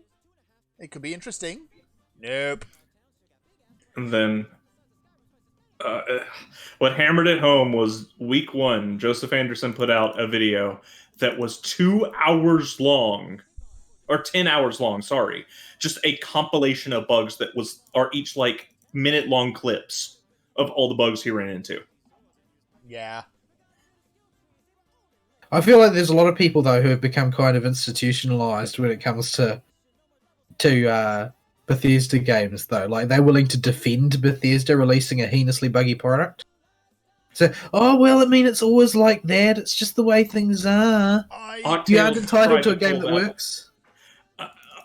It could be interesting. Nope. And then what hammered it home was week 1. Joseph Anderson put out a video that was 2 hours long, or 10 hours long. Sorry, just a compilation of bugs that are each like minute-long clips of all the bugs he ran into. Yeah. I feel like there's a lot of people though who have become kind of institutionalized when it comes to Bethesda games though. Like they're willing to defend Bethesda releasing a heinously buggy product. So, oh well, I mean it's always like that. It's just the way things are. You aren't entitled to a game that works.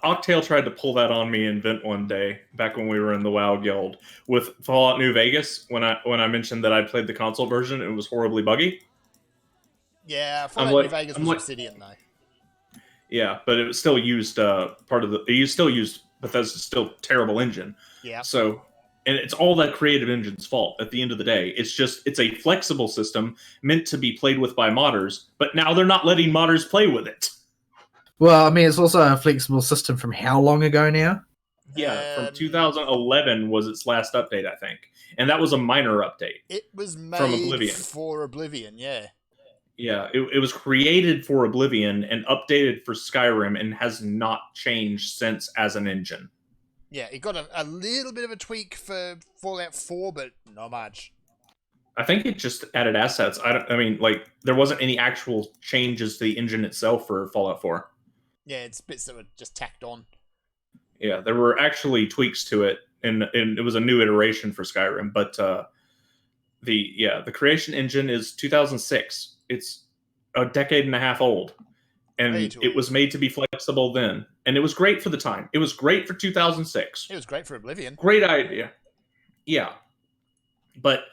Octale tried to pull that on me in Vent one day back when we were in the WoW guild with Fallout New Vegas. When I mentioned that I played the console version, it was horribly buggy. Yeah, Fallout New Vegas was Obsidian though. Yeah, but it was still used it still used Bethesda's still terrible engine. Yeah. So, and it's all that creative engine's fault at the end of the day. It's a flexible system meant to be played with by modders, but now they're not letting modders play with it. Well, I mean, it's also a flexible system from how long ago now? Yeah, from 2011 was its last update, I think. And that was a minor update. It was made from Oblivion. For Oblivion, yeah. Yeah, it was created for Oblivion and updated for Skyrim and has not changed since as an engine. Yeah, it got a little bit of a tweak for Fallout 4, but not much. I think it just added assets. I mean, like, there wasn't any actual changes to the engine itself for Fallout 4. Yeah, it's bits that were just tacked on. Yeah, there were actually tweaks to it, and it was a new iteration for Skyrim, but the creation engine is 2006. It's a decade and a half old, and it was made to be flexible then, and it was great for the time. It was great for 2006. It was great for Oblivion. Great idea. Yeah, but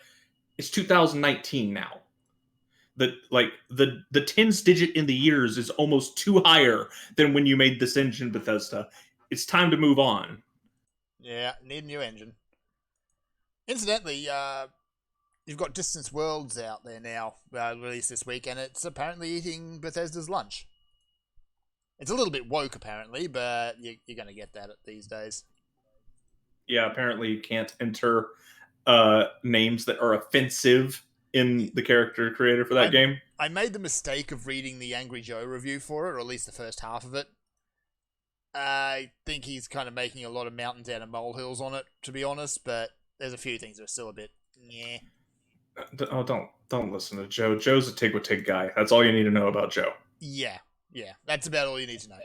it's 2019 now. The tens digit in the years is almost too higher than when you made this engine, Bethesda. It's time to move on. Yeah, need a new engine. Incidentally, you've got Distance Worlds out there now, released this week, and it's apparently eating Bethesda's lunch. It's a little bit woke, apparently, but you're going to get that these days. Yeah, apparently you can't enter names that are offensive in the character creator for that game. I made the mistake of reading the Angry Joe review for it, or at least the first half of it. I think he's kind of making a lot of mountains out of molehills on it, to be honest, but there's a few things that are still a bit, yeah. Oh, don't listen to Joe. Joe's a Tig-Wit-Tig guy. That's all you need to know about Joe. Yeah. That's about all you need to know.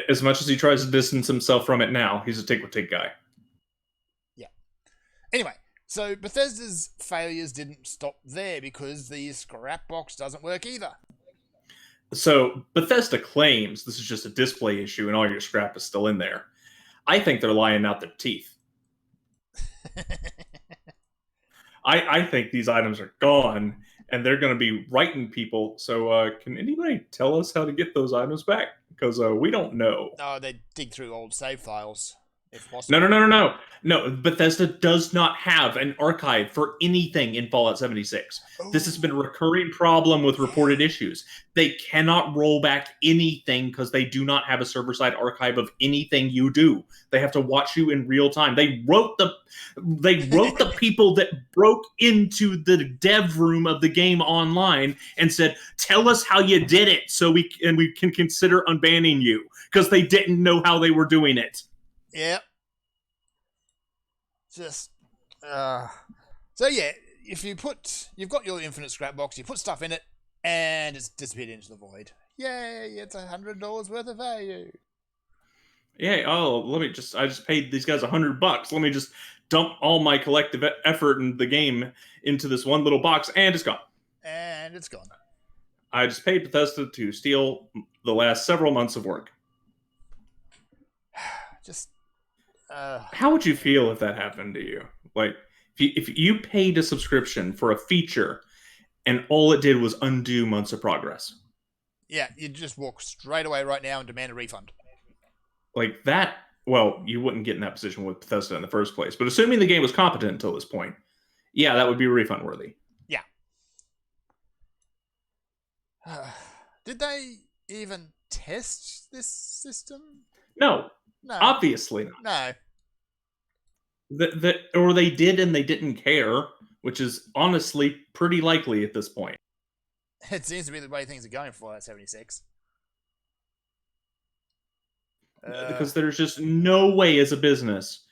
As much as he tries to distance himself from it now, he's a Tig-Wit-Tig guy. Yeah. Anyway, so Bethesda's failures didn't stop there because the scrap box doesn't work either. So Bethesda claims this is just a display issue and all your scrap is still in there. I think they're lying out their teeth. I think these items are gone and they're going to be writing people. So can anybody tell us how to get those items back? Because we don't know. Oh, they dig through old save files. if possible. No, Bethesda does not have an archive for anything in Fallout 76. This has been a recurring problem with reported issues. They cannot roll back anything because they do not have a server-side archive of anything you do. They have to watch you in real time. They wrote the people that broke into the dev room of the game online and said, "Tell us how you did it so we can consider unbanning you," because they didn't know how they were doing it. Yep. Just, so yeah, if you've got your infinite scrap box, you put stuff in it, and it's disappeared into the void. Yay, it's $100 worth of value. Yeah, I just paid these guys $100. Let me just dump all my collective effort in the game into this one little box, and it's gone. And it's gone. I just paid Bethesda to steal the last several months of work. Just, how would you feel if that happened to you? Like, if you paid a subscription for a feature and all it did was undo months of progress? Yeah, you'd just walk straight away right now and demand a refund. Like that, well, you wouldn't get in that position with Bethesda in the first place. But assuming the game was competent until this point, yeah, that would be refund worthy. Yeah. Did they even test this system? No. No. Obviously not. No. Or they did and they didn't care, which is honestly pretty likely at this point. It seems to be the way things are going for Fallout 76. Because there's just no way as a business,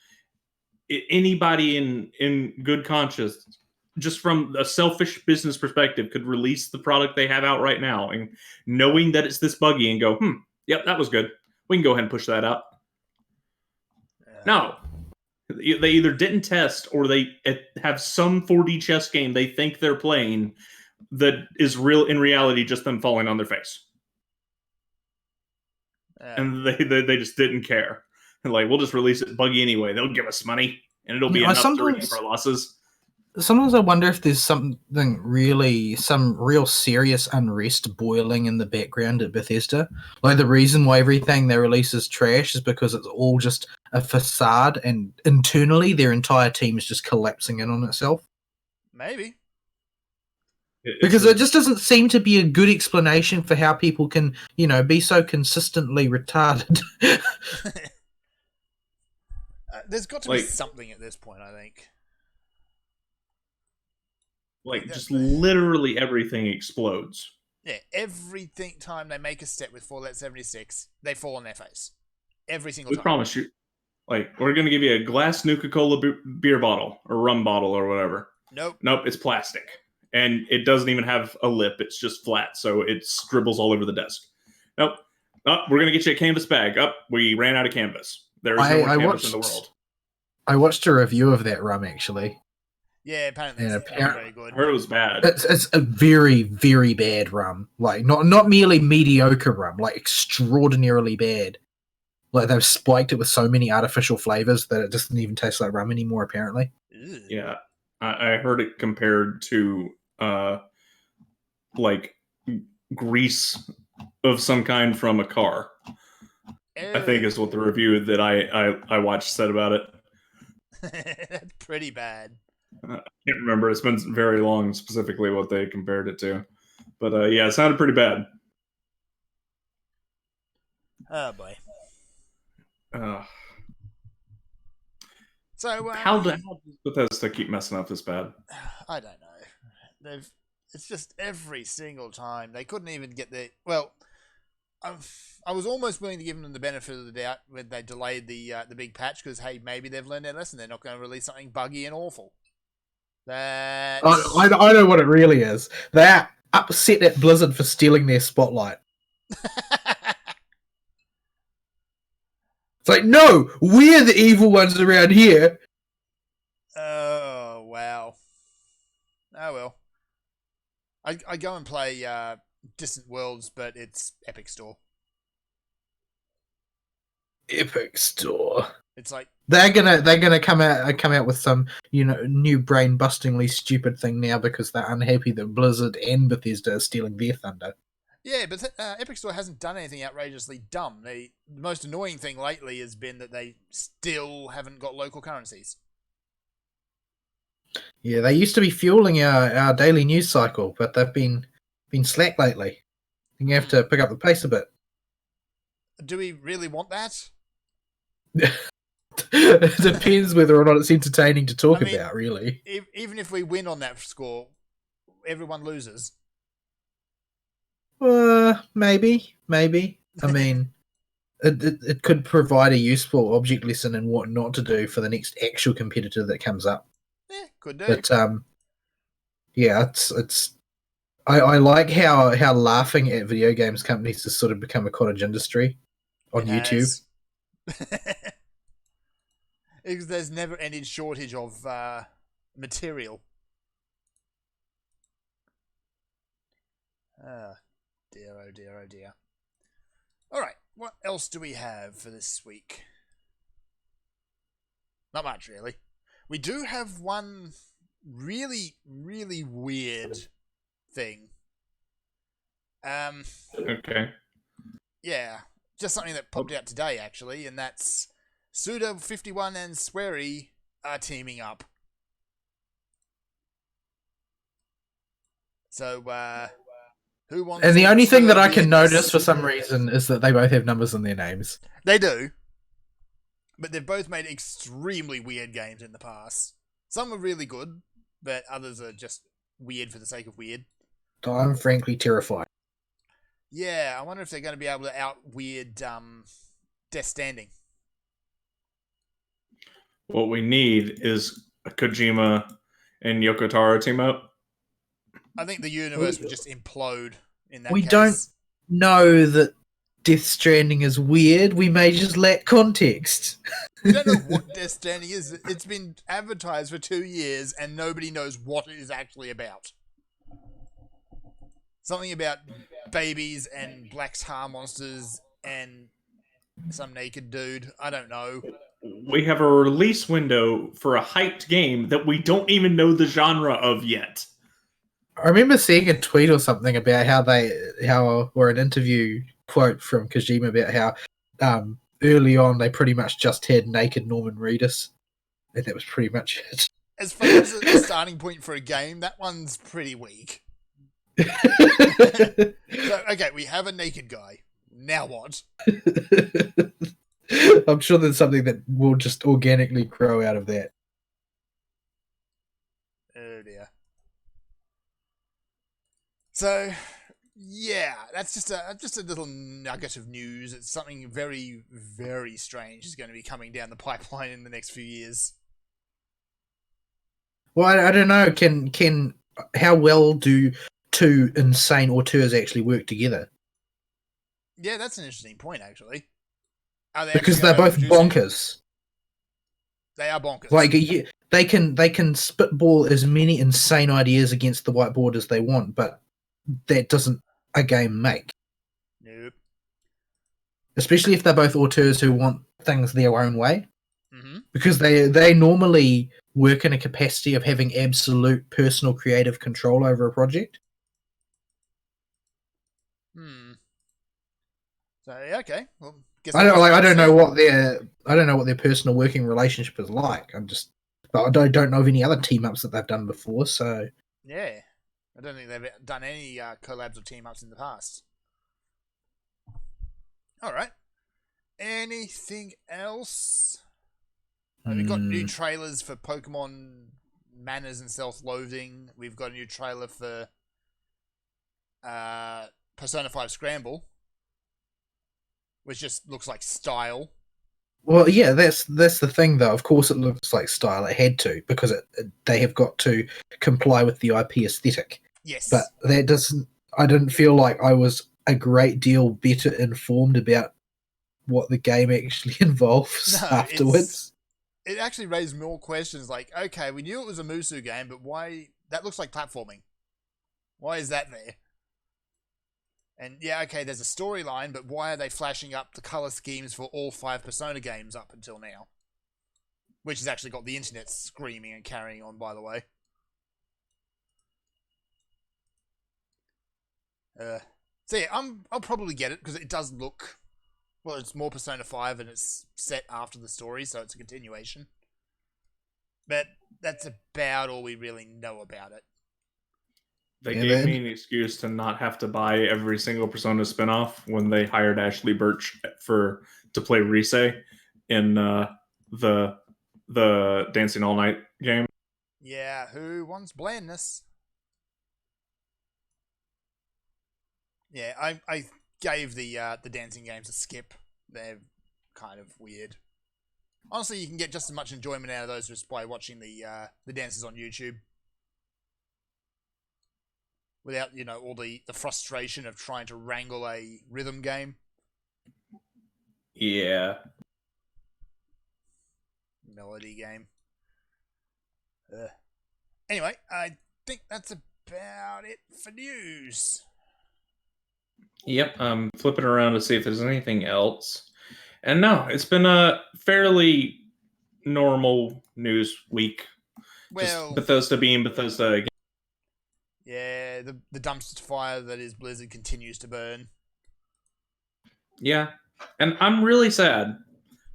anybody in good conscience, just from a selfish business perspective, could release the product they have out right now and knowing that it's this buggy and go, yep, that was good. We can go ahead and push that out. No. They either didn't test or they have some 4D chess game they think they're playing that is real in reality just them falling on their face. And they just didn't care. And like, we'll just release it buggy anyway. They'll give us money and it'll be enough to recoup our losses. Sometimes I wonder if there's some real serious unrest boiling in the background at Bethesda. Like the reason why everything they release is trash is because it's all just a facade, and internally their entire team is just collapsing in on itself. Maybe. Because it just doesn't seem to be a good explanation for how people can, be so consistently retarded. There's got to be something at this point, I think. Like, just literally everything explodes. Yeah, every time they make a step with Fallout 76, they fall on their face. Every single time. We promise you. Like, we're going to give you a glass Nuka-Cola beer bottle, or rum bottle, or whatever. Nope, it's plastic. And it doesn't even have a lip. It's just flat, so it scribbles all over the desk. Nope. We're going to get you a canvas bag. We ran out of canvas. There is no more canvas in the world. I watched a review of that rum, actually. Yeah, apparently it's not very good. I heard it was bad. It's a very, very bad rum. Like, not merely mediocre rum, like extraordinarily bad. Like, they've spiked it with so many artificial flavors that it doesn't even taste like rum anymore, apparently. Ew. Yeah. I heard it compared to, like, grease of some kind from a car. Ew. I think is what the review that I watched said about it. That's pretty bad. I can't remember. It's been very long specifically what they compared it to. But, yeah, it sounded pretty bad. Oh, boy. So how does Bethesda keep messing up this bad? I don't know. It's just every single time they couldn't even get the. Well, I was almost willing to give them the benefit of the doubt when they delayed the big patch because hey, maybe they've learned their lesson. They're not going to release something buggy and awful. I know what it really is. They're upset at Blizzard for stealing their spotlight. It's like, no, we're the evil ones around here. Oh, wow. Oh, well. I go and play Distant Worlds, but it's Epic Store. Epic Store. It's like they're gonna come out with some new brain bustingly stupid thing now because they're unhappy that Blizzard and Bethesda are stealing their thunder. Yeah, but Epic Store hasn't done anything outrageously dumb. The most annoying thing lately has been that they still haven't got local currencies. Yeah, they used to be fueling our daily news cycle, but they've been slack lately. You have to pick up the pace a bit. Do we really want that? It depends whether or not it's entertaining to talk about, really. Even if we win on that score, everyone loses. Maybe. I mean, it could provide a useful object lesson in what not to do for the next actual competitor that comes up. Yeah, could do. But yeah, it's. I like how laughing at video games companies has sort of become a cottage industry on YouTube. Because there's never any shortage of material. Dear, oh dear, oh dear. Alright, what else do we have for this week? Not much, really. We do have one really, really weird thing. Okay. Yeah, just something that popped out today, actually, and that's Suda51 and Swery are teaming up. So, who wants... And the only thing that I can weirdness? notice for some reason is that they both have numbers in their names. They do. But they've both made extremely weird games in the past. Some are really good, but others are just weird for the sake of weird. I'm frankly terrified. Yeah, I wonder if they're going to be able to out-weird Death Standing. What we need is a Kojima and Yoko Taro team up. I think the universe would just implode in that We case. don't know that Death Stranding is weird. We may just lack context. We don't know what Death Stranding is. It's been advertised for 2 years and nobody knows what it is actually about. Something about babies and black tar monsters and some naked dude. I don't know. We have a release window for a hyped game that we don't even know the genre of yet. I remember seeing a tweet or something about or an interview quote from Kojima about how early on they pretty much just had naked Norman Reedus, and that was pretty much it. As far as a starting point for a game, that one's pretty weak. So, okay, we have a naked guy. Now what? I'm sure there's something that will just organically grow out of that. Oh dear. So, yeah, that's just a little nugget of news. It's something very, very strange is going to be coming down the pipeline in the next few years. Well, I don't know. Can how well do two insane auteurs actually work together? Yeah, that's an interesting point, actually. Are they Because actually they're both overproducing? bonkers. They are bonkers. Like they can spitball as many insane ideas against the whiteboard as they want, but that doesn't a game make. Nope. Especially if they're both auteurs who want things their own way. Mm-hmm. Because they normally work in a capacity of having absolute personal creative control over a project. So okay, well, guess I don't know what their personal working relationship is like. But I don't know of any other team ups that they've done before. So yeah, I don't think they've done any collabs or team ups in the past. All right. Anything else? We've got new trailers for Pokemon Manners and Self-Loathing. We've got a new trailer for Persona 5 Scramble, which just looks like style. well, yeah, that's the thing though. Of course, it looks like style. It had to because they have got to comply with the IP aesthetic. Yes, But that doesn't. I didn't feel like I was a great deal better informed about what the game actually involves afterwards. It actually raised more questions like, okay, we knew it was a Musou game, but why... That looks like platforming. Why is that there? And yeah, okay, there's a storyline, but why are they flashing up the color schemes for all 5 Persona games up until now? Which has actually got the internet screaming and carrying on, by the way. So yeah, I'll probably get it because it does look. Well, it's more Persona 5 and it's set after the story, so it's a continuation. But that's about all we really know about it. They Yeah, gave man. me an excuse to not have to buy every single Persona spinoff when they hired Ashley Birch to play Rise in the Dancing All Night game. Yeah, who wants blandness? Yeah, I gave the dancing games a skip. They're kind of weird. Honestly, you can get just as much enjoyment out of those just by watching the dances on YouTube. Without, all the frustration of trying to wrangle a rhythm game. Yeah. Melody game. Anyway, I think that's about it for news. Yep, I'm flipping around to see if there's anything else. And no, it's been a fairly normal news week. Well, Just Bethesda being Bethesda again. yeah, the dumpster fire that is Blizzard continues to burn. Yeah, and I'm really sad.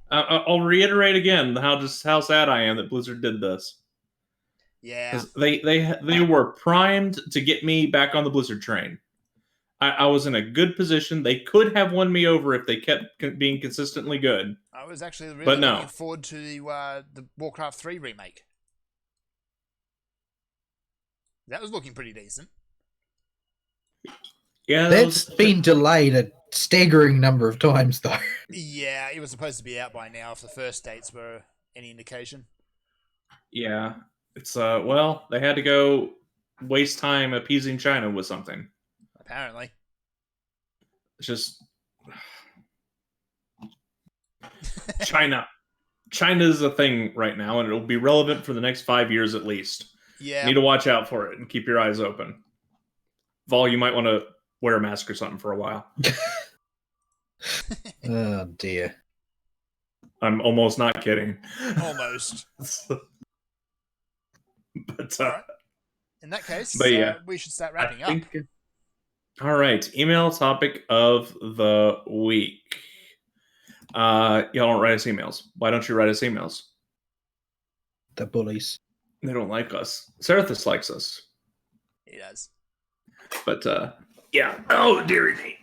I'll reiterate again how sad I am that Blizzard did this. Yeah, 'Cause they were primed to get me back on the Blizzard train. I was in a good position. They could have won me over if they kept being consistently good. I was actually really But no. looking forward to the Warcraft 3 remake. That was looking pretty decent. Yeah, That's been delayed a staggering number of times, though. Yeah, it was supposed to be out by now if the first dates were any indication. yeah. It's well, they had to go waste time appeasing China with something. Apparently. It's just China. China is a thing right now, and it'll be relevant for the next 5 years at least. Yeah. You need to watch out for it and keep your eyes open. Vol, you might want to wear a mask or something for a while. Oh, dear. I'm almost not kidding. Almost. But All right. In that case, But yeah, we should start wrapping up. All right. Email topic of the week. Y'all don't write us emails. Why don't you write us emails? The bullies. They don't like us. Serathis likes us. He does. But yeah. Oh, dearie me.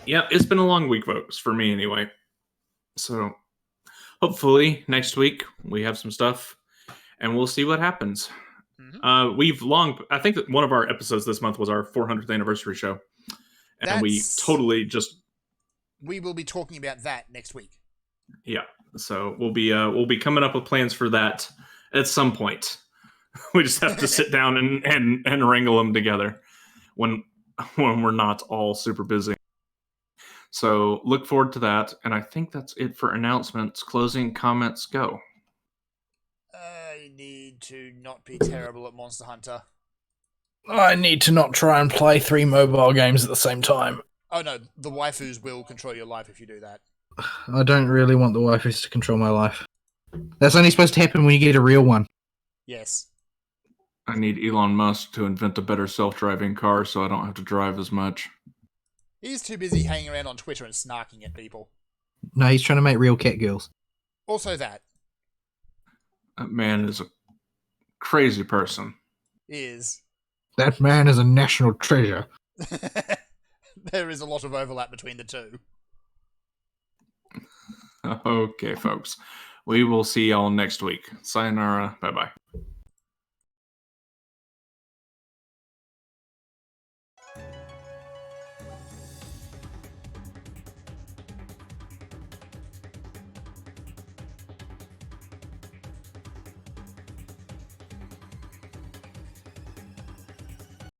Yeah, it's been a long week, folks, for me anyway. So hopefully next week we have some stuff and we'll see what happens. Mm-hmm. I think that one of our episodes this month was our 400th anniversary show. And we totally just... We will be talking about that next week. Yeah. So we'll be coming up with plans for that at some point. We just have to sit down and wrangle them together when we're not all super busy. So look forward to that. And I think that's it for announcements. Closing comments, go. I need to not be terrible at Monster Hunter. I need to not try and play 3 mobile games at the same time. Oh no, the waifus will control your life if you do that. I don't really want the waifus to control my life. That's only supposed to happen when you get a real one. Yes. I need Elon Musk to invent a better self-driving car so I don't have to drive as much. He's too busy hanging around on Twitter and snarking at people. No, he's trying to make real cat girls. Also that. That man is a crazy person. Is. That man is a national treasure. There is a lot of overlap between the two. Okay, folks. We will see y'all next week. Sayonara. Bye-bye.